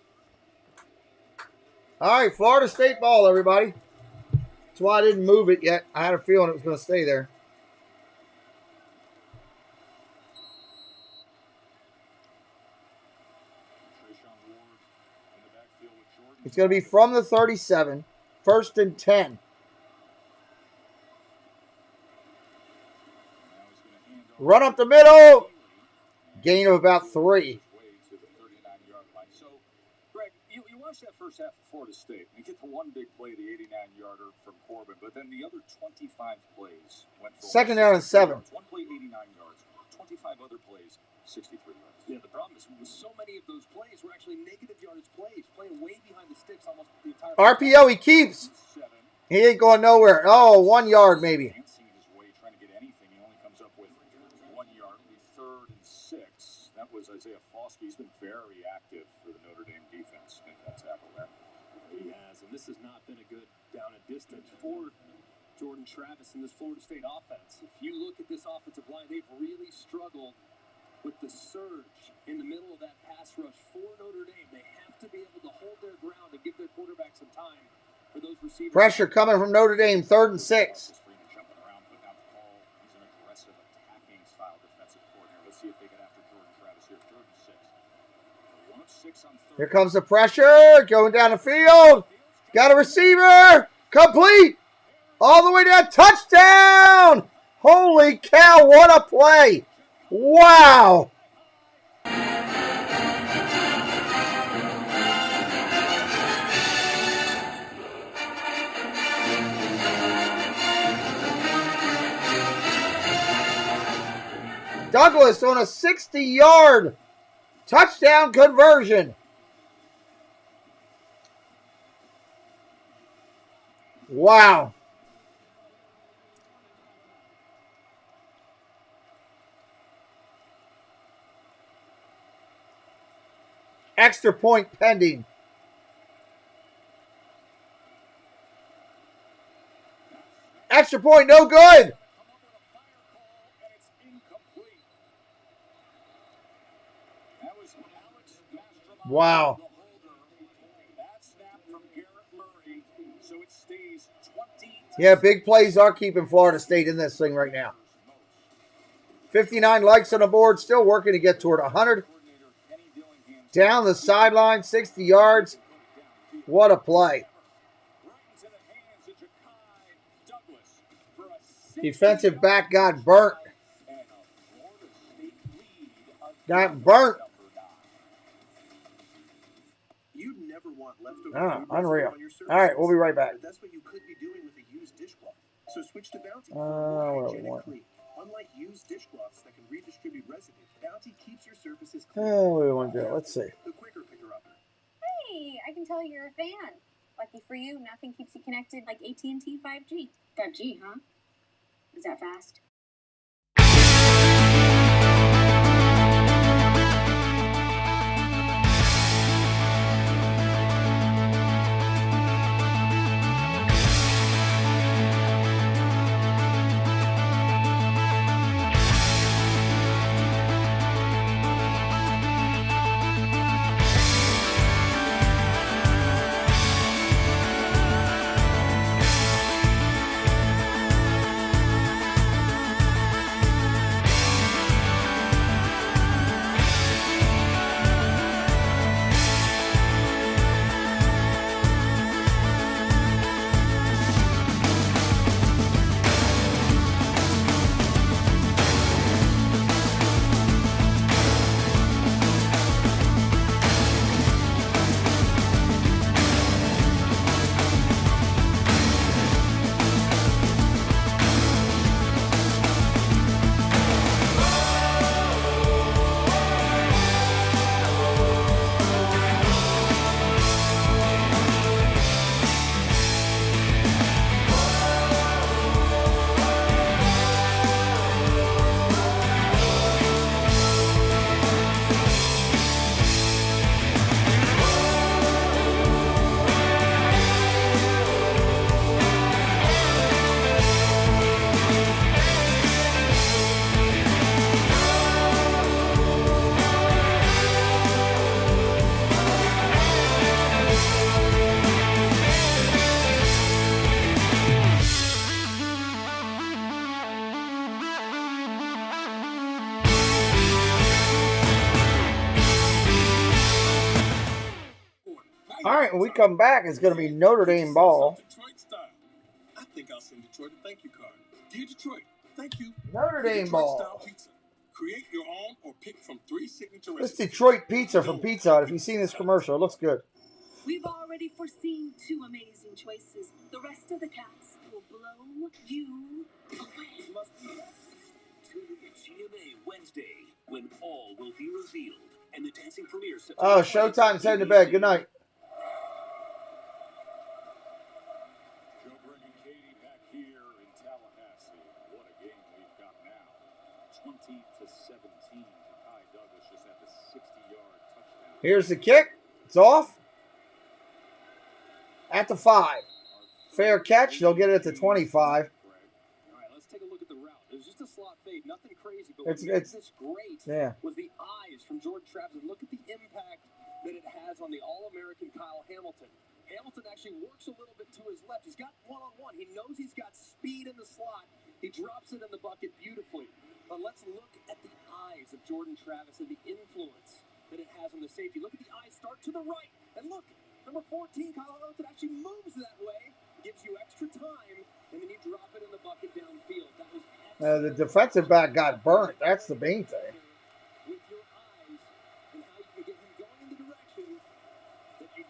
A: All right, Florida State ball, everybody. That's why I didn't move it yet. I had a feeling it was going to stay there. It's going to be from the 37, 1st and 10. Run up the middle. Gain of about 3.
C: So, Greg, you watched that first half of Florida State and get the one big play, the 89-yarder from Corbin, but then the other 25 plays went for
A: Second down and 7.
C: One play, 89 yards. 25 other plays, 63 yards.
F: Yeah, the problem is so many of those plays were actually negative yardage plays, playing way behind the sticks almost the entire
A: RPO he keeps. He ain't going nowhere. Oh, 1 yard maybe.
C: Can't see his way trying to get anything. He only comes up with 1 yard, 3rd and 6. That was Isaiah Foskey. He's been very active for the Notre Dame defense. Make that tackle there.
F: He has, and this has not been a good down and distance for Jordan Travis in this Florida State offense. If you look at this offensive line, they've really struggled with the surge in the middle of that pass rush for Notre Dame. They have to be able to hold their ground and give their quarterback some time for those receivers.
A: Pressure coming from Notre Dame, 3rd and 6.
C: Jumping around, putting out the ball. He's an aggressive attacking style defensive coordinator. Let's see if they get after Jordan Travis here. 3rd and 6. 1 of 6 on 3rd.
A: Here comes the pressure. Going down the field. Got a receiver. Complete. All the way down. Touchdown. Holy cow, what a play. Wow. Douglas on a 60-yard touchdown conversion. Wow. Extra point pending. Extra point, no good. Wow. Yeah, big plays are keeping Florida State in this thing right now. 59 likes on the board, still working to get toward 100. Down the sideline, 60 yards. What a play. Defensive back got burnt. Got burnt.
F: You'd never want leftover
A: Unreal. All right, we'll be right back.
F: That's what you could be doing with a used dishcloth. So switch to Bounty.
A: What do we want?
F: Unlike used dishcloths that can redistribute residue, Bounty keeps your surfaces
A: What
F: clean.
A: do we want to do? Let's see.
F: The quicker picker-upper.
B: Hey, I can tell you're a fan. Lucky for you, nothing keeps you connected like AT&T 5G. 5G, huh? Is that fast?
A: right, when we come back, it's going to be Notre Dame ball.
O: Detroit style. I think I'll send Detroit a thank you card. Dear Detroit, thank you.
A: Notre Dame ball.
O: Style pizza. Create your own or pick from 3 signature
A: This
O: recipes.
A: Detroit pizza from Pizza Hut. If you've seen this commercial, it looks good.
E: We've already foreseen 2 amazing choices. The rest of the cast will blow you away.
M: Tune in GMA Wednesday when all will be revealed and the dancing premiere.
A: Oh, Showtime's heading to bed. Good night.
C: Joe Berg and Katie back here in Tallahassee. What a game we've got now. 20-17. Kai Douglas just had the 60-yard touchdown.
A: Here's the kick. It's off. At the 5. Fair catch. They'll get it at the 25.
F: All right, let's take a look at the route. It was just a slot fade, nothing crazy, but what made this great was the eyes from Jordan Travis. Look at the impact that it has on the All-American Kyle Hamilton. Hamilton actually works a little bit to his left. He's got one-on-one. He knows he's got speed in the slot. He drops it in the bucket beautifully. But let's look at the eyes of Jordan Travis and the influence that it has on the safety. Look at the eyes start to the right. And look, number 14, Kyle Hamilton actually moves that way, gives you extra time, and then you drop it in the bucket downfield. That was
A: the defensive back got burnt. That's the main thing.
F: with your eyes and how you can get him going in the direction that you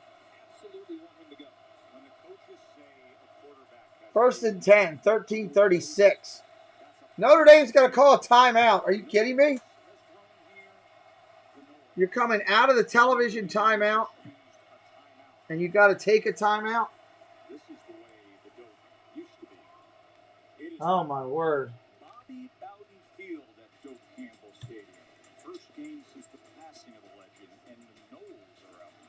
F: absolutely want him to go.
C: When the coaches say a quarterback has
A: 1st and 10. 13:36. Notre Dame's going to call a timeout. Are you kidding me? You're coming out of the television timeout, and you got to take a timeout?
C: This is the way the dope used to be. It is
A: Oh, my word.
C: Bobby Bowden Field at Dope Campbell Stadium. First game since the passing of the legend, and the Noles are out in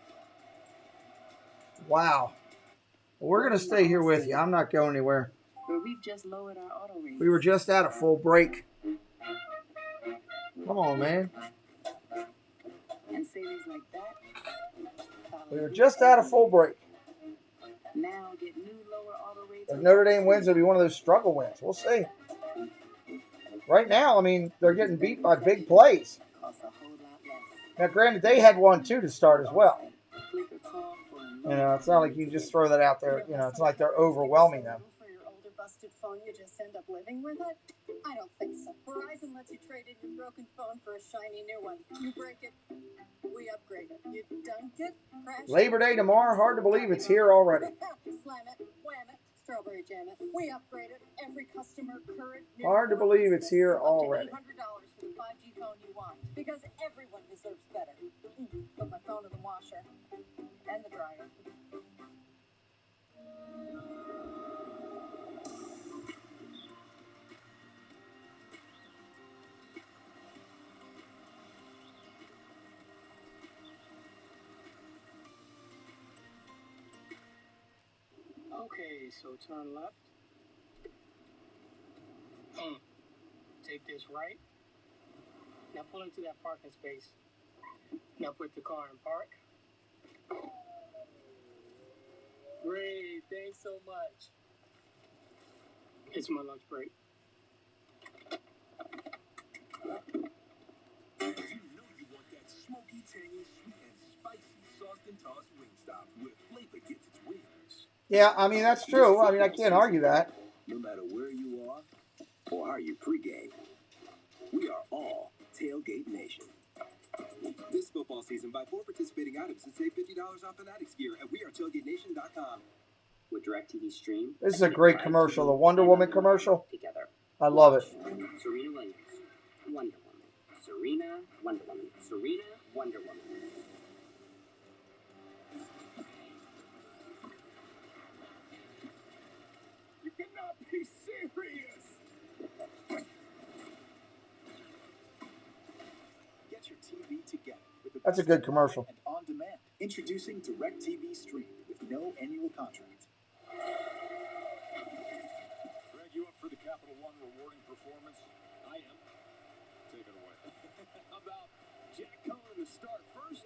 C: front.
A: Wow. Well, we're going to stay here with you. I'm not going anywhere.
D: But we've just lowered our auto rates.
A: We were just at a full break. Come on, man.
D: And savings like that.
A: We were just at a full break.
D: Now get new lower auto rates.
A: If Notre Dame wins, it'll be one of those struggle wins. We'll see. Right now, I mean, they're getting beat by big plays.
D: Costs a whole lot less.
A: Now, granted, they had one, too, to start as well.
D: Click or call for a
A: You know, it's not like you just throw that out there. You know, it's not like they're overwhelming them.
B: For your older busted phone, you just end up living with it? I don't think so. Verizon lets you trade in your broken phone for a shiny new one. You break it, we upgrade it. You dunk it, crash it.
A: Labor Day tomorrow, hard to believe it's here already.
B: Slam it, wham it, strawberry jam it. We upgrade it. Every customer, current, new.
A: Hard to believe it's here already.
B: $800 for the 5G phone you want. Because everyone deserves better. Put my phone in the washer and the dryer.
K: Okay, so turn left. Take this right. Now pull into that parking space. Now put the car in park. Great, thanks so much. It's my lunch break.
N: You know you want that smoky, tangy, sweet, and spicy sauced and tossed Wingstop where flavor gets its wings.
A: Yeah, I mean, that's true. I mean, I can't argue that.
N: No matter where you are or how you pregame, we are all Tailgate Nation. This football season, buy 4 participating items and save $50 off Fanatics gear at weareTailgateNation.com.
R: With DirecTV Stream.
A: This is a great commercial, the Wonder Woman commercial.
R: Together.
A: I love it.
R: Serena Williams, Wonder Woman. Serena, Wonder Woman. Serena, Wonder Woman.
N: You cannot be serious! Get your TV together with the
A: That's a good commercial.
N: and on demand. Introducing DirecTV Stream with no annual contract.
C: Greg, you up for the Capital One rewarding performance? I am. Take it away.
F: How about Jack Cohen to start first?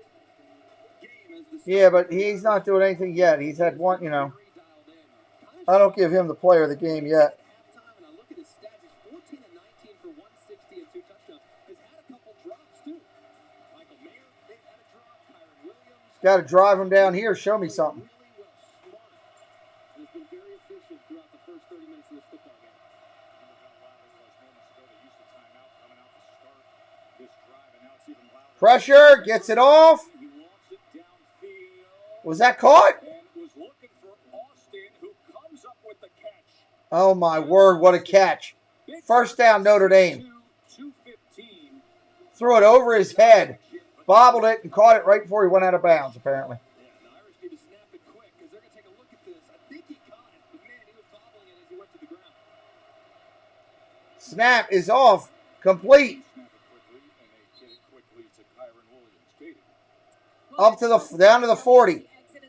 F: Game is the
A: Yeah, but he's not doing anything yet. He's had one, you know. I don't give him the player of the game yet.
F: halftime, and I look at his stats. He's 14 and 19 for 160 and 2 touchdowns. Has had a couple drops too. Michael Mayer, they've had a drop. Kyron Williams,
A: Got to drive him down here. Show me something.
Q: And has been very efficient throughout the first 30 minutes of this football game.
A: Pressure, gets it off. Was that caught? Oh my word, what a catch. First down, Notre Dame. Threw it over his head. Bobbled it and caught it right before he went out of bounds, apparently. Snap is off. Complete. Up to the down to the 40.
B: He said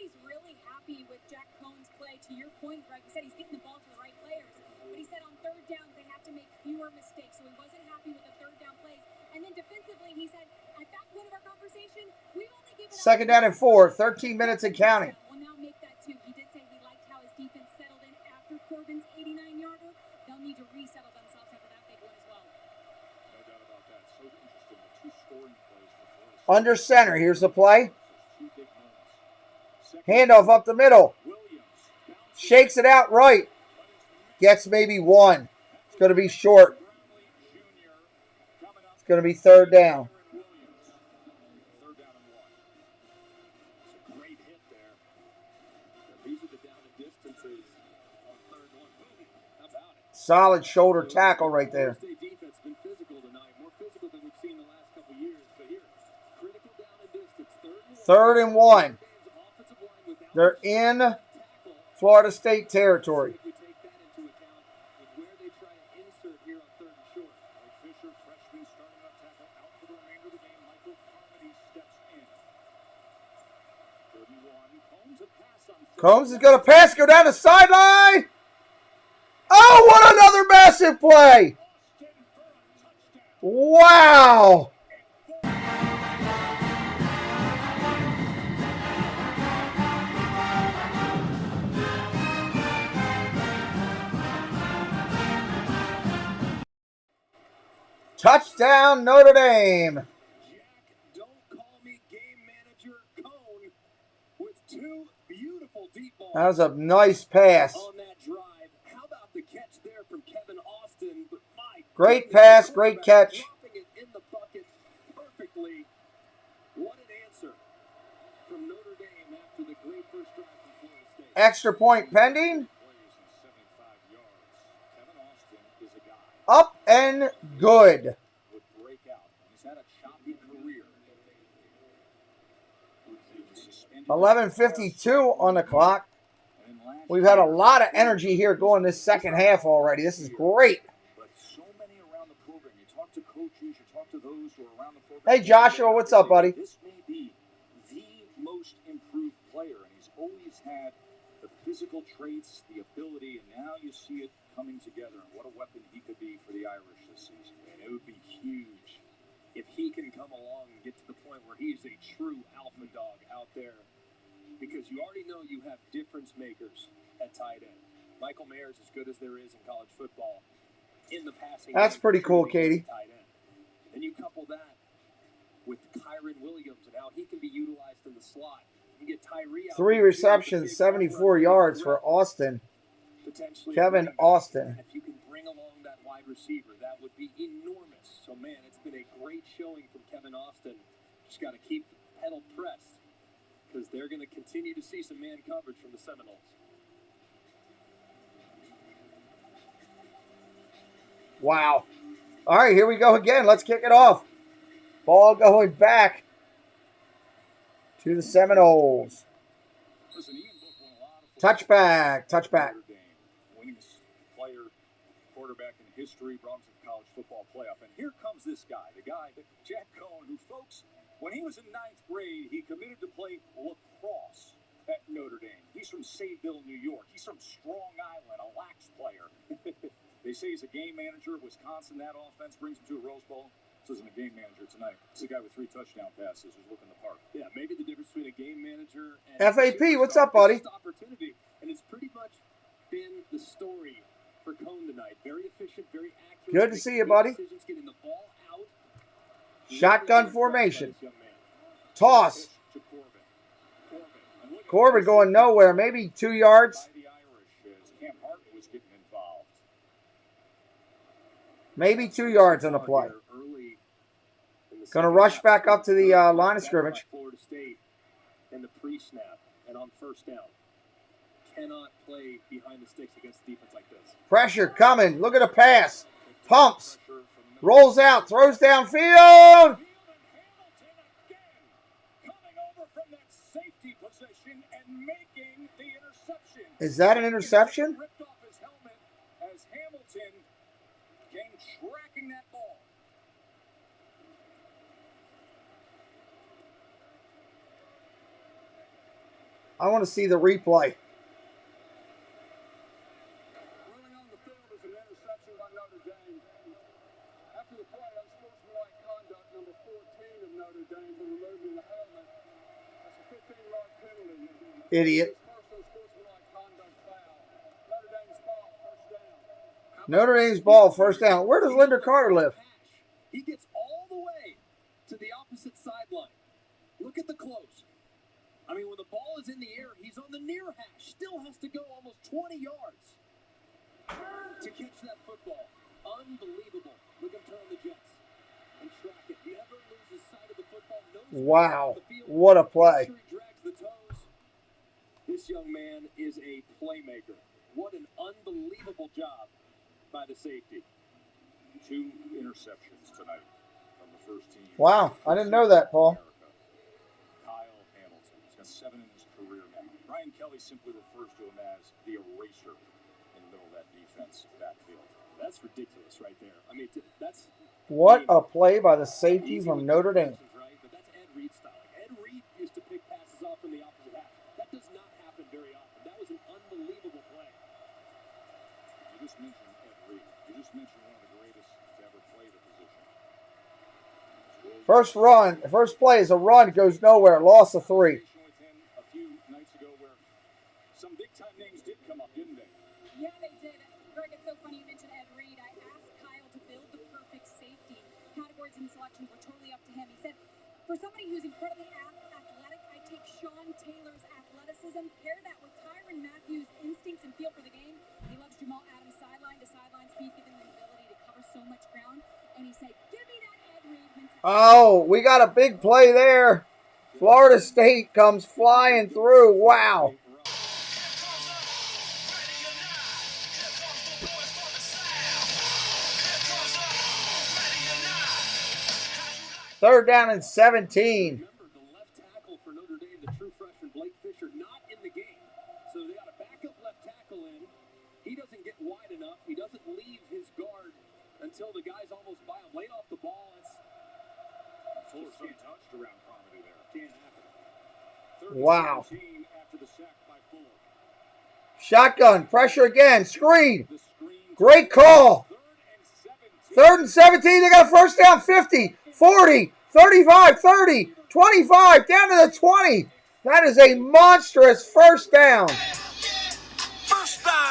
B: he's really happy with Jack Cohn's play. To your point, Greg, he said he's getting the ball to the right players. But he said on third down they have to make fewer mistakes. So he wasn't happy with the third down plays. And then defensively, he said at that point of our conversation, we've only given
A: second down and 4, 13 minutes and counting.
B: We'll now make that too. He did say he liked how his defense settled in after Corbin's 89-yarder. They'll need to resettle themselves after that big one as well.
C: No doubt about that. So interesting. The two scoring plays for Florida.
A: Under center. Here's the play. Handoff up the middle. Shakes it out right. Gets maybe one. It's going to be short. It's going to be third down. Solid shoulder tackle right there. Third and 1. They're in Florida State territory. Combs is going to pass, go down the sideline. Oh, what another massive play. Wow. Touchdown, Notre Dame.
F: Don't call me game manager Cohn with two beautiful deep balls.
A: That was a nice pass.
F: On that drive. How about the catch there from Kevin Austin? But my
A: great pass, great catch.
F: Dropping it in the bucket perfectly. What an answer from Notre Dame after the great first drive from Florida State.
A: Extra point pending. Up and good. 11:52 on the clock. We've had a lot of energy here going this second half already. This is great. Hey Joshua, what's up, buddy?
C: This may be the most improved player, and he's always had the physical traits, the ability, and now you see it coming together. And what a weapon he could be for the Irish this season.
F: And it would be huge if he can come along and get to the point where he's a true alpha dog out there. Because you already know you have difference makers at tight end. Michael Mayer's as good as there is in college football. In the passing
A: That's
F: game,
A: pretty cool, Katie.
F: tight end. And you couple that with Kyron Williams and how he can be utilized in the slot. You get Tyree out
A: 3
F: there,
A: receptions, 74 yards for Austin.
F: potentially
A: Kevin Austin.
F: If you can bring along that wide receiver, that would be enormous. So, man, it's been a great showing from Kevin Austin. Just got to keep the pedal pressed because they're going to continue to see some man coverage from the Seminoles.
A: Wow. All right, here we go again. Let's kick it off. Ball going back to the Seminoles. Touchback.
C: Winningest player, quarterback in history, brought him to the college football playoff. And here comes this guy, Jack Cohn, who, folks, when he was in 9th grade, he committed to play lacrosse at Notre Dame. He's from Sayville, New York. He's from Strong Island, a lax player. They say he's a game manager at Wisconsin. That offense brings him to a Rose Bowl. This isn't a game manager tonight. This is a guy with 3 touchdown passes who's looking the part.
F: Yeah, maybe the difference between a game manager and
A: FAP, what's up, buddy?
F: Opportunity, and it's pretty much been the story for Cohn tonight. Very efficient, very accurate.
A: Good to see you, buddy.
F: Getting the ball out.
A: Shotgun formation. Toss.
C: to Corbin.
A: Corbin going nowhere. Maybe 2 yards.
C: The Irish as Cam Hart was getting involved.
A: Maybe 2 yards on the play. Going to rush back up to the line of scrimmage.
F: Florida State in the pre-snap and on first down. Cannot play behind the sticks against a defense like this.
A: Pressure coming. Look at the pass. Pumps. Rolls out. Throws downfield. Is that an interception?
C: Ripped off his helmet as Hamilton came tracking that ball.
A: I want to see the replay.
W: Running on the field is an interception by Notre Dame. After the play, unsportsmanlike conduct, number 14 of Notre Dame, who removed the helmet. That's a 15-yard penalty.
A: Idiot.
W: Unsportsmanlike conduct foul. Notre Dame's ball, first down.
A: Notre Dame's ball, first down. Where does Linda Carter live?
F: He gets all the way to the opposite sideline. Look at the close. I mean, when the ball is in the air, he's on the near hash. Still has to go almost 20 yards to catch that football. Unbelievable. Look him turn the Jets and track it. Never loses sight of the football.
A: Wow. What a play.
F: Drags the toes. This young man is a playmaker. What an unbelievable job by the safety.
C: 2 interceptions tonight from the first team.
A: Wow. I didn't know that, Paul.
C: Kyle Hamilton. He's got 7 in his career now. Brian Kelly simply refers to him as the eraser in the middle of that defense backfield.
F: That's ridiculous right there. I mean, that's...
A: What a play by the safeties from Notre Dame.
F: Right? But that's Ed Reed style. Like Ed Reed used to pick passes off from the opposite half. That does not happen very often. That was an unbelievable play.
C: You just mentioned Ed Reed. You just mentioned one of the greatest to ever play the position.
A: First run, first play is a run, goes nowhere, loss of 3.
C: With him a few nights ago where some big-time names did come up, didn't they?
B: Yeah, they did. Greg, it's so funny you mentioned Ed Reed. I asked Kyle to build the perfect safety. Categories and selections were totally up to him. He said, for somebody who's incredibly athletic, I take Sean Taylor's athleticism, pair that with Tyrann Mathieu' instincts and feel for the game. He loves Jamal Adams' sideline to sideline speed, giving him the ability to cover so much ground. And he said, give me that Ed Reed.
A: Oh, we got a big play there. Florida State comes flying through. Wow. Third down and 17.
F: Remember, the left tackle for Notre Dame, the true freshman Blake Fisher, not in the game. So they got a backup left tackle in. He doesn't get wide enough. He doesn't leave his guard until the guy's almost by him. Late off the ball.
C: Fuller's untouched around Carmody there. Can't happen.
A: Wow.
C: After the sack by Fuller.
A: Shotgun, pressure again, screen. Great call. Third and 17, they got a first down, 50, 40, 35, 30, 25, down to the 20. That is a monstrous first down.
M: First down.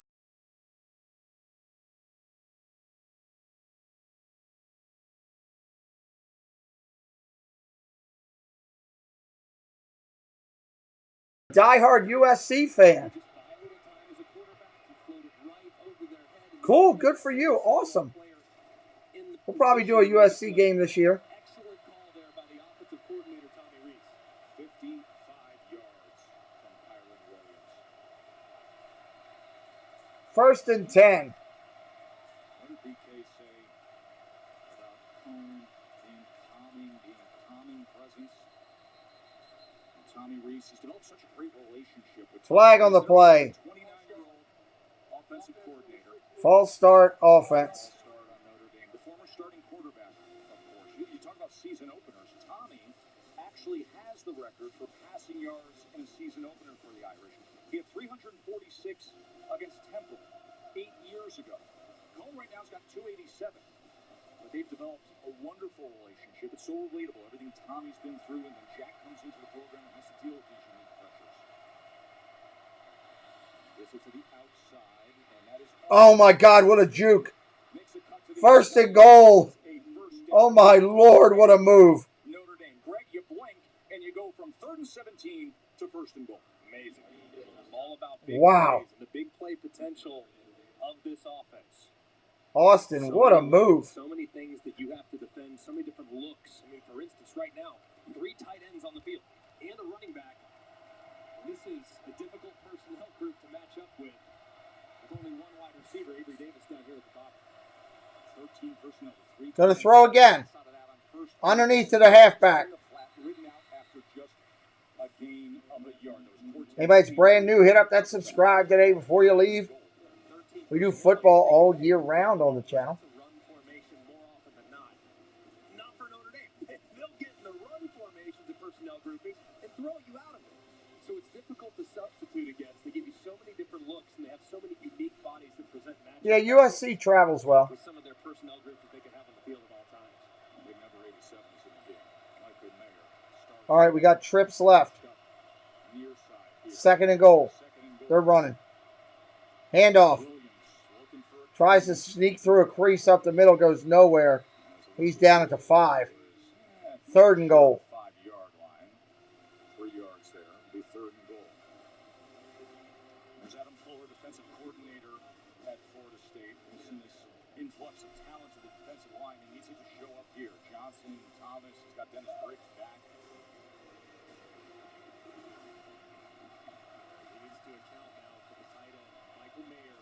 A: Diehard USC fan. Cool, good for you, awesome. We'll probably do a USC game this year.
F: Excellent call there by the offensive coordinator, Tommy Rees.
C: 55 yards from Kyron Williams.
A: First and 10.
C: What did BK say about Cone being calming presence? And Tommy Rees has developed such a great relationship with
A: Flag on the play.
C: 29-year-old offensive coordinator.
A: False start offense.
C: The former starting quarterback, of course. You talk about season openers. Tommy actually has the record for passing yards in a season opener for the Irish. He had 346 against Temple 8 years ago. Cone right now has got 287. But they've developed a wonderful relationship. It's so relatable. Everything Tommy's been through, and then Jack comes into the program and has to deal with these unique pressures. Gets it to the outside, and that is...
A: Oh my God, what a juke. First and goal. Oh my Lord, what a move.
C: Notre Dame. Greg, you blink, and you go from 3rd and 17 to 1st and goal.
F: Amazing. All about big
A: Wow.
F: plays and the big play potential of this offense.
A: Austin, what a move.
F: So many things that you have to defend, so many different looks. I mean, for instance, right now, 3 tight ends on the field and a running back. This is a difficult personnel group to match up with. There's only one wide receiver, Avery Davis, down here at the bottom.
C: 13 personnel.
A: Going to throw again. Underneath to the halfback. Anybody that's brand new, hit up that subscribe today before you leave. We do football all year round on the channel.
F: Not for Notre Dame. They'll get in the run formations and personnel groupings and throw you out of it. So it's difficult to substitute against. They give you so many different looks, and they have so many unique bodies that present matchups.
A: Yeah, USC travels well.
F: With some of their personnel groups that they can have on the field at all times.
C: Big number 87 is in the game. Michael Mayer.
A: All right, we got trips left. 2nd and goal. They're running. Handoff. Tries to sneak through a crease up the middle, goes nowhere. He's down at the 5. 3rd and goal.
C: 5-yard line. 3 yards there. Be 3rd and goal. There's Adam Fuller, defensive coordinator at Florida State. We've seen this influx of talent to the defensive line. He needs it to show up here. Johnson, Thomas, he's got Dennis Briggs back.
F: He needs to account now for the tight end, Michael Mayer.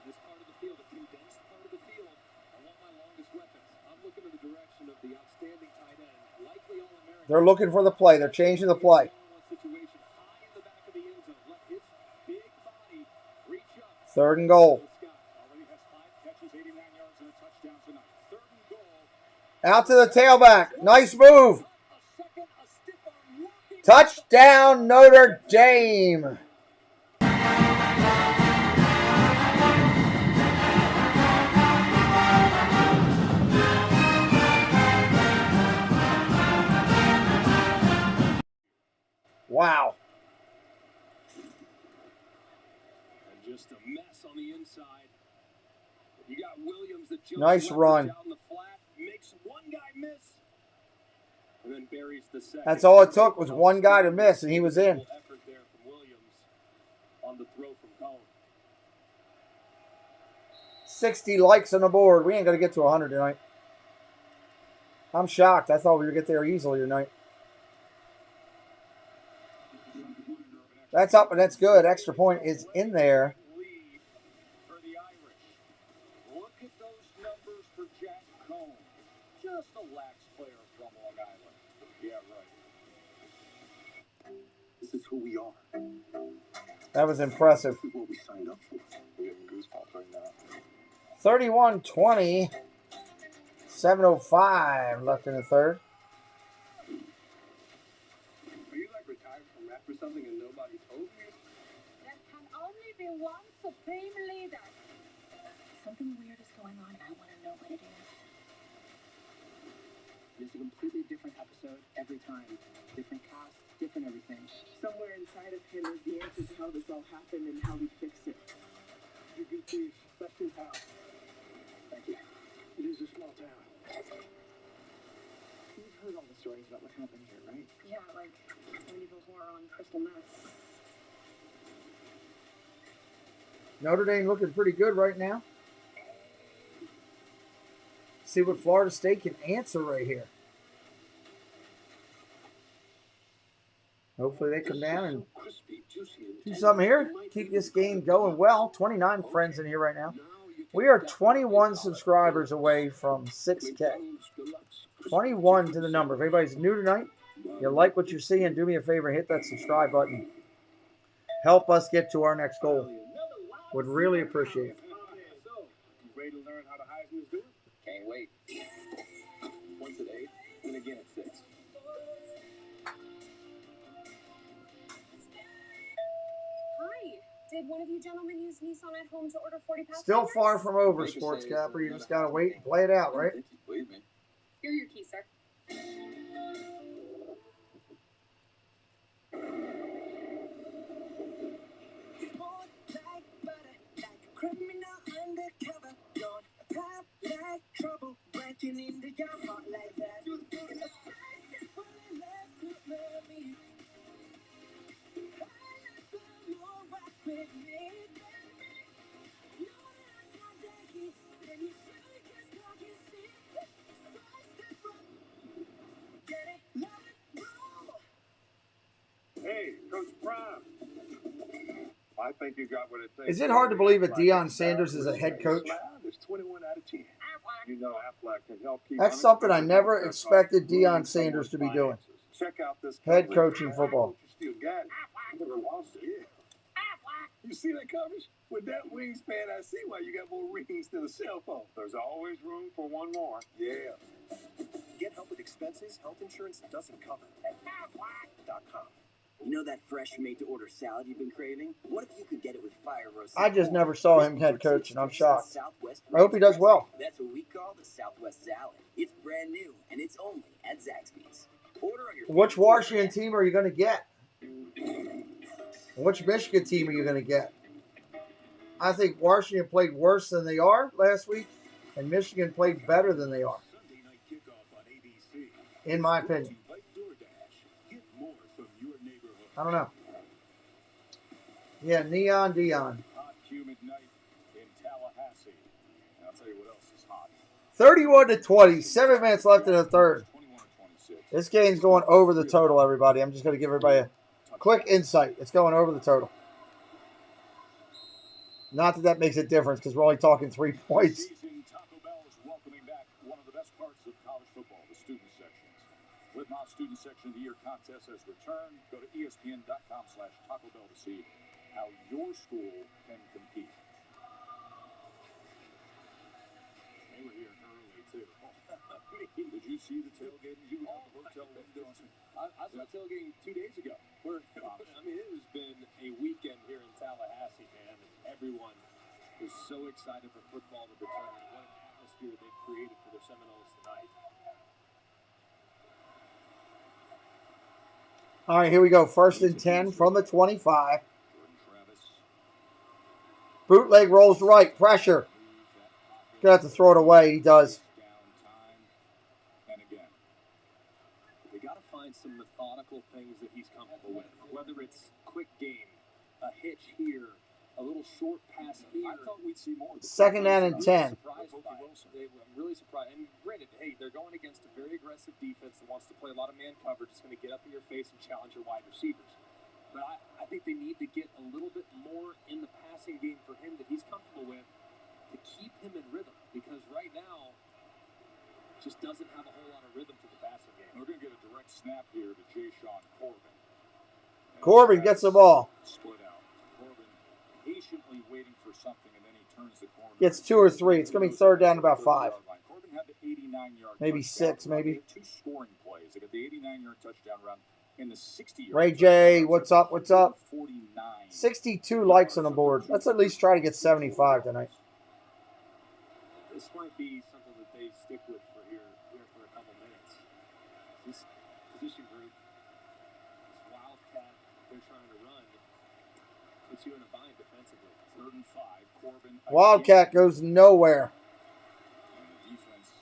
F: This part of the field, a condensed part of the field. I want my longest weapons. I'm looking in the direction of the outstanding tight end, likely All-American.
A: They're looking for the play. They're changing the play.
F: Situation high in the back of the end zone. Let his big body reach up.
A: 3rd and goal.
C: Already has 5 catches, 89 yards, and a touchdown tonight. 3rd and goal.
A: Out to the tailback. Nice move. Touchdown, Notre Dame. Wow.
F: And just a mess on the inside. You got Williams that jumps
A: Nice run.
F: out in the flat, makes one guy miss, and then buries the second.
A: That's all it took was one guy to miss, and he was in.
F: Effort there from Williams on the throw from Cone.
A: 60 likes on the board. We ain't going to get to 100 tonight. I'm shocked. I thought we would get there easily tonight. That's up, and that's good. Extra point is in there.
C: For the Irish. Look at those numbers for Jack Cone. Just a lax player from Long Island. Yeah, right.
J: This is who we are.
A: That was impressive.
J: This is what we signed up for. We're getting goosebumps right now.
A: 31-20. 7:05 left in the 3rd.
W: Are you like retired from rap or something and nobody told you?
B: There can only be one supreme leader.
D: Something weird is going on. I want to know what it is.
K: It's a completely different episode every time. Different cast, different everything.
D: Somewhere inside of him is the answer to how this all happened and how we fix it.
W: You good, please. Best in town.
K: Thank you.
W: It is a small town.
K: You've heard all the stories about what happened here, right?
E: Yeah, like medieval horror on crystal meth.
A: Notre Dame looking pretty good right now. See what Florida State can answer right here. Hopefully they come down and do something here. Keep this game going well. 29 friends in here right now. We are 21 subscribers away from 6K. 21 to the number. If anybody's new tonight, you like what you're seeing, do me a favor, hit that subscribe button. Help us get to our next goal. Would really appreciate it.
W: So, you ready to learn how the Heisman is doing?
L: Can't wait. Once at 8, and again at 6.
B: Hi. Did one of you gentlemen use Nissan at home to order 40 pounds?
A: Still far from over, Sports Capper. You just got to wait and play it out, right?
L: Believe me.
B: Here are your keys, sir.
O: think you got what it takes.
A: Is it hard to believe that Deion Sanders is a head coach?
O: There's 21 out of 10. You know Aflac can help keep
A: That's something I never expected Deion Sanders to be doing.
O: Check out this
A: Head coaching football.
O: You still got it. You never lost it. Yeah. You see that coverage? With that wingspan, I see why you got more rings than a cell phone. There's always room for one more. Yeah.
N: Get help with expenses health insurance doesn't cover at Aflac.com. You know that fresh made-to-order salad you've been craving? What if you could get it with fire roasted?
A: I just never saw him head coach, and I'm shocked. I hope he does well.
N: That's what we call the Southwest Salad. It's brand new, and it's only at Zaxby's. Order on your
A: Which Washington team are you going to get? Which Michigan team are you going to get? I think Washington played worse than they are last week, and Michigan played better than they are. In my opinion. I don't know. Yeah, Neon Deion.
C: Hot, humid night in Tallahassee. And I'll tell you what else is hot.
A: 31-20. 7 minutes left in the third. This game's going over the total, everybody. I'm just going to give everybody a quick insight. It's going over the total. Not that makes a difference because we're only talking 3 points.
C: Taco Bell is welcoming back one of the best parts of college football, the student sections. Flip-Mouth Student Section of the Year contest has returned. Go to ESPN.com/Taco Bell to see how your school can compete. They were here early, too. Did you see the tailgating? You were at the hotel window.
F: I saw tailgating 2 days ago. I mean, it has been a weekend here in Tallahassee, man. Everyone is so excited for football to return. What an atmosphere they've created for the Seminoles tonight.
A: All right, here we go. 1st and 10 from the 25. Bootleg rolls right. Pressure. Gonna have to throw it away. He does.
F: They got to find some methodical things that he's comfortable with. Whether it's quick game, a hitch here, a little short pass here. I thought we'd see more.
A: 2nd down and 10.
F: I'm really surprised. And granted, hey, they're going against a very aggressive defense that wants to play a lot of man coverage. It's going to get up in your face and challenge your wide receivers. But I think they need to get a little bit more in the passing game for him that he's comfortable with to keep him in rhythm. Because right now, just doesn't have a whole lot of rhythm to the passing game.
C: We're going to get a direct snap here to Jayshon Corbin.
A: Corbin gets the ball.
C: Split out. Corbin patiently waiting for something, and then he turns the corner.
A: Gets 2 or 3. It's going to be 3rd down about 5.
C: Corbin had the 89-yard
A: maybe
C: touchdown.
A: 6, maybe.
C: 2 scoring plays. They got the 89-yard touchdown run in the 60-yard.
A: Ray J, what's up? What's up? 62 likes on the board. Let's at least try to get 75 tonight.
F: This might be something that they stick with for here for a couple minutes. This position group, this wildcat they're trying to run, puts you in a bind defensively.
C: 3rd and 5. Corbin.
A: Wildcat goes nowhere.
C: And the defense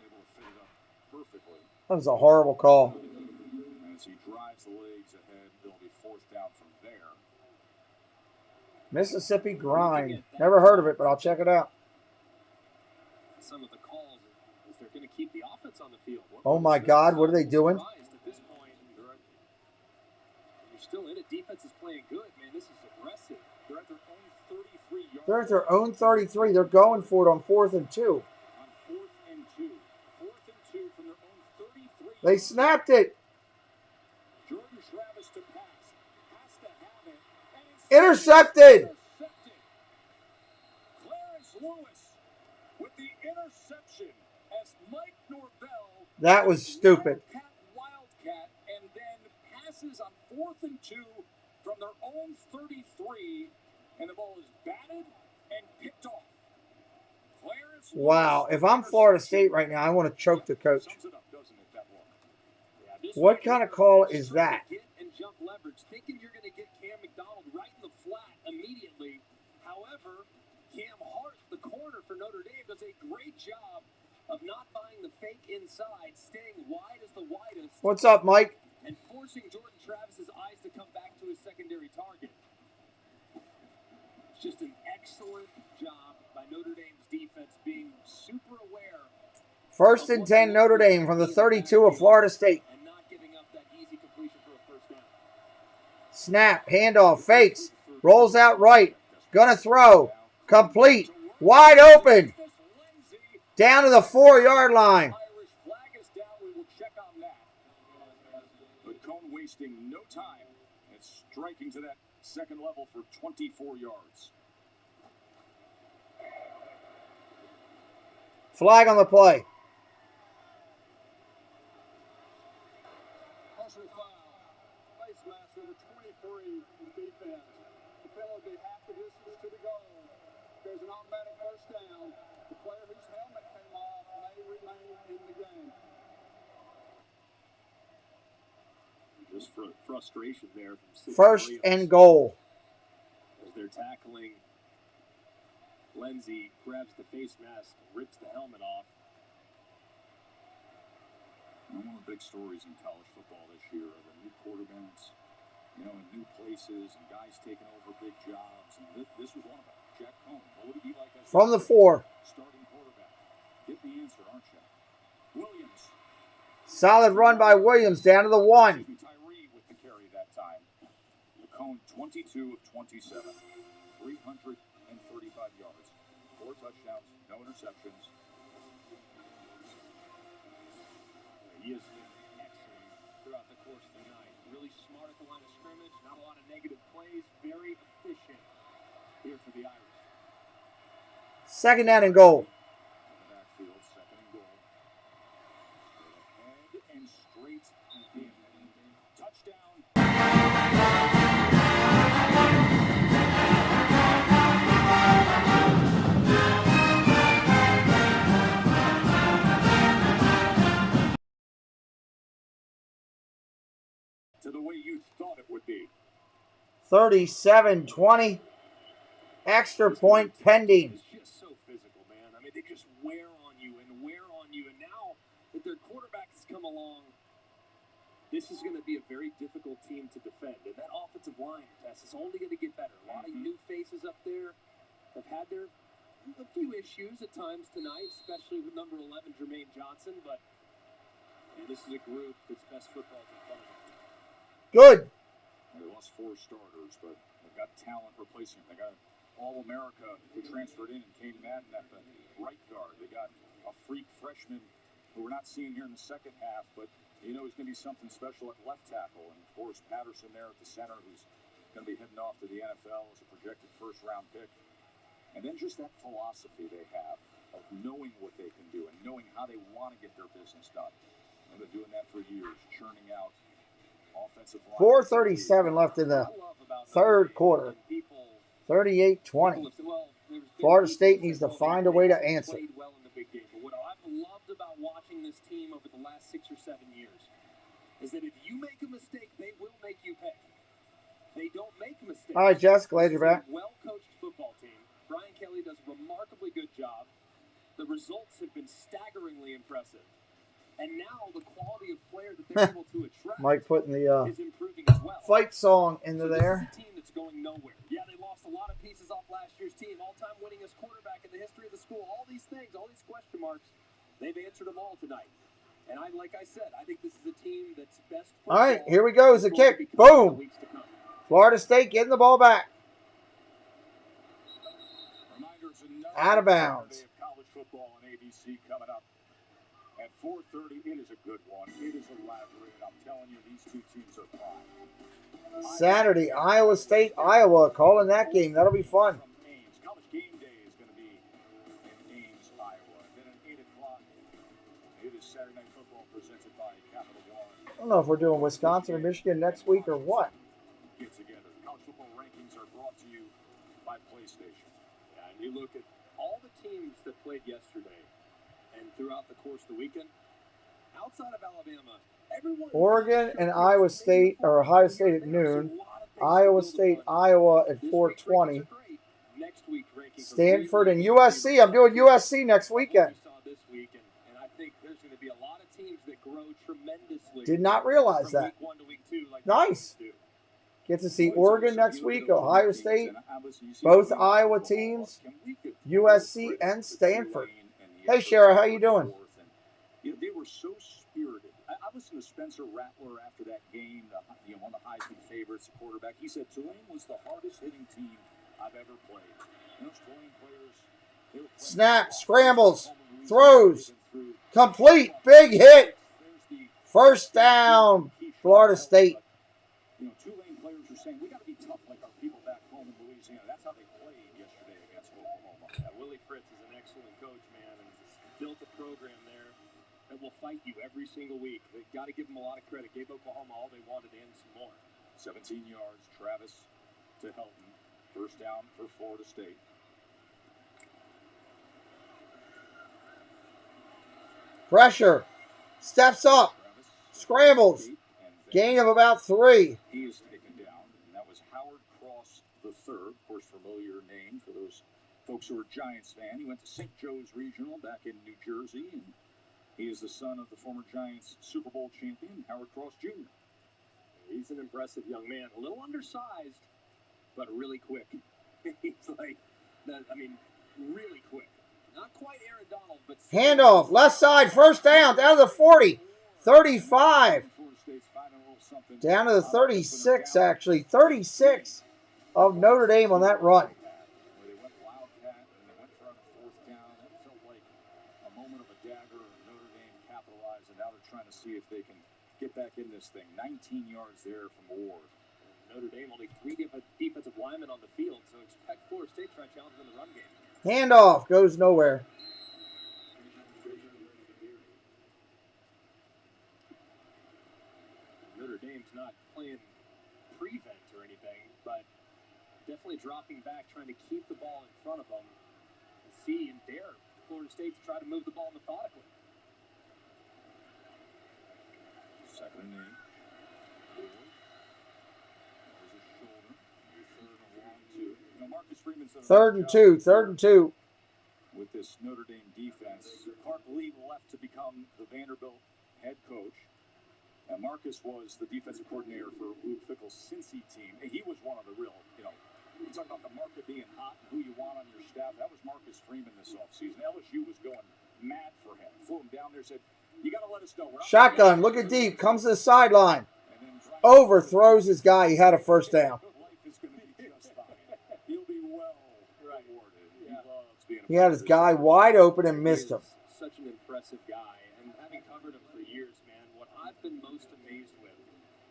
C: able to fit it up perfectly.
A: That was a horrible call.
C: As he drives the legs ahead, they'll be 4th down from there.
A: Mississippi Grind. Never heard of it, but I'll check it out.
F: Some of the calls is they're going to keep the offense on the field.
A: Oh my God, what are they doing?
F: At this point, you're still in it. Defense is playing good, man. This is aggressive. They're at their own 33 yards.
A: They're at their own 33. They're going for it on 4th and 2.
C: On 4th and 2. 4th and 2 from their own 33.
A: They snapped it.
C: Jordan Travis to pass. Has to have it. And it's
A: Intercepted.
C: Clarence Lewis with the interception as Mike Norvell.
A: That was stupid.
C: Wildcat, and then passes on 4th and 2 from their own 33, and the ball is batted and picked off. Clarence
A: Wow. If I'm Florida State right now, I want to choke the coach.
C: sums it up, doesn't it, that one?
A: What kind of call is that?
F: Get and jump leverage, thinking you're going to get Cam McDonald right in the flat immediately. However, Cam Hart, the corner for Notre Dame, does a great job of not buying the fake inside, staying wide as the widest.
A: What's up, Mike?
F: And forcing Jordan Travis's eyes to come back to his secondary target. It's just an excellent job by Notre Dame's defense being super aware.
A: 1st and 10 Notre Dame from the 32 of Florida State.
F: And not giving up that easy completion for a 1st down.
A: Snap, handoff, fakes. Rolls out right. Gonna throw. Complete. Wide open. Down to the 4-yard line.
C: But Cone wasting no time and striking to that second level for 24 yards.
A: Flag on the play.
Q: Personal foul. Face mask number 23 in defense. The penalty half the distance to the goal. There's an automatic first down. The player whose helmet came off may remain in the game.
F: Just frustration there from
A: First and goal.
F: As they're tackling, Lindsey grabs the face mask, rips the helmet off.
C: One of the big stories in college football this year are the new quarterbacks, in new places and guys taking over big jobs. And this was one of them. Jack Cone. What would he be like as
A: from the 4?
C: Starting quarterback. Get the answer, aren't you? Williams.
A: Solid run by Williams down to the 1.
C: Tyree with the carry that time. Cone 22 of 27, 335 yards, 4 touchdowns, no interceptions.
F: He has been excellent throughout the course of the night. Really smart at the line of scrimmage, not a lot of negative plays, very efficient here for the Irish.
A: Second down and goal.
C: Backfield, second and goal. Head and straight in. Touchdown. To the way you thought it would be.
A: 37-20. Extra point pending.
F: It's just so physical, man. I mean, they just wear on you. And now that their quarterback has come along, this is going to be a very difficult team to defend. And that offensive line, Tess, is only going to get better. A lot of new faces up there have had a few issues at times tonight, especially with number 11, Jermaine Johnson. But this is a group that's best football in front of them.
A: Good.
C: They lost 4 starters, but they've got talent replacing them. They got All-America who transferred in and Kane Madden at the right guard. They got a freak freshman who we're not seeing here in the second half, but he's going to be something special at left tackle. And, of course, Patterson there at the center, who's going to be heading off to the NFL as a projected first-round pick. And then just that philosophy they have of knowing what they can do and knowing how they want to get their business done. And they're doing that for years, churning out offensive line.
A: 4:37 left in the third quarter. 38-20. Florida State needs to find a way to answer.
F: Well in the big game. But what I've loved about watching this team over the last 6 or 7 years is that if you make a mistake, they will make you pay. They don't make mistakes.
A: All right, Jess, glad you're back.
F: Well-coached football team. Brian Kelly does a remarkably good job. The results have been staggeringly impressive. And now the quality of player that they're able to attract
A: Mike putting the
F: is improving as well.
A: fight song into there.
F: This is a team that's going nowhere. Yeah, they lost a lot of pieces off last year's team. All-time winningest quarterback in the history of the school. All these things, all these question marks, they've answered them all tonight. And like I said, I think this is a team that's best.
A: All right, here we go. It's a kick. Boom. Florida State getting the ball back. Out of bounds.
C: College football on ABC coming up at 4:30. It is a good one. It is elaborate. I'm telling you, these two teams are prime.
A: Saturday, Iowa State, Iowa. Calling that game. That'll be fun.
C: College game day is going to be in Ames, Iowa. Then at 8 o'clock, it is Saturday Night Football presented by Capital One.
A: I don't know if we're doing Wisconsin or Michigan next week or what.
C: Get together. College football rankings are brought to you by PlayStation.
F: Yeah, and you look at all the teams that played yesterday and throughout the course of the weekend, outside of Alabama, everyone.
A: Oregon and Iowa State, or Ohio State at noon. Iowa State, Iowa at 4:20.
F: Next week,
A: Stanford and USC. I'm doing USC next weekend.
F: This week, and I think there's going to be a lot of teams that grow tremendously.
A: Did not realize that.
F: Week 1 to week 2, like
A: Nice. Get to see Oregon next week, Ohio State, both Iowa teams, USC and Stanford. Hey, Shara, how you doing?
C: They were so spirited I listened to Spencer Rattler after that game, one of the Heisman favorites, the quarterback. He said Tulane was the hardest hitting team I've ever played. And those Tulane players, they were
A: Snap, scrambles, throws, complete, big hit. First down, Florida State.
C: Tulane players are saying, we got to be tough like our people back home in Louisiana. That's how they played yesterday against Oklahoma.
F: Yeah, Willie Fritz is an excellent coach, man, and he's built a program there that will fight you every single week. They've got to give him a lot of credit. Gave Oklahoma all they wanted and some more.
C: 17 yards, Travis to Helton. First down for Florida State.
A: Pressure. Steps up. Scrambles. Gain of about 3.
C: He is taken down, and that was Howard Cross III. Of course, familiar name for those folks who are Giants fan. He went to St. Joe's Regional back in New Jersey, and he is the son of the former Giants Super Bowl champion, Howard Cross Jr.
F: He's an impressive young man. A little undersized, but really quick. He's really quick. Not quite Aaron Donald, but...
A: Handoff, left side, first down, down to the 40, 35. Down to the 36, actually. 36 of Notre Dame on that run.
C: They went wildcat, and they went for a fourth down. It felt like a moment of a dagger, and Notre Dame capitalized, and now they're trying to see if they can get back in this thing. 19 yards there from Ward.
F: Notre Dame only 3 defensive linemen on the field, so expect Florida State to try to challenge them in the run game.
A: Handoff goes nowhere.
F: Notre Dame's not playing prevent or anything, but definitely dropping back, trying to keep the ball in front of them and see and dare Florida State to try to move the ball methodically.
C: Second and 8.
A: Third and two.
C: With this Notre Dame defense, Clark Lee left to become the Vanderbilt head coach. And Marcus was the defensive coordinator for Luke Fickell's Cincy team. And he was one of the real, you talk about the market being hot and who you want on your staff. That was Marcus Freeman this offseason. LSU was going mad for him. Flew him down there, said, you got to let us know.
A: Shotgun, looking deep, comes to the sideline. Overthrows his guy. He had a first down. He had his guy wide open and missed him.
F: Such an impressive guy, and having covered him for years, man, what I've been most amazed with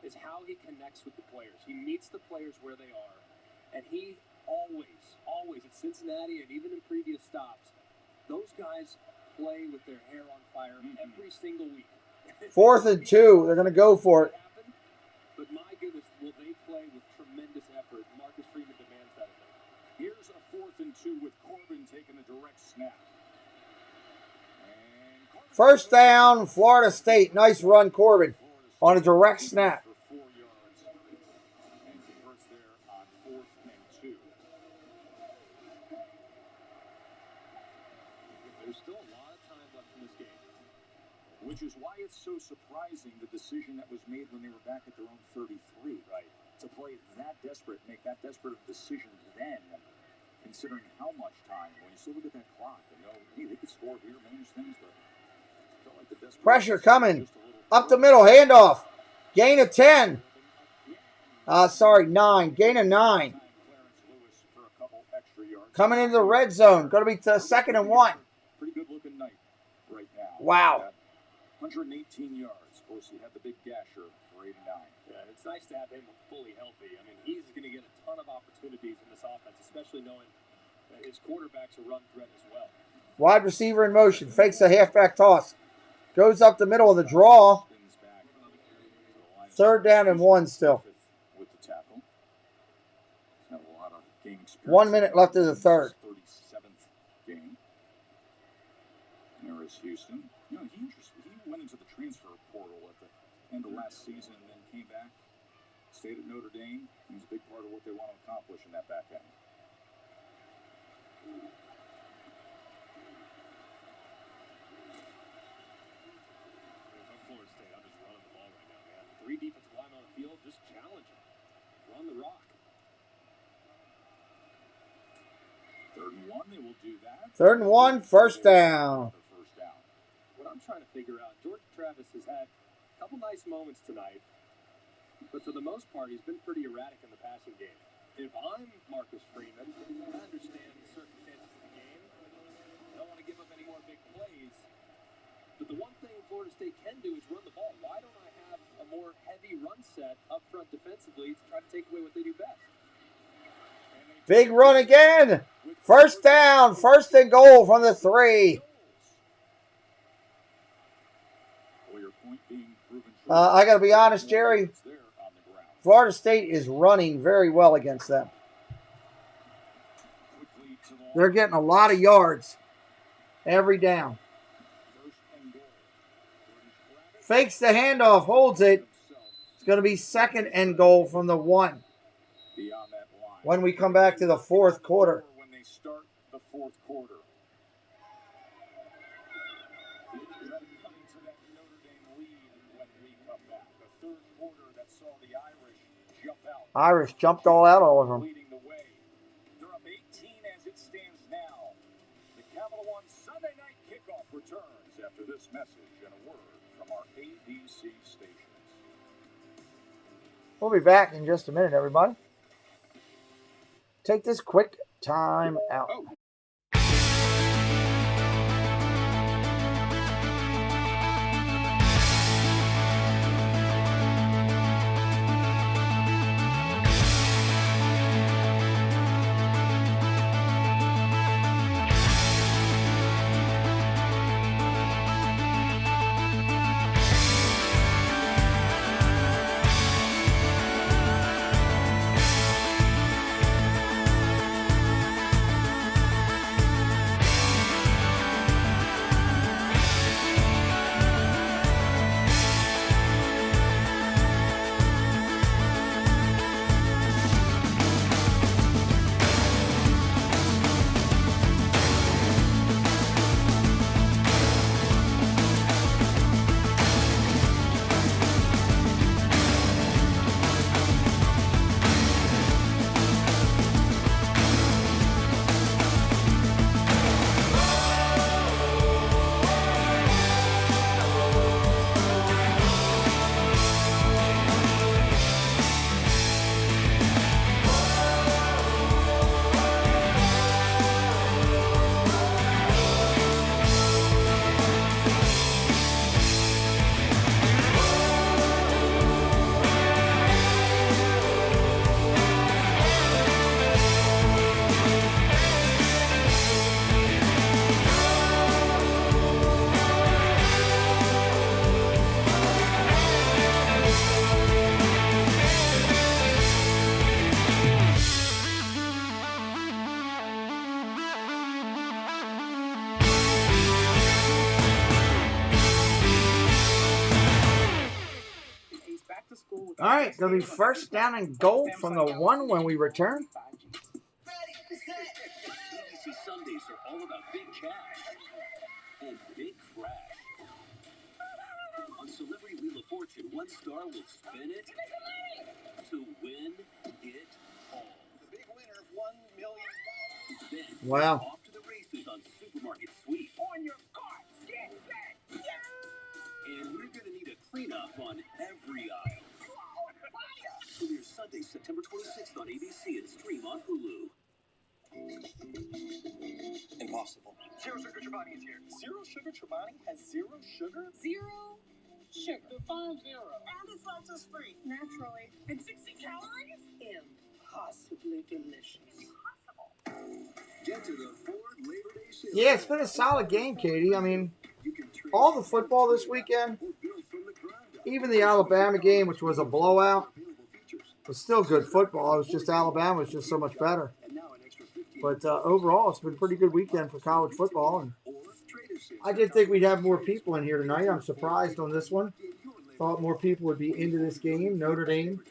F: is how he connects with the players. He meets the players where they are, and he always at Cincinnati and even in previous stops, those guys play with their hair on fire every single week.
A: 4th and 2, they're going to go for it.
F: But my goodness, will they play with tremendous effort. Marcus Freeman demands that of them.
C: Here's a 4th and 2 with Corbin taking a direct snap.
A: First down, Florida State. Nice run, Corbin, on a direct snap.
C: For 4 yards and converts there on 4th and 2.
F: There's still a lot of time left in this game.
C: Which is why it's so surprising, the decision that was made when they were back at their own 33. Right. To play that desperate, make that desperate decision then, considering how much time. When you still look at that clock, hey, they could score here, manage things, but it felt like the desperate
A: Pressure coming. Up the middle, handoff. Gain of 10. 9. Gain of 9. Coming into the red zone. Going to be to 2nd and 1.
C: Pretty good looking night right now.
A: Wow.
C: 118 yards. Of course, he had the big gasher for 89.
F: Yeah, it's nice to have him fully healthy. I mean, he's going to get a ton of opportunities in this offense, especially knowing that his quarterback's a run threat as well.
A: Wide receiver in motion. Fakes a halfback toss. Goes up the middle of the draw. 3rd down and 1 still.
C: With the tackle.
A: 1 minute left in the 3rd.
C: 37th game. There is Houston. He went into the transfer portal at the end of last season and then came back, stayed at Notre Dame. He's a big part of what they want to accomplish in that back end.
F: Florida State, I'm just running the ball right now, man. 3 defensive linemen on the field, just challenge them. Run the rock.
C: 3rd and 1, they will do that.
A: 3rd and 1, first down.
F: What I'm trying to figure out, George Travis has had A couple nice moments tonight, but for the most part, he's been pretty erratic in the passing game. If I'm Marcus Freeman, I understand the circumstances of the game. I don't want to give up any more big plays. But the one thing Florida State can do is run the ball. Why don't I have a more heavy run set up front defensively to try to take away what they do best?
A: Big run again. First down. First and goal from the 3. I got to be honest, Jerry. Florida State is running very well against them. They're getting a lot of yards every down. Fakes the handoff, holds it. It's going to be second and goal from the 1 when we come back to the fourth quarter.
C: When they start the fourth quarter. Coming to that Notre Dame lead when we come back. The third quarter that saw the Irish jump out.
A: Irish jumped all out over them.
C: Leading the way. They're up 18 as it stands now. The Capital One Sunday night kickoff returns after this message and a word from our ABC stations.
A: We'll be back in just a minute, everybody. Take this quick time out. All right, going to be first down and goal from the 1 when we return.
N: ABC Sundays are all about big cash and big crash. On Celebrity Wheel of Fortune, one star will spin it to win it all. The big winner of $1 million. Then
A: Wow.
N: off to the races on Supermarket Sweep.
C: On your cart, get set, yeah!
N: And we're going to need a cleanup on every aisle. Premiere Sunday, September 26th on ABC and stream on Hulu.
F: Impossible. Zero Sugar Chobani is here. Zero Sugar Chobani has zero sugar?
E: Zero sugar.
K: Define zero.
E: And it's lactose free. Naturally. And 60 calories?
K: Impossibly delicious.
N: Get to the Ford Labor Day sale.
A: Yeah, it's been a solid game, Katie. I mean, all the football this weekend, even the Alabama game, which was a blowout, was still good football. It was just Alabama was just so much better. But overall, it's been a pretty good weekend for college football. And I did think we'd have more people in here tonight. I'm surprised on this one. Thought more people would be into this game. Notre Dame,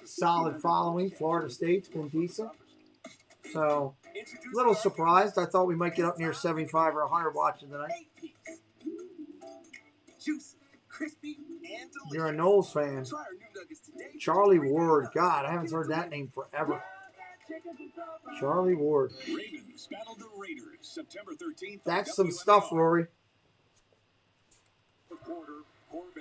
A: solid following. Florida State's been decent. So, a little surprised. I thought we might get up near 75 or 100 watching tonight.
N: Juicy, crispy, and delicious.
A: You're a Knowles fan.
N: Try our new nuggets today.
A: Charlie Ward. God, I haven't heard that name forever. Charlie Ward.
C: Ravens battle the Raiders September 13th.
A: That's some stuff, Rory.
C: Quarter, Corbin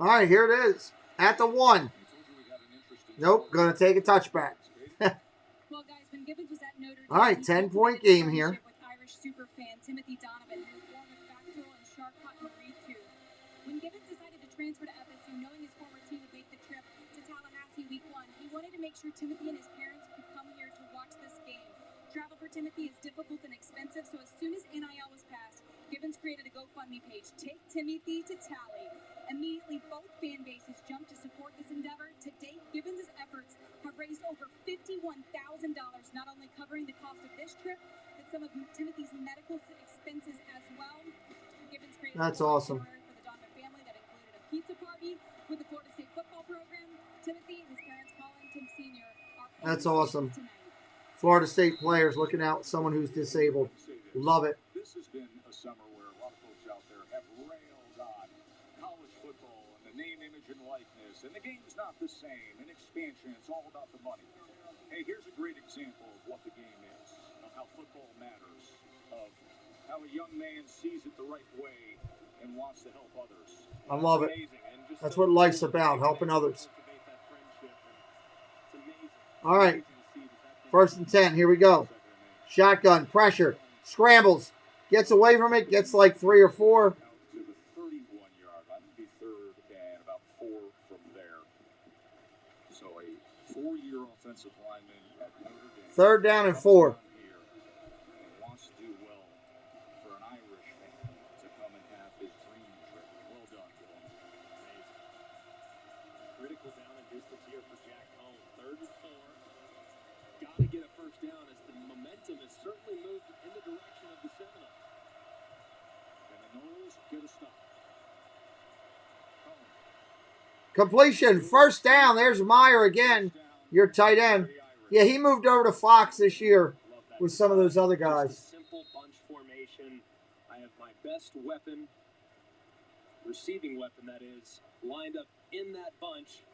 A: All right, here it is. At the 1. Nope, going to take a touchback.
B: Well, guys, when Gibbons was at Notre Dame,
A: All right, 10-point game here.
B: with Irish superfan Timothy Donovan, who was born with Factual and Sharpcut Marie too. When Gibbons decided to transfer to FSU, knowing his former team would make the trip to Tallahassee week 1, he wanted to make sure Timothy and his parents could come here to watch this game. Travel for Timothy is difficult and expensive, so as soon as NIL was passed, Gibbons created a GoFundMe page, Take Timothy to Tally. Immediately, both fan bases jumped to support this endeavor. To date, Gibbons' efforts have raised over $51,000, not only covering the cost of this trip, but some of Timothy's medical expenses as well. Gibbons created
A: That's
B: a
A: awesome.
B: for the Donovan family that included a pizza party with the Florida State football program. Timothy and his parents, Colin Tim Sr., are
A: That's awesome. Florida State players looking out someone who's disabled. Love it.
C: This has been a summer where a lot of folks out there have railed on college football and the name, image, and likeness. And the game's not the same. And expansion, it's all about the money. Hey, here's a great example of what the game is, of how football matters, of how a young man sees it the right way and wants to help others.
A: I love it. That's what life's about, helping others. All right. 1st and 10. Here we go. Shotgun, pressure, scrambles, gets away from it, gets like 3 or 4.
C: To the 31-yard line, it'd be 3rd and about 4 from there. So a 4-year offensive lineman at Notre Dame.
A: 3rd down and 4.
C: Wants to do well for an Irish man to come and have his dream trip. Well done, Bill.
F: Critical down and distance here for Jack Cohn. 3rd and 4. Got to get a first down as the momentum has certainly moved in the direction of the Seminoles.
C: Seminoles get a stop.
A: Completion, 1st down. There's Meyer again, your tight end. Yeah, he moved over to Fox this year with some of those other guys.
F: Simple bunch formation. I have my best weapon, receiving weapon that is, lined up in that bunch.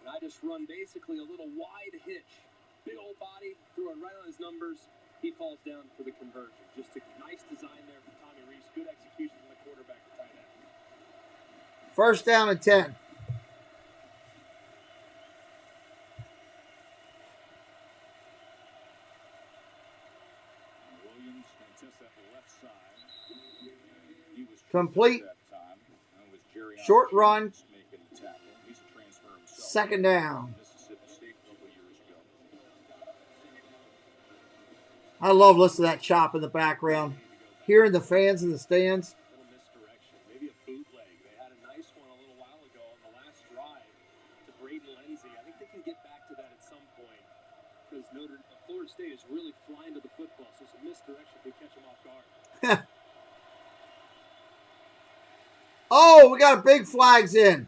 F: And I just run basically a little wide hitch. Big old body, threw it right on his numbers. He falls down for the conversion. Just a nice design there from Tommy Reese. Good execution from the quarterback to tight end.
A: 1st down and 10.
C: Williams can test that left side. He was
A: Complete.
C: that time. That was Jerry
A: Short run.
C: making the tackle. He's a transfer himself.
A: 2nd down.
C: Mississippi State a couple years ago.
A: I love listening to that chop in the background. Hearing the fans in the stands.
F: Little misdirection. Maybe a bootleg. They had a nice one a little while ago on the last drive to Braden Lindsey. I think they can get back to that at some point because Florida State is really flying to the football, so some misdirection could catch them off guard.
A: Oh, we got a big flags in.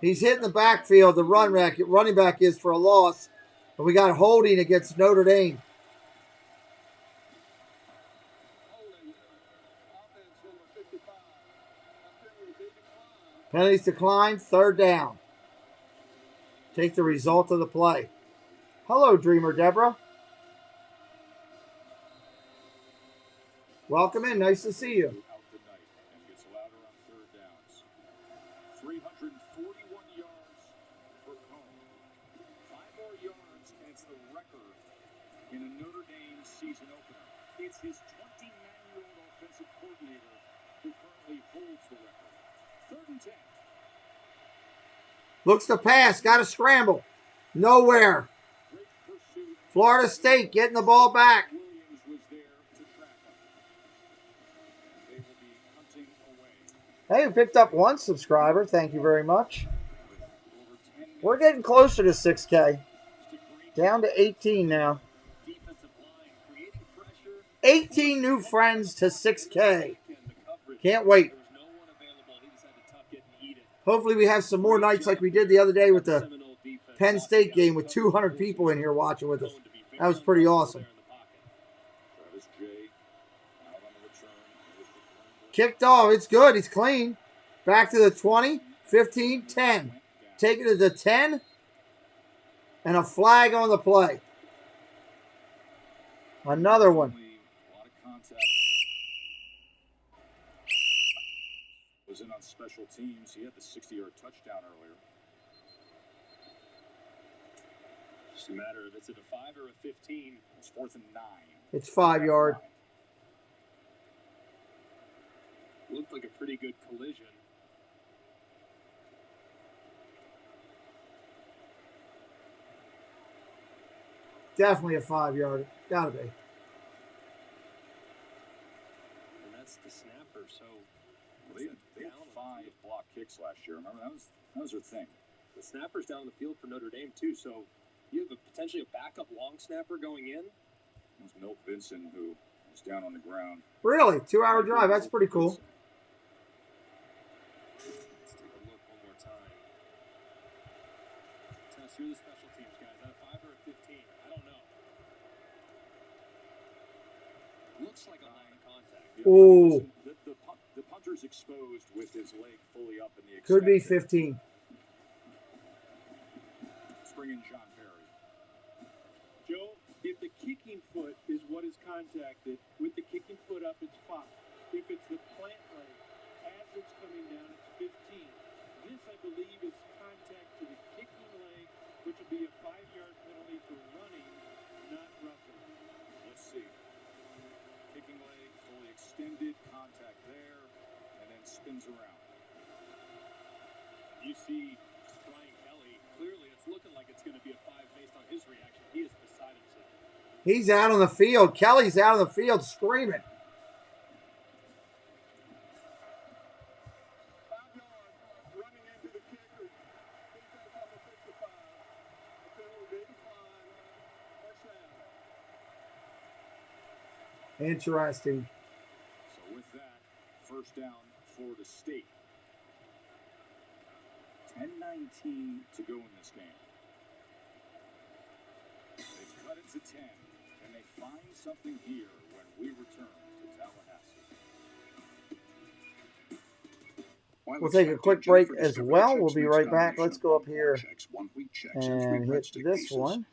A: He's hitting the backfield. The running back is for a loss. But we got holding against Notre Dame. Penalties declined. 3rd down. Take the result of the play. Hello, Dreamer Deborah. Welcome in. Nice to see you.
C: Out the night and gets louder on 3rd downs. 341 yards for Cohn. 5 more yards, and it's the record in a Notre Dame season opener. It's his 29-year-old offensive coordinator who currently holds the record. 3rd and 10.
A: Looks to pass. Got to scramble. Nowhere. Florida State getting the ball back.
C: Williams was there to track him. They will be hunting away.
A: Hey, we picked up 1 subscriber. Thank you very much. We're getting closer to 6K. Down to 18 now. 18 new friends to 6K. Can't wait. Hopefully we have some more nights like we did the other day with the Penn State game with 200 people in here watching with us. That was pretty awesome. Kicked off. It's good. He's clean. Back to the 20, 15, 10. Take it to the 10. And a flag on the play. Another one.
C: Was in on special teams. He had the 60-yard touchdown earlier.
F: Just a matter of, is it a 5 or a 15?
C: It's 4th and 9.
A: It's 5-yard.
F: Looked like a pretty good collision.
A: Definitely a 5-yard. Gotta be.
F: And that's the snapper, so
C: Well, they had 5 block kicks last year. Remember, that was their thing.
F: the snapper's down the field for Notre Dame too, so you have potentially a backup long snapper going in.
C: It was Milt Vincent who was down on the ground.
A: Really? 2-hour drive. That's pretty cool.
F: Let's take a look one more time. Tess, you're the special teams guy. Is that a 5 or a 15? I don't know. Looks like a line of contact.
A: Ooh.
C: The punter's exposed with his leg fully up in the
A: Could be
C: extended.
A: 15.
C: Spring in John Perry.
Q: Joe, if the kicking foot is what is contacted, with the kicking foot up, it's 5. If it's the plant leg, as it's coming down, it's 15. This, I believe, is contact to the kicking leg, which would be a 5-yard penalty for running, not roughing.
C: Let's see. Kicking leg, fully extended, contact there, and then spins around.
F: You see Brian Kelly, clearly it's looking like it's going to be a 5 based on his reaction. He is beside himself.
A: He's out on the field. Kelly's out on the field screaming.
O: 5 yards running into the kicker. Defense on the 55. A penalty decline. First down.
A: Interesting.
C: So with that, first down, Florida State. 10:19 to go in this game. They've cut it to 10. Can they find something here when we return to Tallahassee?
A: We'll take a quick break as well. We'll be right back. Let's go up here and hit this one.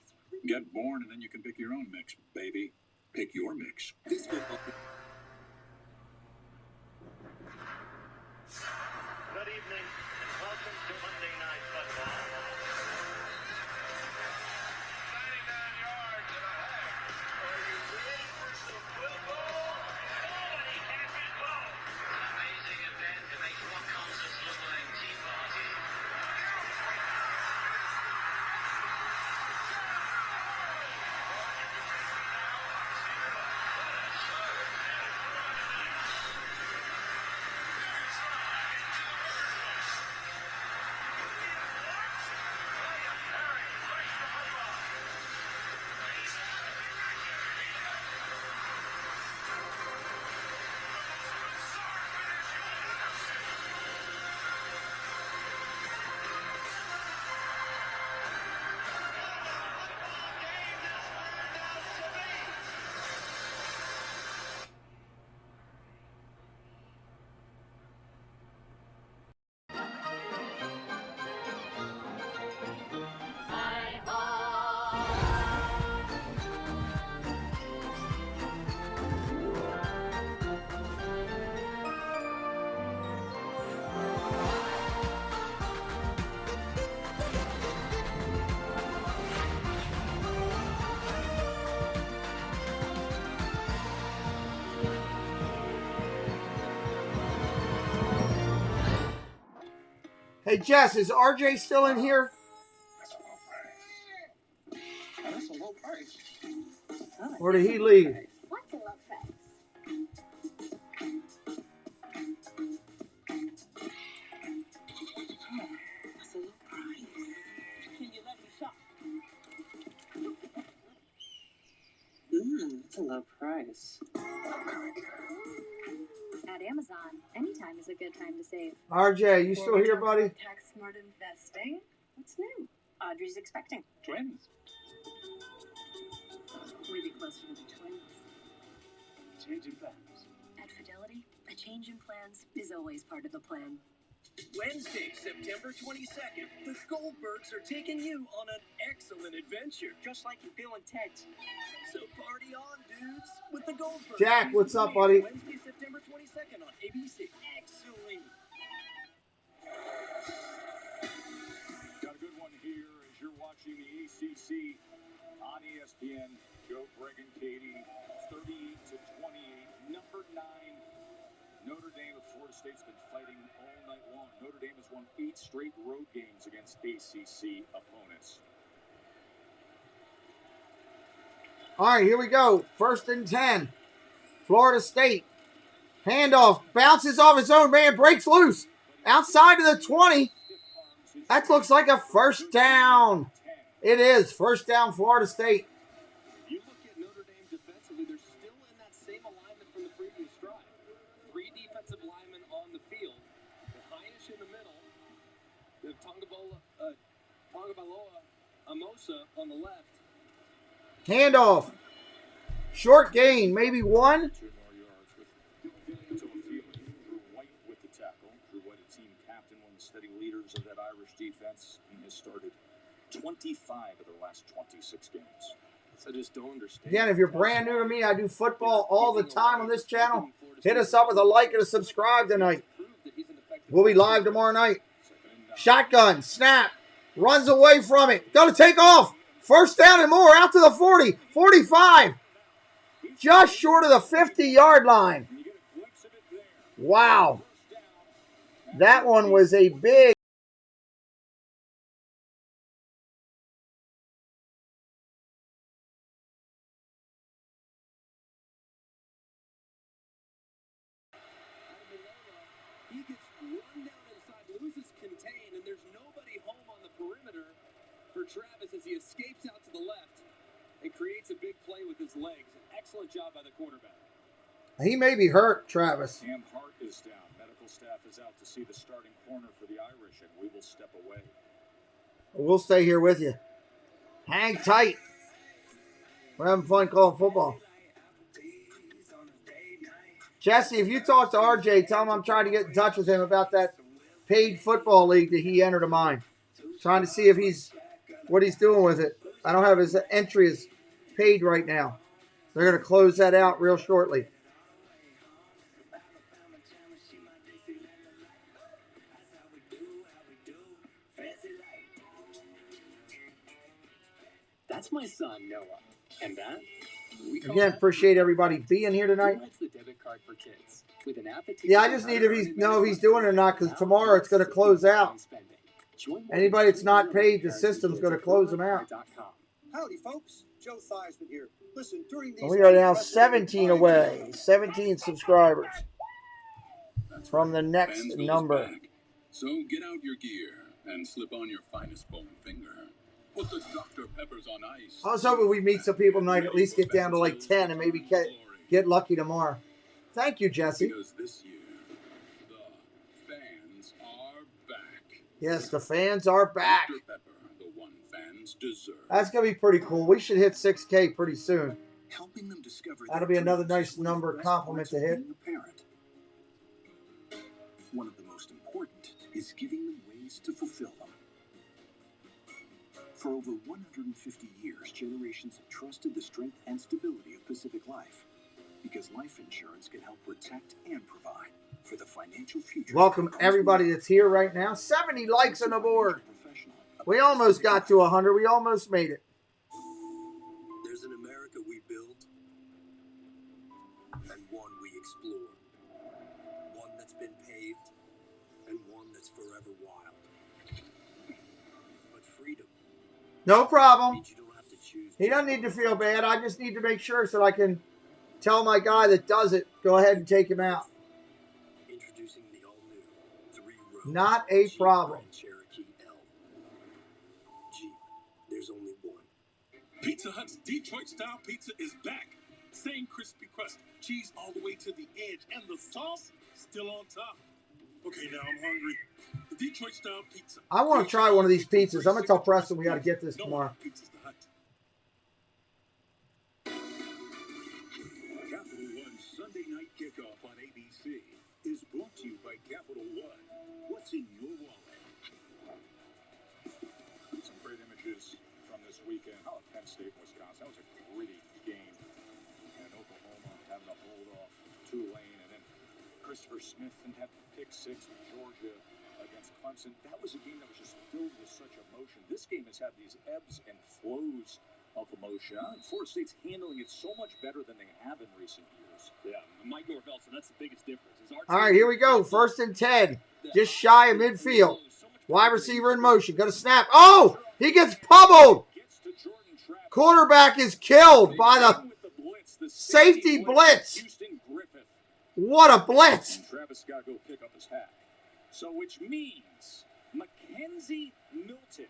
P: Get born and then you can pick your own mix, baby. Pick your mix. This football.
U: Good evening and welcome to Monday Night Football. 99 yards and a half. Are you ready for some football? Nobody can be close. An amazing event to make what comes as look like tea party.
A: Hey, Jess, is RJ still in here?
O: That's a low price.
A: Or did he leave?
B: What's a low price?
K: That's a low price. Can you let me shop? That's a low price.
B: At Amazon, anytime is a good time to save.
A: RJ, you still here, buddy?
E: Tax smart investing. What's new? Audrey's expecting.
O: Twins.
E: Way be closer to the twins.
O: Changing plans.
E: At Fidelity, a change in plans is always part of the plan.
I: Wednesday, September 22nd, the Goldbergs are taking you on an excellent adventure. Just like Bill and Ted's. So party on, dudes, with the Goldbergs.
A: Jack, what's up, buddy?
I: Wednesday, September 22nd on ABC. Excellent.
C: Got a good one here as you're watching the ACC on ESPN. Joe, Greg, and Katie, 38-28. Number 9, Notre Dame of Florida State's been fighting all night long. Notre Dame has won 8 straight road games against ACC opponents.
A: All right, here we go. 1st and 10. Florida State. Handoff. Bounces off his own man. Breaks loose. Outside of the 20. That looks like a first down. It is. First down, Florida State.
F: You look at Notre Dame defensively, they're still in that same alignment from the previous drive. 3 defensive linemen on the field. The Heinisch in the middle. The Tongabaloa Amosa on the left.
A: Handoff. Short gain, maybe 1.
C: 2 more yards with Drew White with the tackle. Drew White, a team captain, one of the steady leaders of that Irish defense, and has started 25 of their last 26 games.
F: So I just don't understand.
A: Again, if you're brand new to me, I do football all the time on this channel. Hit us up with a like and a subscribe tonight. We'll be live tomorrow night. Shotgun, snap, runs away from it. Got to take off. First down and more, out to the 40, 45. Just short of the 50-yard line. Wow. That one was a big.
F: He gets run down inside, loses contain, and there's nobody home on the perimeter for Travis as he escapes out to the left and creates a big play with his legs. An excellent job by the quarterback.
A: He may be hurt, Travis.
C: Cam Hart is down. Medical staff is out to see the starting corner for the Irish, and we will step away.
A: We'll stay here with you. Hang tight. We're having fun calling football. Jesse, if you talk to RJ, tell him I'm trying to get in touch with him about that paid football league that he entered of mine. Trying to see if what he's doing with it. I don't have his entry as paid right now. They're going to close that out real shortly.
F: That's my son, Noah. And that?
A: Again, appreciate everybody being here tonight.
F: The debit card for kids. With an app that
A: Yeah, I just need to know if he's doing it or not, because tomorrow it's going to close out. Anybody that's not paid, the system's going to close them out.
S: Howdy, folks. Joe Theismann here. Listen, during these
A: And we are now 17 away. 17 subscribers from the next number.
T: So get out your gear and slip on your finest bone finger. Put the Dr. Peppers on ice.
A: I was hoping we'd meet some people tonight, at least get down to like 10 and maybe get lucky tomorrow. Thank you, Jesse.
T: Because this year, the fans are back.
A: Yes, the fans are back.
T: Dr. Pepper, the one fans deserve.
A: That's going to be pretty cool. We should hit 6K pretty soon.
T: Helping them discover
A: That'll be another nice number compliment to hit.
N: One of the most important is giving them ways to fulfill them. For over 150 years, generations have trusted the strength and stability of Pacific Life, because life insurance can help protect and provide for the financial future.
A: Welcome everybody that's here right now. 70 likes on the board. We almost got to 100. We almost made it.
N: There's an America we build and one we explore. One that's been paved and one that's forever wild. But freedom.
A: No problem. He doesn't need to feel bad. I just need to make sure so I can tell my guy that does it, go ahead and take him out.
N: Introducing the all-new 3-row
A: Not a problem.
N: Cherokee L. Jeep, there's only one.
V: Pizza Hut's Detroit-style pizza is back. Same crispy crust, cheese all the way to the edge, and the sauce still on top. Okay, now I'm hungry. The Detroit-style pizza.
A: I want to try one of these pizzas. I'm going to tell Preston we got to get this tomorrow.
C: Capital One Sunday Night Kickoff on ABC is brought to you by Capital One. What's in your wallet? Some great images from this weekend. How at Penn State, Wisconsin. That was a gritty game. And Oklahoma having to hold off Tulane. And then Christopher Smith and that pick six with Georgia. against Clemson. That was a game that was just filled with such emotion. This game has had these ebbs and flows of emotion. Florida State's handling it so much better than they have in recent years.
F: Yeah, Mike Norvell, so that's the biggest difference.
A: All right, here we go. 1st and 10. Just shy of midfield. Wide receiver in motion. Going to snap. Oh, he gets pummeled. Quarterback is killed by the safety blitz. What a blitz.
C: Travis got to go pick up his hat. So which means Mackenzie Milton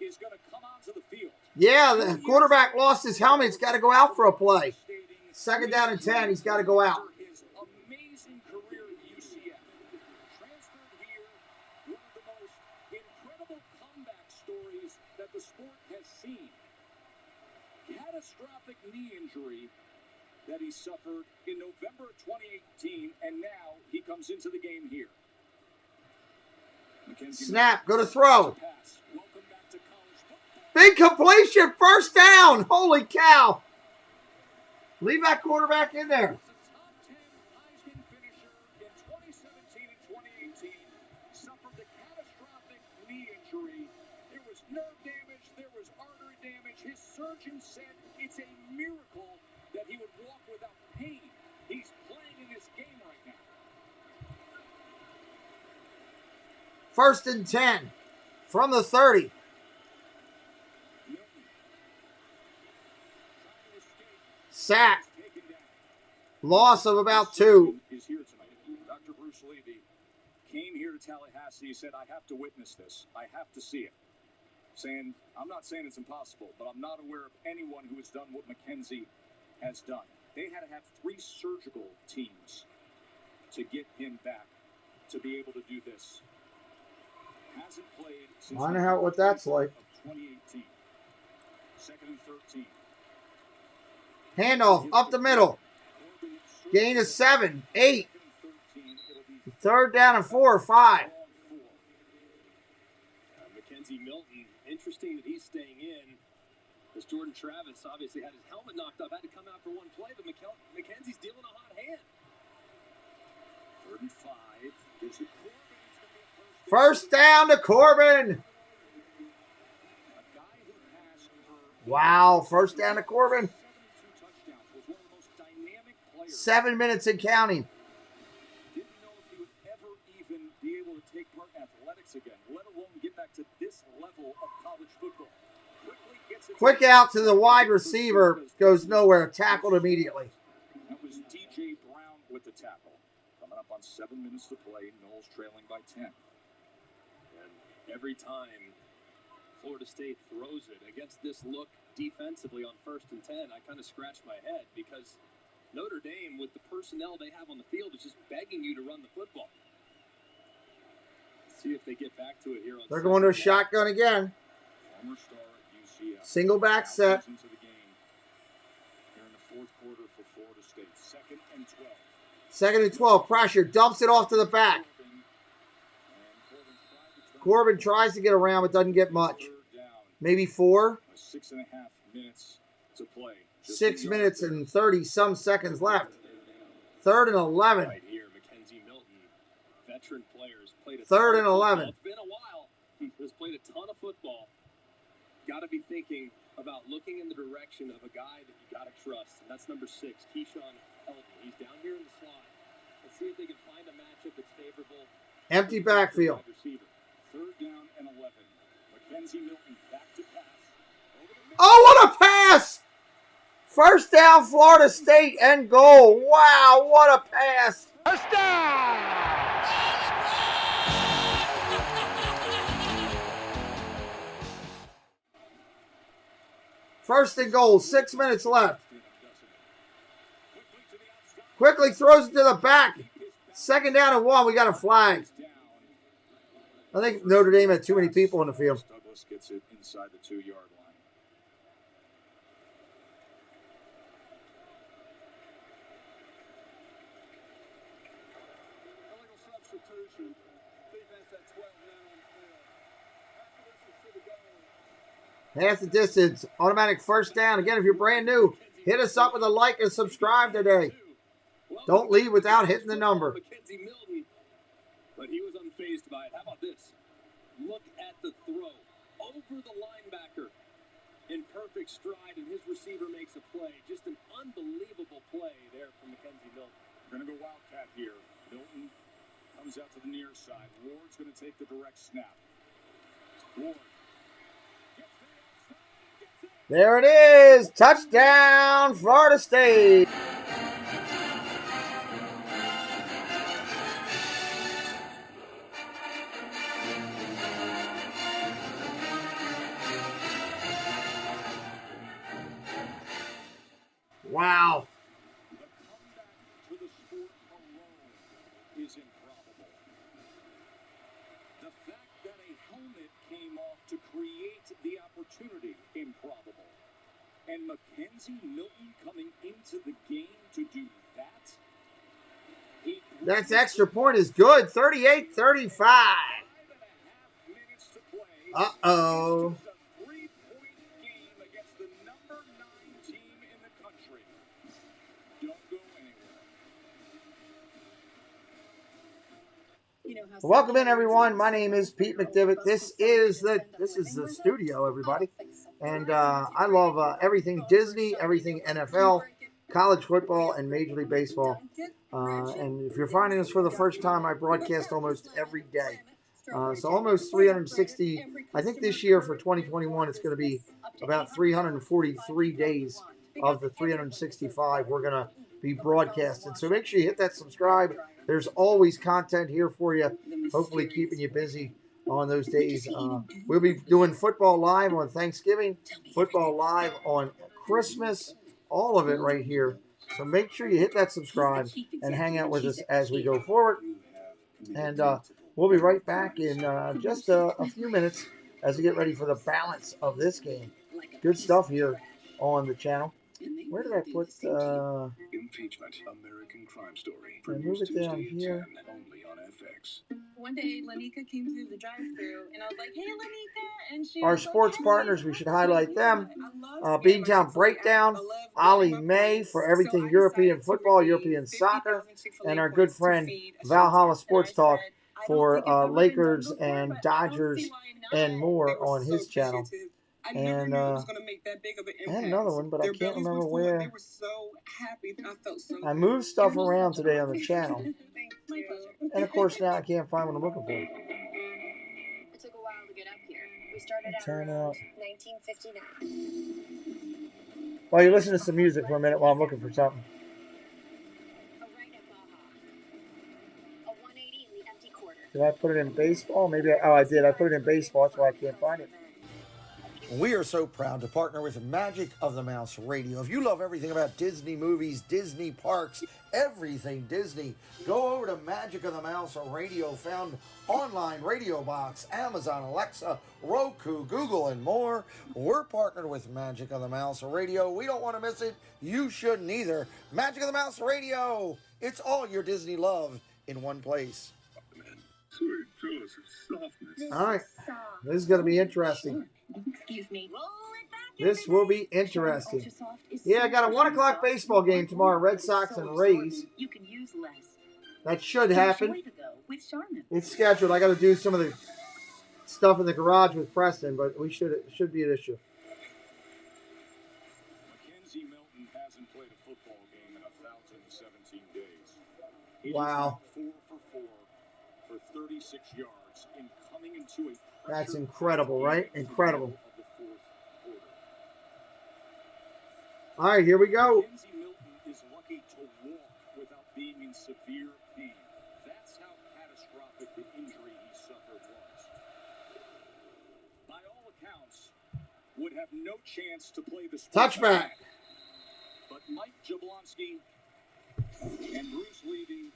C: is going to come onto the field.
A: Yeah, the quarterback lost his helmet. He's got to go out for a play. 2nd down and 10. He's got to go out.
C: His amazing career at UCF. Transferred here, one of the most incredible comeback stories that the sport has seen. Catastrophic knee injury that he suffered in November of 2018, and now he comes into the game here.
A: Snap, go to throw. Big completion, 1st down. Holy cow. Leave that quarterback in there.
C: Suffered a catastrophic knee injury. There was nerve damage, there was artery damage. His surgeon said it's a miracle that he would walk without pain. He's playing in this game right now.
A: 1st and 10 from the 30. Sack. Loss of about 2.
C: Is here tonight. Dr. Bruce Levy came here to Tallahassee. He said, I have to witness this. I have to see it. Saying, I'm not saying it's impossible, but I'm not aware of anyone who has done what Mackenzie has done. They had to have 3 surgical teams to get him back to be able to do this. Hasn't played since
A: I wonder what that's like.
C: 2018. 2nd and 13.
A: Handoff up the middle. Gain of 7, 8. 3rd down and 4 or 5.
F: Mackenzie Milton, interesting that he's staying in. As Jordan Travis obviously had his helmet knocked off, had to come out for one play, but Mackenzie's dealing a hot hand.
C: 3rd and 5. Gives it
A: 1st down to Corbin. Wow, 1st down to Corbin. 7 minutes and counting.
C: Didn't know if he would ever even be able to take part in athletics again, let alone get back to this level of college football.
A: Quick out to the wide receiver. Goes nowhere. Tackled immediately.
C: That was DJ Brown with the tackle. Coming up on 7 minutes to play. Knowles trailing by 10.
F: And every time Florida State throws it against this look defensively on 1st and 10, I kind of scratch my head because Notre Dame, with the personnel they have on the field, is just begging you to run the football. Let's see if they get back to it here on
A: They're going to a shotgun again.
C: Former star at UCF.
A: Single back set.
C: Into the game here in the 4th quarter for Florida State. 2nd and 12.
A: 2nd and 12. Pressure. Dumps it off to the back. Corbin tries to get around, but doesn't get much. Maybe 4.
C: 6.5 minutes to play.
A: 6 minutes and 30-some seconds left. 3rd and 11.
F: Right here, Mackenzie Milton, veteran players, played a
A: 3rd and 11.
F: It's been a while. Has played a ton of football. Got to be thinking about looking in the direction of a guy that you got to trust, and that's number 6, Keyshawn Elton. He's down here in the slot. Let's see if they can find a matchup that's favorable.
A: Empty backfield.
C: 3rd down and 11. Mackenzie Milton back to pass.
A: Oh, what a pass! 1st down, Florida State, and goal. Wow, what a pass.
U: 1st down!
A: 1st and goal, 6 minutes left. Quickly throws it to the back. 2nd down and 1, we got a flag. I think Notre Dame had too many people in the field.
C: Douglas gets it inside the 2-yard line.
Q: Substitution. Defense at 12 men on the field.
A: Half the distance. Automatic 1st down. Again, if you're brand new, hit us up with a like and subscribe today. Don't leave without hitting the number.
F: But he was unfazed by it. How about this? Look at the throw. Over the linebacker. In perfect stride, and his receiver makes a play. Just an unbelievable play there from Mackenzie Milton.
C: We're going to go Wildcat here. Milton comes out to the near side. Ward's going to take the direct snap. Ward.
A: There it is. Touchdown, Florida State. Wow.
C: The comeback to the sport alone is improbable. The fact that a helmet came off to create the opportunity, improbable. And Mackenzie Milton coming into the game to do that?
A: That's extra point is good. 38-35. Uh-oh. Welcome in, everyone. My name is Pete McDivitt. This is the studio, everybody, and I love everything Disney, everything NFL, college football, and Major League Baseball. And if you're finding us for the first time, I broadcast almost every day. So almost 360. I think this year for 2021, it's going to be about 343 days of the 365 we're going to be broadcasting. So make sure you hit that subscribe. There's always content here for you, hopefully keeping you busy on those days. We'll be doing football live on Thanksgiving, football live on Christmas, all of it right here. So make sure you hit that subscribe and hang out with us as we go forward. And we'll be right back in just a few minutes as we get ready for the balance of this game. Good stuff here on the channel. Where did I put
P: Impeachment, American Crime Story.
A: I move it down here.
P: Only on FX.
D: One day, Lanika came through the drive-thru, and I was like, "Hey, Lanika," and she.
A: Our sports partners, we should highlight them. Beantown Breakdown, Ollie May for everything European football, European soccer, and our good friend Valhalla Sports Talk for Lakers and Dodgers and more on his channel. And I had another one, but I can't remember where. I moved stuff around today on the channel. And of course now I can't find what I'm looking for.
B: It took a while to get up here. We started
A: out
B: 1959.
A: While you listen to some music for a minute while I'm looking for something.
B: A right at Baja. A 180 in the empty quarter.
A: Did I put it in baseball? Maybe I did. I put it in baseball. That's why I can't find it. We are so proud to partner with Magic of the Mouse Radio. If you love everything about Disney movies, Disney parks, everything Disney, go over to Magic of the Mouse Radio, found online, Radio Box, Amazon, Alexa, Roku, Google, and more. We're partnered with Magic of the Mouse Radio. We don't want to miss it. You shouldn't either. Magic of the Mouse Radio. It's all your Disney love in one place.
P: Sweet dose of softness.
A: All right. This is going to be interesting.
B: Excuse me.
A: This will be interesting. Yeah, I got a 1 o'clock baseball game tomorrow, Red Sox and Rays.
B: You can use less.
A: That should happen. It's scheduled. I got to do some of the stuff in the garage with Preston, but it should be an issue.
C: Mackenzie Milton hasn't played a football game in 1,017 days. He
A: Wow.
C: 4 for 4 for 36 yards in coming into a
A: That's incredible, right? Incredible. All right, here we go.
C: Mackenzie Milton is lucky to walk without being in severe pain. That's how catastrophic the injury he suffered was. By all accounts, would have no chance to play the sport.
A: Touchback.
C: But Mike Jablonski and Bruce Levy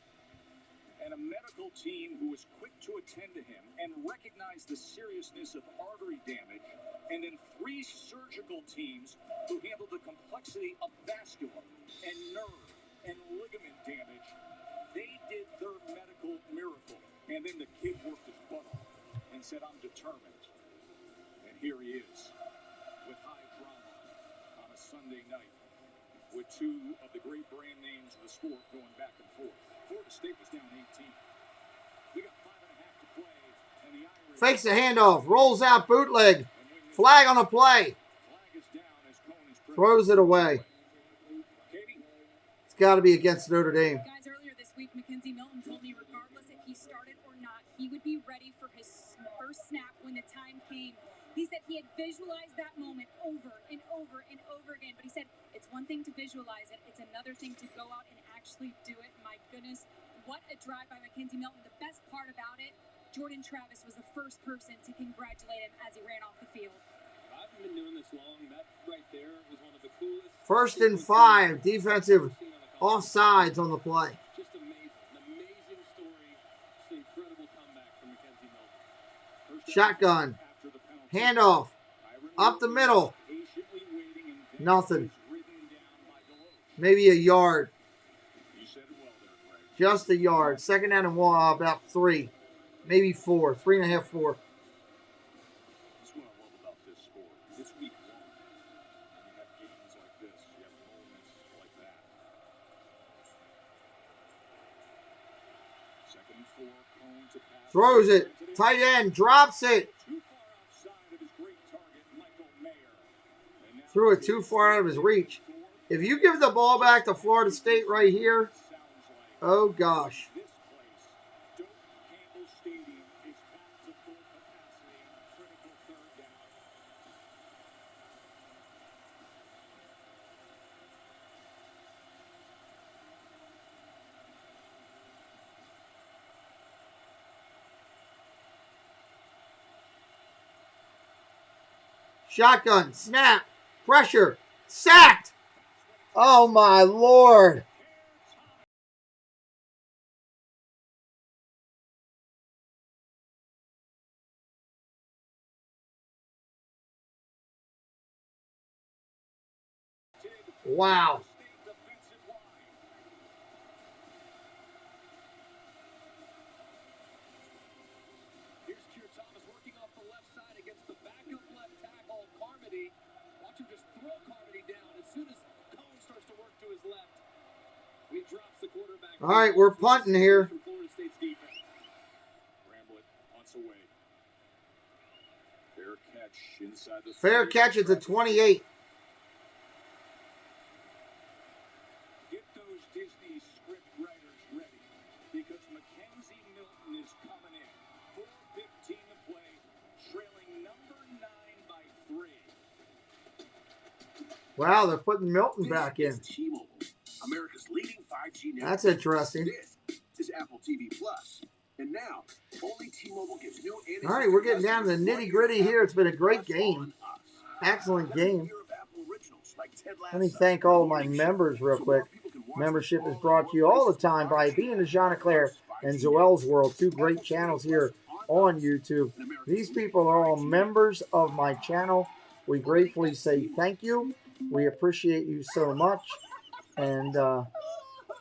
C: and a medical team who was quick to attend to him and recognize the seriousness of artery damage, and then 3 surgical teams who handled the complexity of vascular and nerve and ligament damage. They did their medical miracle, and then the kid worked his butt off and said, "I'm determined." And here he is with high drama on a Sunday night with 2 of the great brand names of the sport going back and forth. Florida State was down 18. We got 5
A: Fakes the handoff. Rolls out bootleg. Flag on the play. Throws it away. It's got to be against Notre Dame.
B: Guys, earlier this week, Mackenzie Milton told me regardless if he started or not, he would be ready for his first snap when the time came. He said he had visualized that moment over and over and over again. But he said it's one thing to visualize it. It's another thing to go out and actually do it. My goodness, what a drive by Mackenzie Milton. The best part about it, Jordan Travis was the first person to congratulate him as he ran off the field.
F: I've been doing this long. That right there was one of the coolest.
A: 1st and 5. Defensive offsides on the play.
F: Just amazing. An amazing story. Just an incredible comeback from Mackenzie Milton.
A: Shotgun. Handoff. Up the middle. Nothing. Maybe a yard. Just a yard. 2nd down and 1, about 3. Maybe 4. 3.5, 4.
C: That's what I love about this sport. It's week 1. And you have games like this. You have moments like that. 2nd and 4. Cone to pass.
A: Throws it. Tight end. Drops it. Threw it too far out of his reach. If you give the ball back to Florida State right here, oh gosh. Shotgun, snap, pressure, sacked. Oh my Lord. Wow. All right, we're punting here. Fair catch at the 28.
C: Get those Disney script writers ready because Mackenzie Milton is coming in. 4:15 to play, trailing number 9 by 3.
A: Wow, they're putting Milton back in.
N: T-Mobile, America's leading 5G network.
A: That's interesting.
N: This is Apple TV Plus. And now, only T-Mobile gives new.
A: All right, we're getting down to the nitty-gritty here. It's been a great game. Excellent game. Let me thank all of my members real quick. Membership is brought to you all the time by Being the Jean-Claire and Zoel's World, 2 great channels here on YouTube. These people are all members of my channel. We gratefully say thank you. We appreciate you so much. And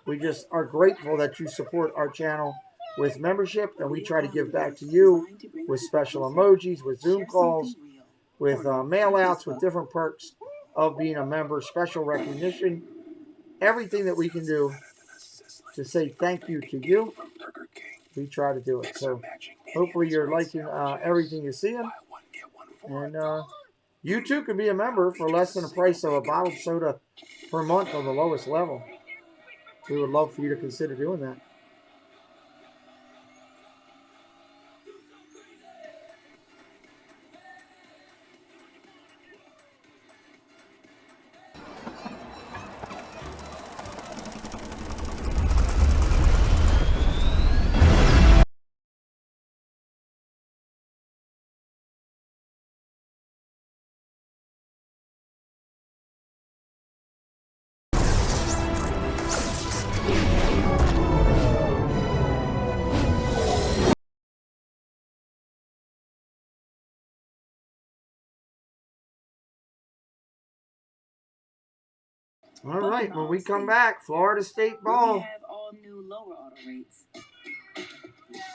A: we just are grateful that you support our channel with membership, and we try to give back to you with special emojis, with Zoom calls, with mail outs, with different perks of being a member, special recognition, everything that we can do to say thank you to you. We try to do it. So hopefully you're liking everything you're seeing. And you too can be a member for less than the price of a bottled soda per month on the lowest level. We would love for you to consider doing that. All right, when we come back, Florida State ball.
D: We have all new lower auto rates.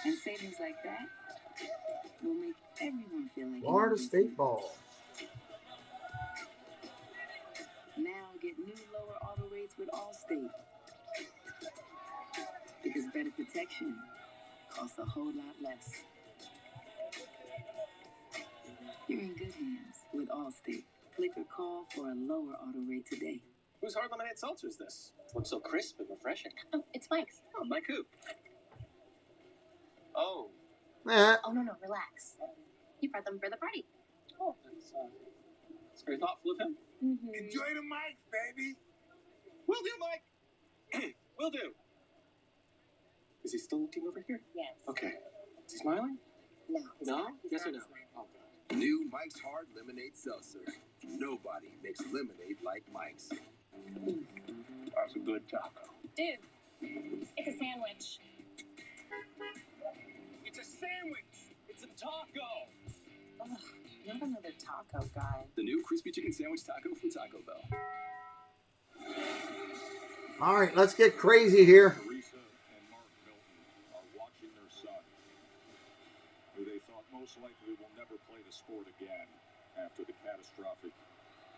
D: And savings like that will make everyone feel like
A: Florida State ball.
D: Now get new lower auto rates with Allstate. Because better protection costs a whole lot less. You're in good hands with Allstate. Click or call for a lower auto rate today.
F: Whose hard lemonade seltzer is this? Looks so crisp and refreshing.
B: Oh, it's Mike's.
F: Oh, Mike who? Oh.
B: Oh, no, relax. You brought them for the party.
F: Oh, that's very thoughtful of him.
B: Mm-hmm.
O: Enjoy the mics, baby.
F: Will do, Mike. Will do. Is he still looking over here?
B: Yes.
F: Okay. Is he smiling?
B: No.
F: No?
B: He's
F: Yes or
B: not
F: no?
B: smiling.
F: Oh, God.
N: New Mike's Hard Lemonade Seltzer. Nobody makes lemonade like Mike's.
O: That's a good taco.
B: Dude, it's a sandwich.
F: It's a sandwich. It's a taco.
D: Ugh, not another taco guy.
N: The new crispy chicken sandwich taco from Taco Bell.
A: All right, let's get crazy here.
C: Teresa and Mark Milton are watching their son, who they thought most likely will never play the sport again after the catastrophic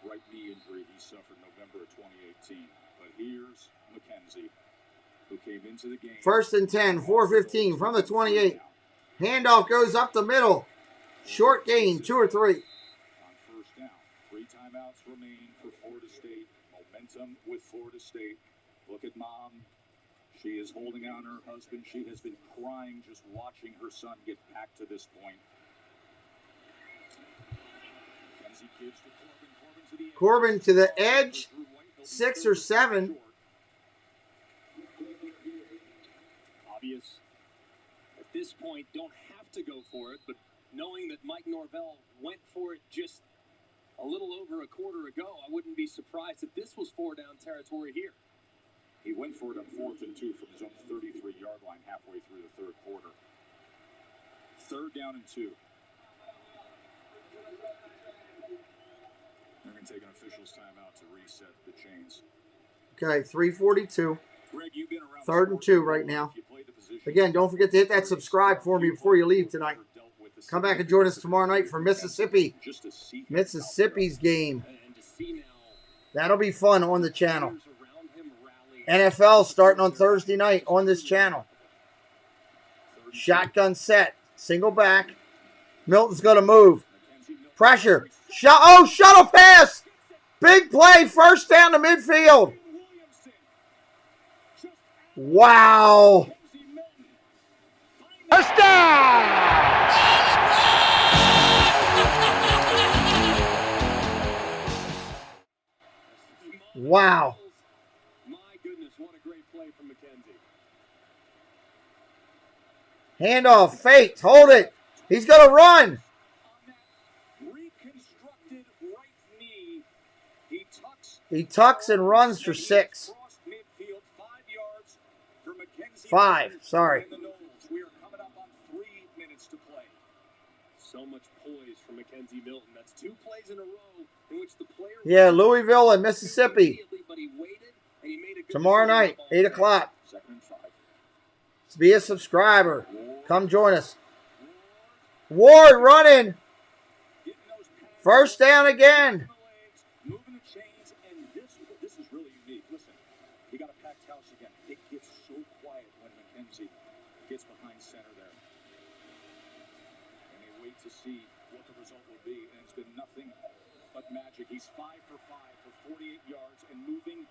C: right knee injury he suffered November of 2018. But here's Mackenzie, who came into the game.
A: 1st and 10, 4:15 from the 28. Handoff goes up the middle. Short gain, 2 or 3.
C: On first down, 3 timeouts remain for Florida State. Momentum with Florida State. Look at mom. She is holding on her husband. She has been crying just watching her son get back to this point. Mackenzie gives to
A: Corbin to the edge. 6 or 7.
F: Obvious. At this point, don't have to go for it, but knowing that Mike Norvell went for it just a little over a quarter ago, I wouldn't be surprised if this was 4-down territory here.
C: He went for it on 4th and 2 from his own 33-yard line halfway through the third quarter. 3rd down and 2. They're going to take an official's timeout to reset the chains.
A: Okay, 3:42.
C: Greg, you've been around
A: 3rd and 2 right now. Again, don't forget to hit that subscribe for me before you leave tonight. Come back and join us tomorrow night for Mississippi. Mississippi's game. That'll be fun on the channel. NFL starting on Thursday night on this channel. Shotgun set. Single back. Milton's going to move. Pressure. Shuttle pass. Big play. 1st down to midfield. Wow.
U: First down!
A: Wow.
F: My goodness, what a great play from Mackenzie.
A: Handoff. Fake. Hold it. He's going to run.
F: Reconstructed right knee.
A: He tucks and runs for 6. 5. Sorry.
F: We are coming up on 3 minutes to play. So much poise from Mackenzie Milton. That's 2 plays in a row in which the player.
A: Yeah, Louisville and Mississippi. Tomorrow night, 8 o'clock. Be a subscriber. Come join us. Ward running. 1st down again.
C: Moving the chains, and this is really unique. Listen, we got a packed house again. It gets so quiet when Mackenzie gets behind center there. And they wait to see what the result will be, and it's been nothing but magic. He's 5 for 5 for 48 yards and moving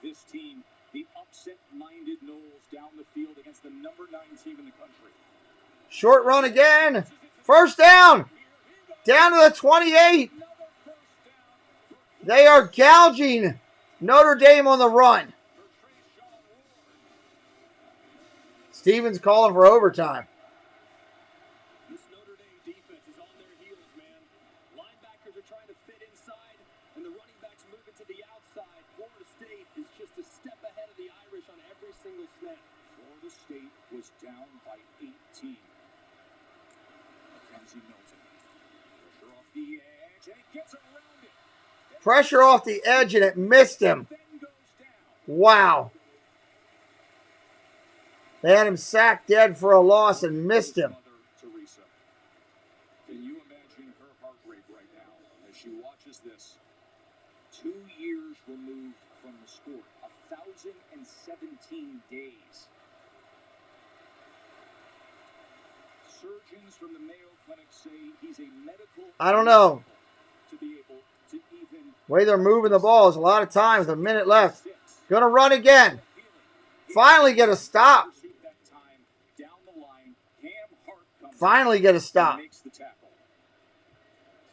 C: this team, the upset-minded Noles, down the field against the number 9 team in the country.
A: Short run again. 1st down. Down to the 28. They are gouging Notre Dame on the run. Stevens calling for overtime.
F: This Notre Dame defense is on their heels, man. Linebackers are trying to fit inside, and the running backs moving to the outside. Florida State is just a step ahead of the Irish on every single snap.
C: Florida State was down by 18. Mackenzie Milton. Pressure off the edge, and he gets around it.
A: Pressure off the edge, and it missed him. Wow. They had him sacked dead for a loss and missed him.
C: Teresa. Can you imagine her heart rate right now as she watches this? 2 years removed from the sport. 1,017 days. Surgeons from the Mayo Clinic say he's a medical.
A: I don't know.
C: To be able to even.
A: Way they're moving the ball is a lot of times. A minute left. Gonna run again. Finally get a stop. Finally get a stop.
F: It's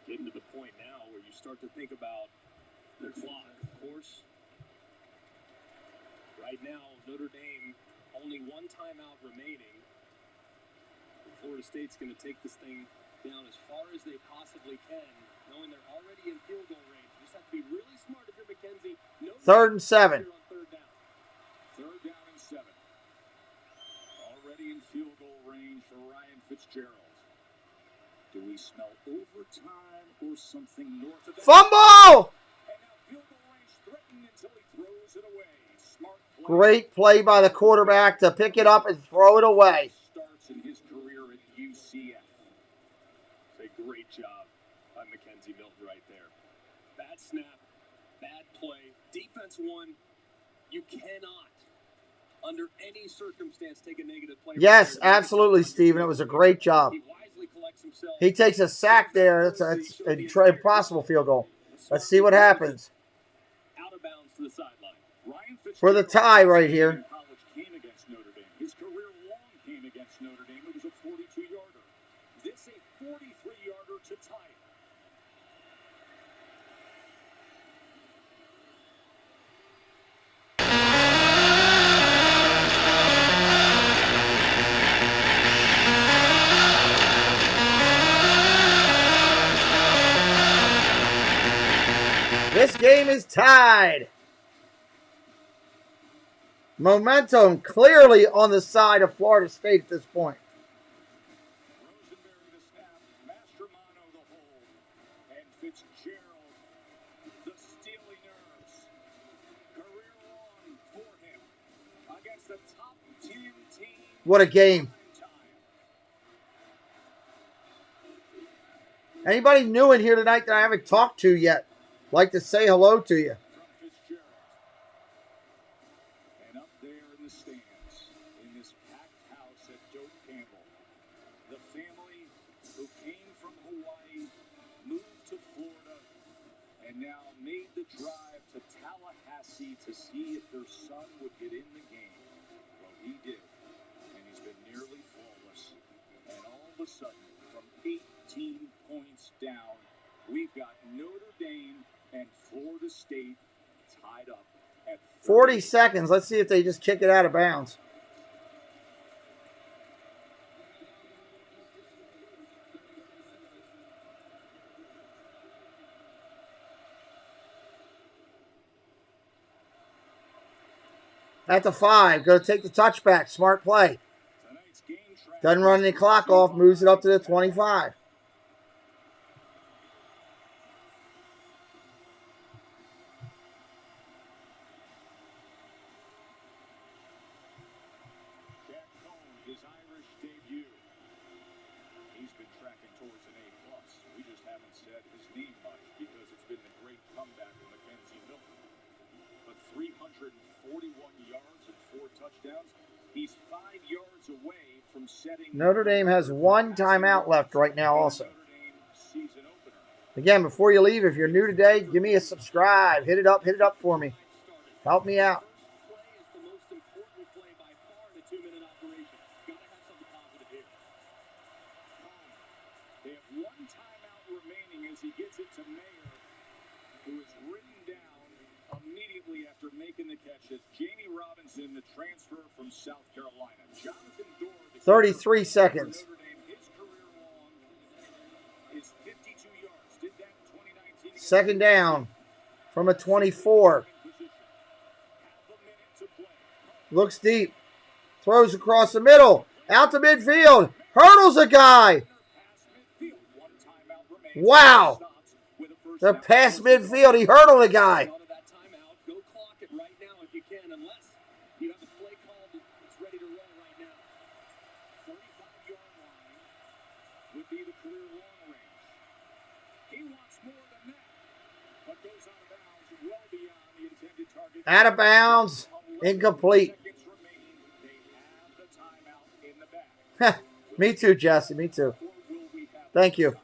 F: getting to the point now where you start to think about the clock. Of course, right now, Notre Dame, only one timeout remaining. Florida State's going to take this thing down as far as they possibly can, knowing they're already in field goal range. You just have to be really smart if you're McKenzie. No
A: 3rd and 7.
C: Third down and 7. Already in field goal range for Ryan Fitzgerald. Do we smell overtime or something north of that?
A: Fumble!
C: And now field goal range threatened until he throws it away. Smart play.
A: Great play by the quarterback to pick it up and throw it away.
C: Starts in his career at UCF.
F: It's a great job by Mackenzie Milton right there. Bad snap, bad play. Defense won. You cannot, under any circumstance, take a negative play.
A: Yes, absolutely, Steven. It was a great job.
F: He wisely collects himself.
A: He takes a sack there. That's an impossible field goal. Let's see what happens.
F: Out of bounds to the sideline.
C: Ryan
A: For the tie right here.
C: College came against Notre Dame. His career long came against Notre Dame. It was a 42-yarder. This a 43-yarder to tie it.
A: This game is tied. Momentum clearly on the side of Florida State at this point.
C: Rosenberry the snap, Mastromano the hold, and Fitzgerald the steely nerves. Career long for him against the top 10 team.
A: What a game. Anybody new in here tonight that I haven't talked to yet? Like to say hello to you.
C: And up there in the stands, in this packed house at Doak Campbell, the family who came from Hawaii, moved to Florida, and now made the drive to Tallahassee to see if their son would get in the game. Well, he did, and he's been nearly flawless. And all of a sudden, from 18 points down, we've got Notre Dame and Florida State tied up at
A: 40 seconds. Let's see if they just kick it out of bounds. At the 5. Go take the touchback. Smart play. Doesn't run any clock off. Moves it up to the 25.
C: his Irish debut. He's been tracking towards an A+. We just haven't said his name much because it's been the great comeback of Mackenzie Milton. But 341 yards and 4 touchdowns. He's 5 yards away from setting.
A: Notre Dame has one timeout left right now also. Again, before you leave, if you're new today, give me a subscribe. Hit it up for me. Help me out.
C: They have one timeout remaining as he gets it to Mayer, who is written down immediately after making the catch. As Jamie Robinson, the transfer from South Carolina. Jonathan Dorr,
A: 33 seconds.
C: Notre Dame, his career long is 52 yards. Did that in 2019.
A: Second down from a 24. Looks deep. Throws across the middle. Out to midfield. Hurdles a guy. Wow. They're past midfield. He hurdled a guy.
F: Go clock it right now if you can, unless you have a play call that's ready to roll right now.
C: 45-yard line would be the career long range. He wants more than that, but goes out of bounds well beyond the intended target.
A: Out of bounds. Incomplete.
C: They have the timeout in the back.
A: Me too, Jesse. Me too. Thank you.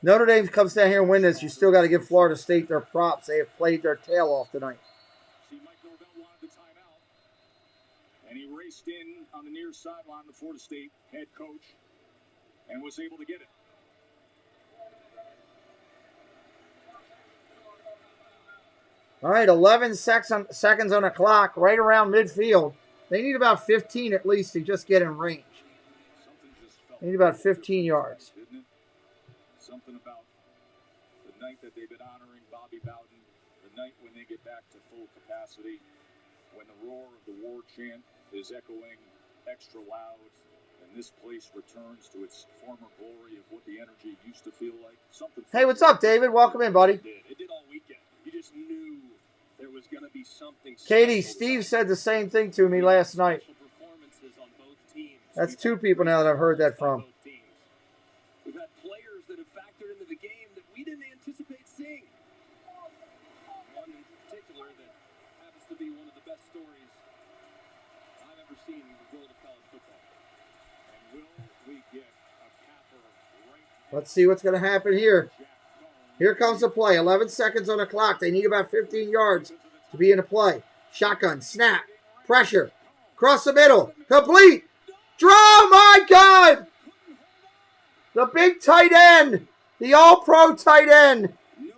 A: Notre Dame comes down here and win this. You still got to give Florida State their props. They have played their tail off tonight.
C: And he raced in on the near sideline, the Florida State head coach, and was able to get it.
A: All right, 11 seconds on the clock, right around midfield. They need about 15 at least to just get in range. They need about 15 yards.
C: Something about the night that they've been honoring Bobby Bowden, the night when they get back to full capacity, when the roar of the war chant is echoing extra loud, and this place returns to its former glory of what the energy used to feel like. Something.
A: Hey, what's up, David? Welcome in, buddy.
F: It did all weekend. You just knew there was going to be something.
A: Katie, Steve said the same thing to me last night. That's two people now that I've heard that from.
F: We've had players that have factored into the game that we didn't anticipate seeing. One in particular that happens to be one of the best stories I've ever seen in the world of college football.
C: And will we get a capper right now?
A: Let's see what's going to happen here. Here comes the play. 11 seconds on the clock. They need about 15 yards to be in the play. Shotgun, snap, pressure, across the middle, complete. Draw, my God! The big tight end, the all-pro tight end,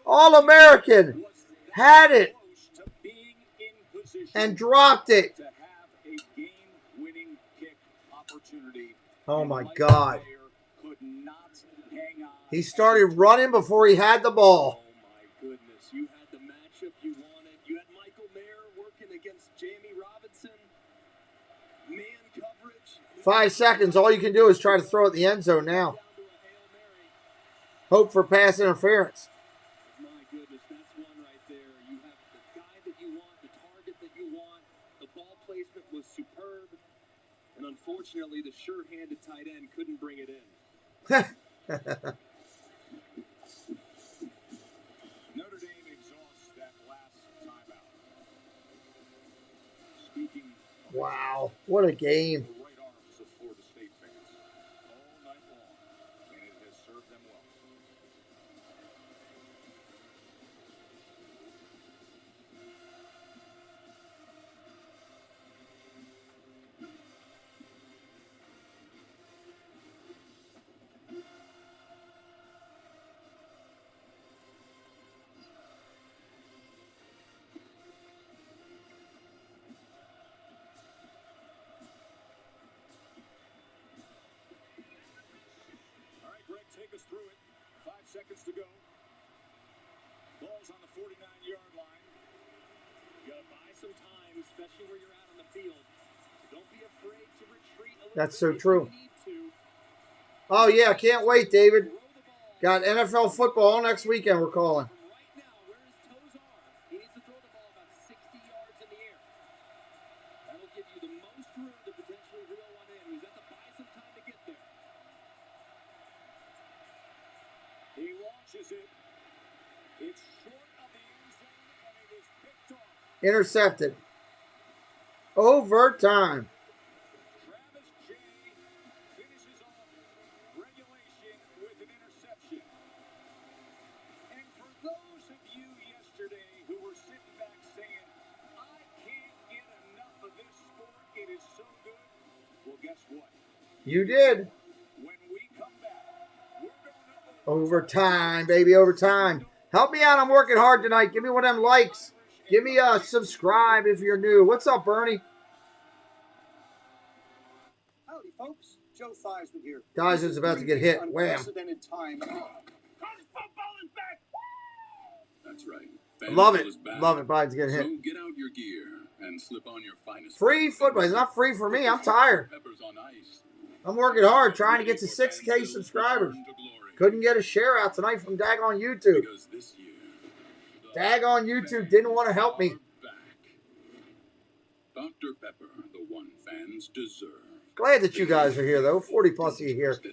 A: all-American, had it and dropped it. Oh, my God. He started running before he had the ball.
F: Oh, my goodness. You had the matchup you wanted. You had Michael Mayer working against Jamie Robinson. Man coverage.
A: 5 seconds. All you can do is try to throw it in the end zone now. Hope for pass interference.
F: My goodness, that's one right there. You have the guy that you want, the target that you want. The ball placement was superb. And unfortunately, the sure-handed tight end couldn't bring it in.
C: Notre Dame exhausts that last timeout. Speaking
A: Wow, what a game.
C: the right arms of Florida State fans all night long, and it has served them well. All right, Greg, take us through it. 5 seconds to go. Ball's on the 49-yard line.
F: You got to buy some time, especially where you're out on the field. Don't be afraid to retreat a little
A: That's
F: bit
A: so
F: if
A: true.
F: you need to.
A: Oh, yeah, can't wait, David. Got NFL football next weekend we're calling.
F: Right now, where his toes are, he needs to throw the ball about 60 yards in the air. That'll give you the most room to potentially reel one in. He's got to buy some time to get there.
C: He launches it. It's short of the end zone, and it is picked off.
A: Intercepted. Overtime.
C: Travis Jay finishes off regulation with an interception. And for those of you yesterday who were sitting back saying, I can't get enough of this sport, it is so good, well, guess what?
A: You did.
C: When we come back, we're going to
A: Overtime, baby, overtime. Help me out. I'm working hard tonight. Give me one of them likes. Give me a subscribe if you're new. What's up, Bernie?
S: Howdy, folks. Joe Theismann here.
A: Guys, it's about to get hit. Wham.
S: Unprecedented time.
O: College football is back.
T: That's right.
A: Love
T: Fantasy
A: it.
T: is back.
A: Love it. Biden's getting hit.
T: So get out your gear and slip on your finest.
A: Free football. It's not free for me. I'm tired.
T: Peppers on ice.
A: I'm working hard trying to get to 6K subscribers. Couldn't get a share out tonight from Daggone YouTube.
T: Because this year,
A: Daggone YouTube didn't want to help me.
T: Dr. Pepper, the one fans deserve.
A: Glad that you guys are here, though. 40 plus of you here.
I: That's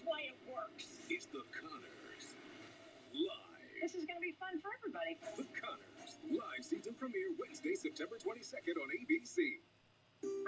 I: why it works.
T: It's the Connors. Live
E: This is going to be fun for everybody.
H: The Connors, live season premiere Wednesday, September 22nd on ABC.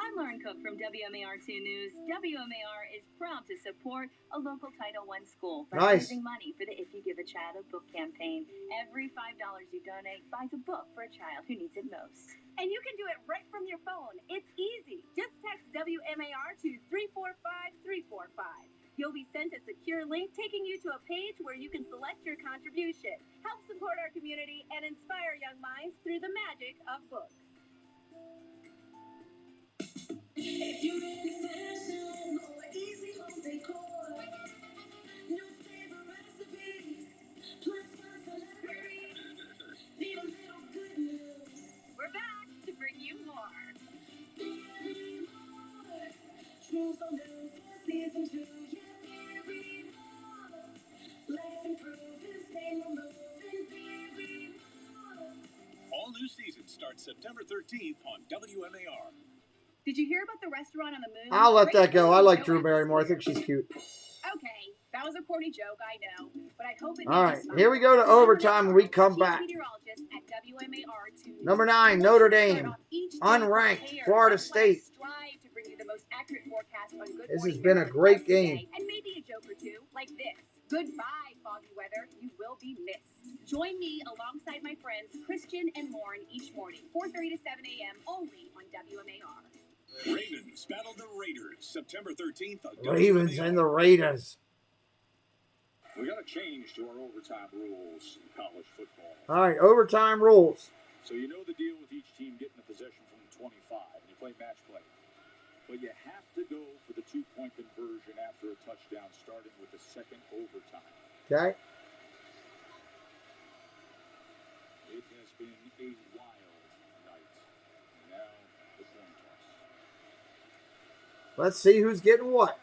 M: I'm Lauren Cook from WMAR 2 News. WMAR is proud to support a local Title I school by raising money for the If You Give a Child a Book campaign. Every $5 you donate buys a book for a child who needs it most.
B: And you can do it right from your phone. It's easy. Just text WMAR to 345345. You'll be sent a secure link taking you to a page where you can select your contribution. Help support our community and inspire young minds through the magic of books.
R: If you're into fashion or easy home decor, new favorite recipes, plus fun celebrities, need a little good news.
B: We're back to bring you more.
R: Very more. True for news for season 2, yeah, very more. Life improving, stay moving, very more.
C: All new season starts September 13th on WMAR.
B: Did you hear about the restaurant on the moon?
A: I'll let that go. I like Drew Barrymore. I think she's cute.
B: Okay, that was a corny joke, I know, but I hope it
A: All right, here we go to overtime when we come back. Number 9, Notre Dame. Unranked, Florida State. This has been a great game.
B: And maybe a joke or two, like this. Goodbye, foggy weather. You will be missed. Join me alongside my friends Christian and Lauren each morning, 4:30 to 7 a.m. only on WMAR.
C: Ravens battle the Raiders September 13th on
A: Ravens
C: WMAR.
A: and the Raiders.
C: We got to change to our overtime rules in college football.
A: All right, overtime rules.
C: So you know the deal with each team getting a possession from the 25, and you play match play. But you have to go for the 2-point conversion after a touchdown, starting with the second overtime.
A: Okay.
C: It has been a wild night. Now the coin toss.
A: Let's see who's getting what.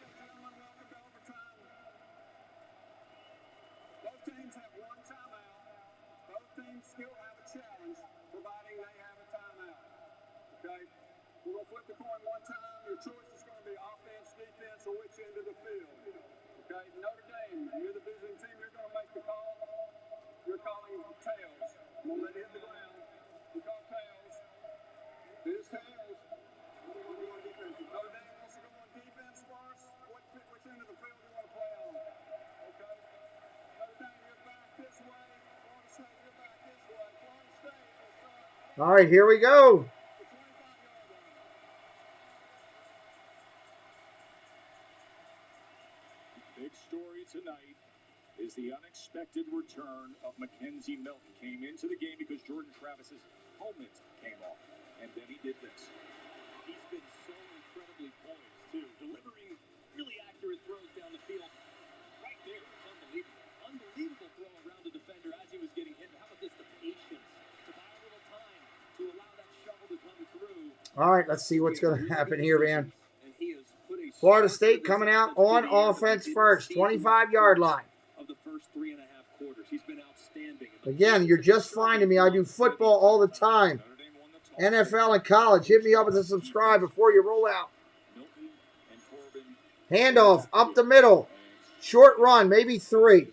W: Both teams have one timeout. Both teams still have a challenge, providing they have a timeout. Okay? We're going to flip the coin one time. Your choice is going to be offense, defense, or which end of the field. Okay? Notre Dame, you're the visiting team. You're going to make the call. You're calling tails. I'm going to let it hit the ground. You call tails. It is tails. Notre Dame wants to go on defense first. Which end of the field do you want to play on? Okay? Notre Dame, you're back this way. Florida State, you're back this way. Florida State will start.
A: All right, here we go.
C: Big story tonight is the unexpected return of Mackenzie Milton. Came into the game because Jordan Travis's helmet came off, and then he did this.
F: He's been so incredibly poised, too, delivering really accurate throws down the field. Right there, it's unbelievable. Unbelievable throw around the defender as he was getting hit. How about this, the patience to buy a little time to allow that shovel to come through.
A: All right, let's see what's going to happen here, man. Florida State coming out on offense first, 25-yard line.
F: Of the first 3.5 quarters, he's been outstanding.
A: Again, you're just finding me. I do football all the time. NFL and college. Hit me up with a subscribe before you roll out. Handoff up the middle. Short run, maybe 3.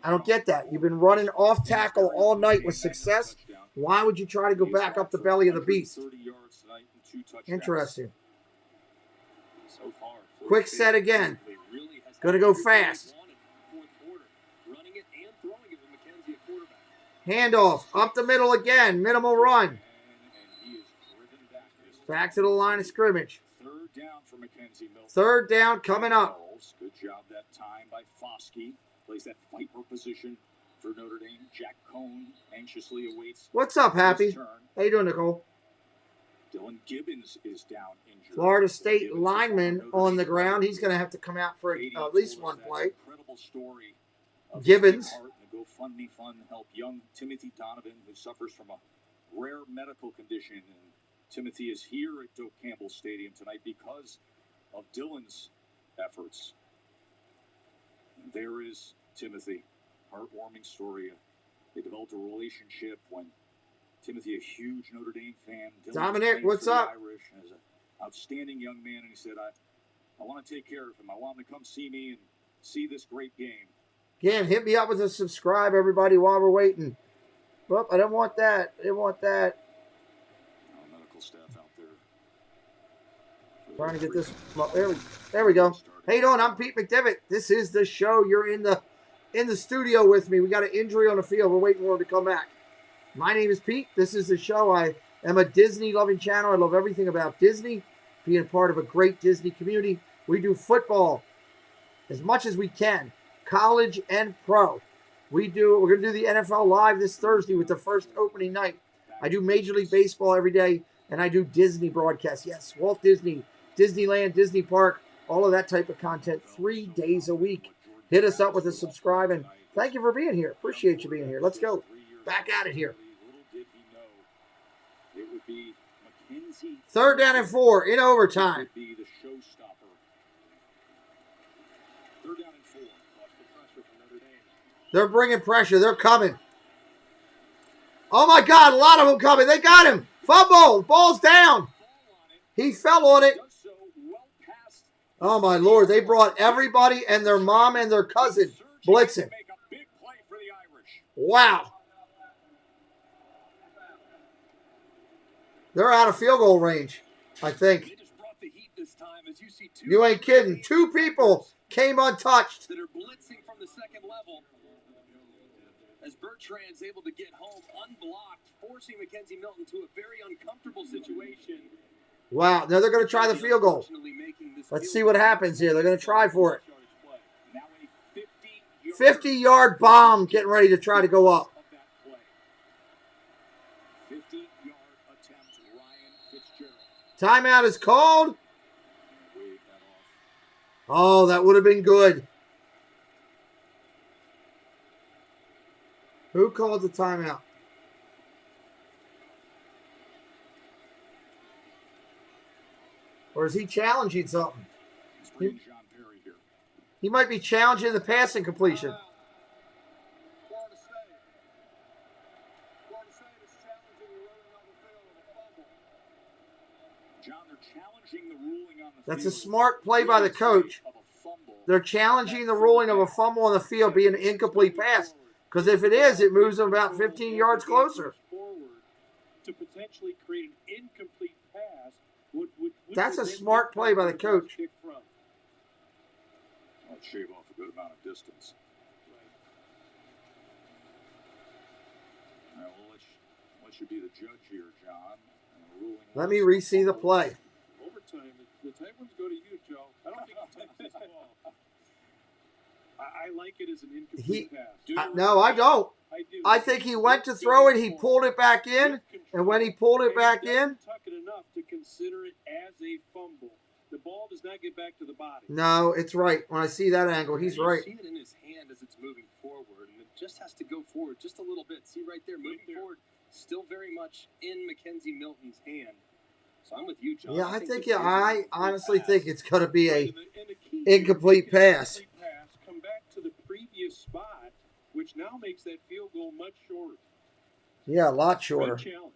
A: I don't get that. You've been running off tackle all night with success. Why would you try to go back up the belly of the beast? Interesting. Quick set again. Going to go fast. Handoff up the middle again. Minimal run. Back to the line of scrimmage.
C: Third down for Mackenzie Milton.
A: Third down coming up.
C: Good job that time by Foskey. Plays that viper position for Notre Dame. Jack Cohn anxiously awaits.
A: What's up, Happy? How you doing, Nicole?
C: Dylan Gibbons is down injured.
A: Florida State lineman on the ground. He's going to have to come out for at least one play.
C: Incredible story.
A: Gibbons.
C: The GoFundMe fund help young Timothy Donovan, who suffers from a rare medical condition. And Timothy is here at Doak Campbell Stadium tonight because of Dylan's efforts. And there is Timothy. Heartwarming story. They developed a relationship when Timothy, a huge Notre Dame fan. Dylan
A: Dominic, what's up?
C: Irish, and is an outstanding young man, and he said, I want to take care of him. I want him to come see me and see this great game.
A: Again, hit me up with a subscribe, everybody, while we're waiting. Well, I don't want that. I didn't want that.
C: Medical staff out there.
A: Trying to get this. Well, there we go. How you doing? I'm Pete McDevitt. This is the show. You're in the studio with me. We got an injury on the field. We're waiting for him to come back. My name is Pete. This is the show. I am a Disney-loving channel. I love everything about Disney, being part of a great Disney community. We do football as much as we can, college and pro. We're going to do the NFL Live this Thursday with the first opening night. I do Major League Baseball every day, and I do Disney broadcasts. Yes, Walt Disney, Disneyland, Disney Park, all of that type of content 3 days a week. Hit us up with a subscribe, and thank you for being here. Appreciate you being here. Let's go. Back at it here. Third down and 4 in overtime. They're bringing pressure. They're coming. Oh, my God. A lot of them coming. They got him. Fumble. Ball's down. He fell on it. Oh, my Lord. They brought everybody and their mom and their cousin blitzing. Wow. They're out of field goal range, I think. You ain't kidding. 2 people came untouched.
F: That are blitzing from the second level. As Bertrand's able to get home unblocked, forcing Mackenzie Milton to a very uncomfortable situation.
A: Wow. Now they're going to try the field goal. Let's see what happens here. They're going to try for it. 50-yard bomb getting ready to try to go up.
C: 50-yard attempt, Ryan Fitzgerald.
A: Timeout is called. Oh, that would have been good. Who called the timeout? Or is he challenging something? He might be challenging the passing completion. That's a smart play by the coach. They're challenging the ruling of a fumble on the field being an incomplete pass. Because if it is, it moves them about 15 yards closer.
Q: To potentially create an incomplete pass.
A: That's a smart play by the coach.
C: I'll shave off a good amount of distance. Now, we'll let you be the judge here, John.
A: Let me re-see the play.
Q: Overtime, the tight ones go to you, Joe. I don't think he takes this ball. I like it as an incomplete pass.
A: No, I don't.
Q: I do.
A: I think he went to throw it, he pulled it back in, and when he pulled it back in...
Q: tuck it enough to consider it as a fumble. The ball does not get back to the body.
A: No, it's right. When I see that angle, he's right.
F: You see it in his hand as it's moving forward, and it just has to go forward just a little bit. See right there, moving forward, still very much in Mackenzie Milton's hand. So I'm with you, John.
A: Yeah, I honestly think it's going to be a incomplete pass.
Q: Come back to the previous spot, which now makes that field goal much shorter.
A: Yeah, a lot shorter.
Q: Great challenge.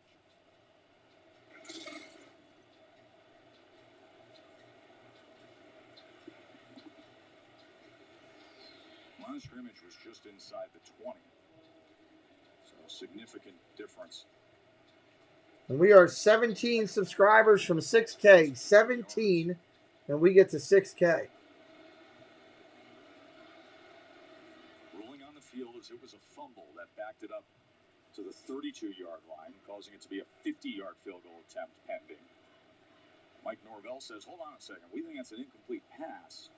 C: Line of scrimmage was just inside the 20. So a significant difference.
A: And we are 17 subscribers from 6K. 17, and we get to 6K.
C: Ruling on the field as it was a fumble that backed it up to the 32-yard line, causing it to be a 50-yard field goal attempt pending. Mike Norvell says, hold on a second, we think that's an incomplete pass.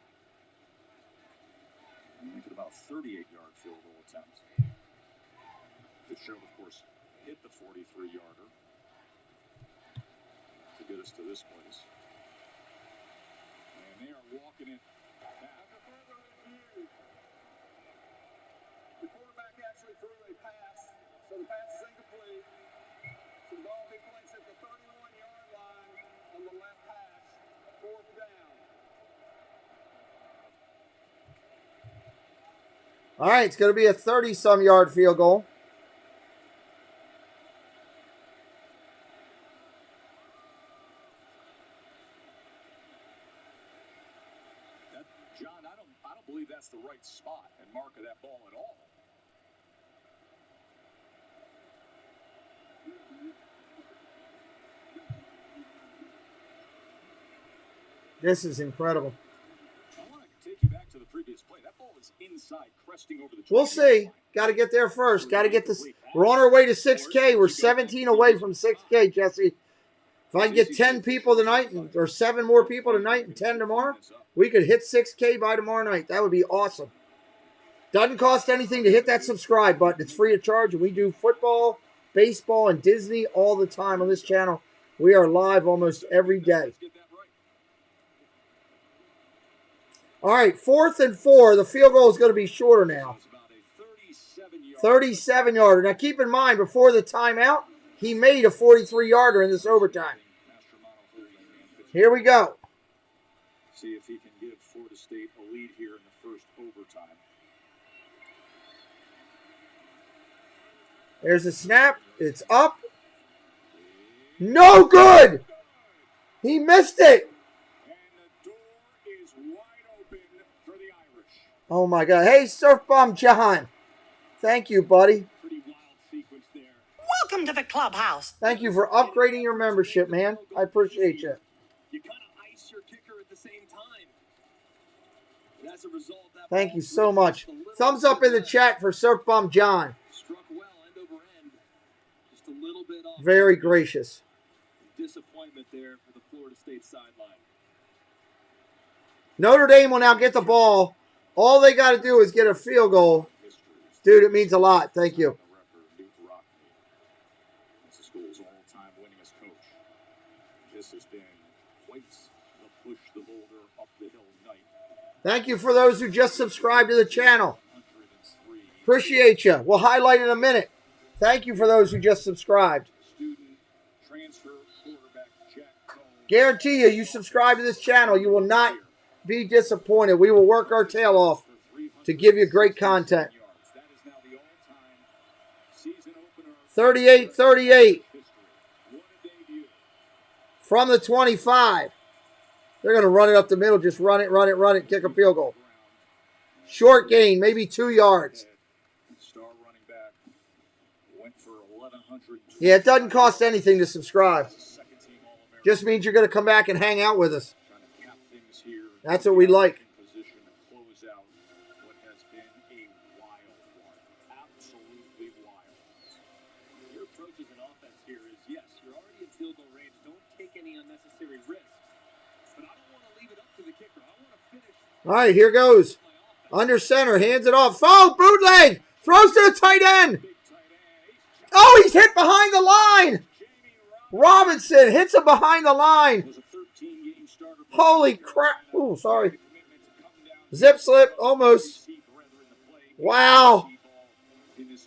C: And make it about a 38-yard field goal attempt. Fitzgerald, of course, hit the 43-yarder to get us to this place. And they are walking it back.
O: The quarterback actually threw a pass, so the pass is incomplete. So the ball will be placed at the 31-yard line on the left hash, 4th down.
A: All right, it's going to be a 30-some-yard field goal.
C: John, I don't believe that's the right spot and mark of that ball at all.
A: This is incredible.
C: I want to take you back to the previous play. That ball was inside, cresting over the.
A: We'll see. Got to get there first. Got to get this. We're on our way to 6K. We're 17 away from 6K, Jesse. If I can get 10 people tonight, or 7 more people tonight and 10 tomorrow, we could hit 6K by tomorrow night. That would be awesome. Doesn't cost anything to hit that subscribe button. It's free of charge, and we do football, baseball, and Disney all the time on this channel. We are live almost every day. All right, 4th and 4. The field goal is going to be shorter now. 37-yarder. Now, keep in mind, before the timeout, he made a 43-yarder in this overtime. Here we go.
C: See if he can give Florida State a lead here in the first overtime.
A: There's a snap. It's up. No good. He missed it. Oh, my God. Hey, Surf Bomb John. Thank you, buddy.
G: Welcome to the clubhouse.
A: Thank you for upgrading your membership, man. I appreciate you.
F: You kind of ice your kicker at the same time. And as a result, that
A: Thank you so much. Thumbs up in the chat for Surf Bomb John.
F: struck well end over end. Just a little bit off.
A: Very gracious.
F: Disappointment there for the Florida State sideline.
A: Notre Dame will now get the ball. All they got to do is get a field goal. Dude, it means a lot. Thank you.
C: It's the school's all-time winningest coach. This has been quite the push the boulder up the hill night.
A: Thank you for those who just subscribed to the channel. Appreciate you. We'll highlight in a minute. Thank you for those who just subscribed. Guarantee you, you subscribe to this channel, you will not be disappointed. We will work our tail off to give you great content. 38-38 from the 25. They're going to run it up the middle. Just run it, kick a field goal. Short gain, maybe 2 yards. Yeah, it doesn't cost anything to subscribe. Just means you're going to come back and hang out with us. That's what we like. All right, here goes. Under center, hands it off. Oh, bootleg. Throws to the tight end. Oh, he's hit behind the line. Robinson hits him behind the line. Holy crap. Oh, sorry. Zip slip, almost. Wow.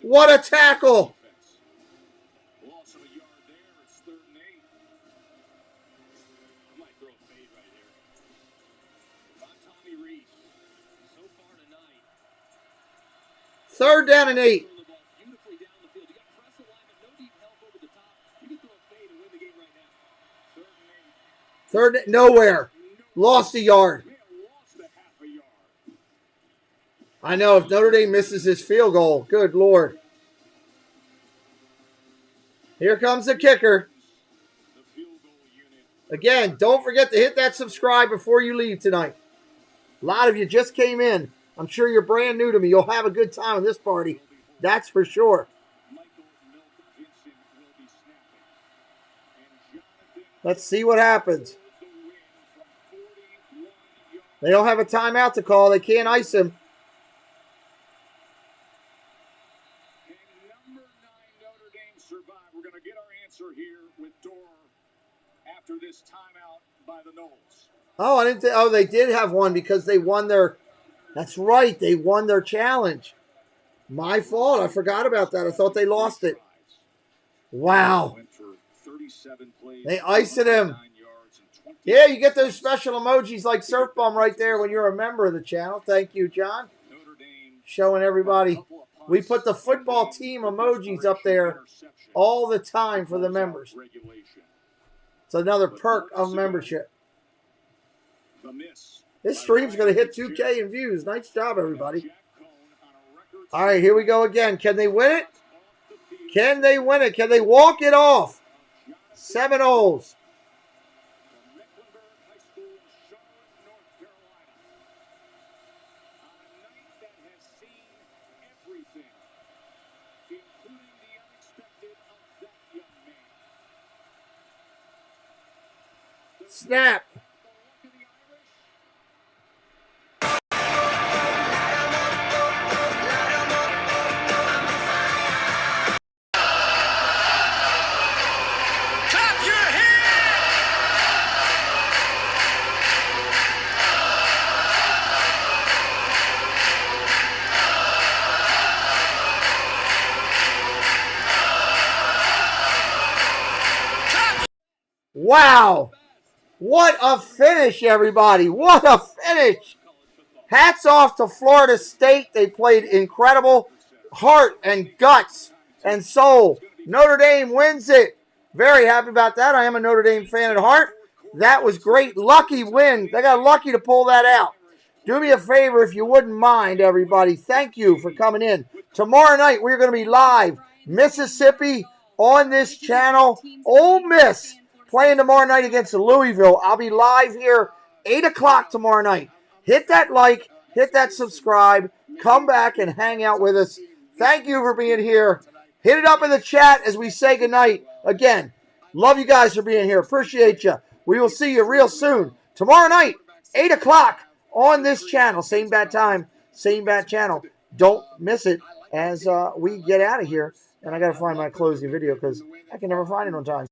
A: What a tackle. Third down and 8. Third, nowhere. Lost a yard. I know, if Notre Dame misses his field goal, good Lord. Here comes the kicker. Again, don't forget to hit that subscribe before you leave tonight. A lot of you just came in. I'm sure you're brand new to me. You'll have a good time at this party. That's for sure. Let's see what happens. They don't have a timeout to call. They can't ice him.
C: We're going to get our answer here with Dorr after this timeout by the Noles.
A: Oh, I didn't. Oh, they did have one because they won their. That's right. They won their challenge. My fault. I forgot about that. I thought they lost it. Wow. They iced him. Yeah, you get those special emojis like Surf Bum right there when you're a member of the channel. Thank you, John. Showing everybody. We put the football team emojis up there all the time for the members. It's another perk of membership. This stream's going to hit 2K in views. Nice job, everybody. All right, here we go again. Can they win it? Can they win it? Can they walk it off? Seminoles. Snap. Wow. What a finish, everybody. What a finish. Hats off to Florida State. They played incredible. Heart and guts and soul. Notre Dame wins it. Very happy about that. I am a Notre Dame fan at heart. That was great. Lucky win. They got lucky to pull that out. Do me a favor if you wouldn't mind, everybody. Thank you for coming in. Tomorrow night, we're going to be live. Mississippi on this channel. Ole Miss playing tomorrow night against Louisville. I'll be live here 8 o'clock tomorrow night. Hit that like, hit that subscribe, come back and hang out with us. Thank you for being here. Hit it up in the chat as we say goodnight. Again, love you guys for being here. Appreciate you. We will see you real soon. Tomorrow night, 8 o'clock on this channel. Same bad time, same bad channel. Don't miss it as we get out of here. And I got to find my closing video because I can never find it on time.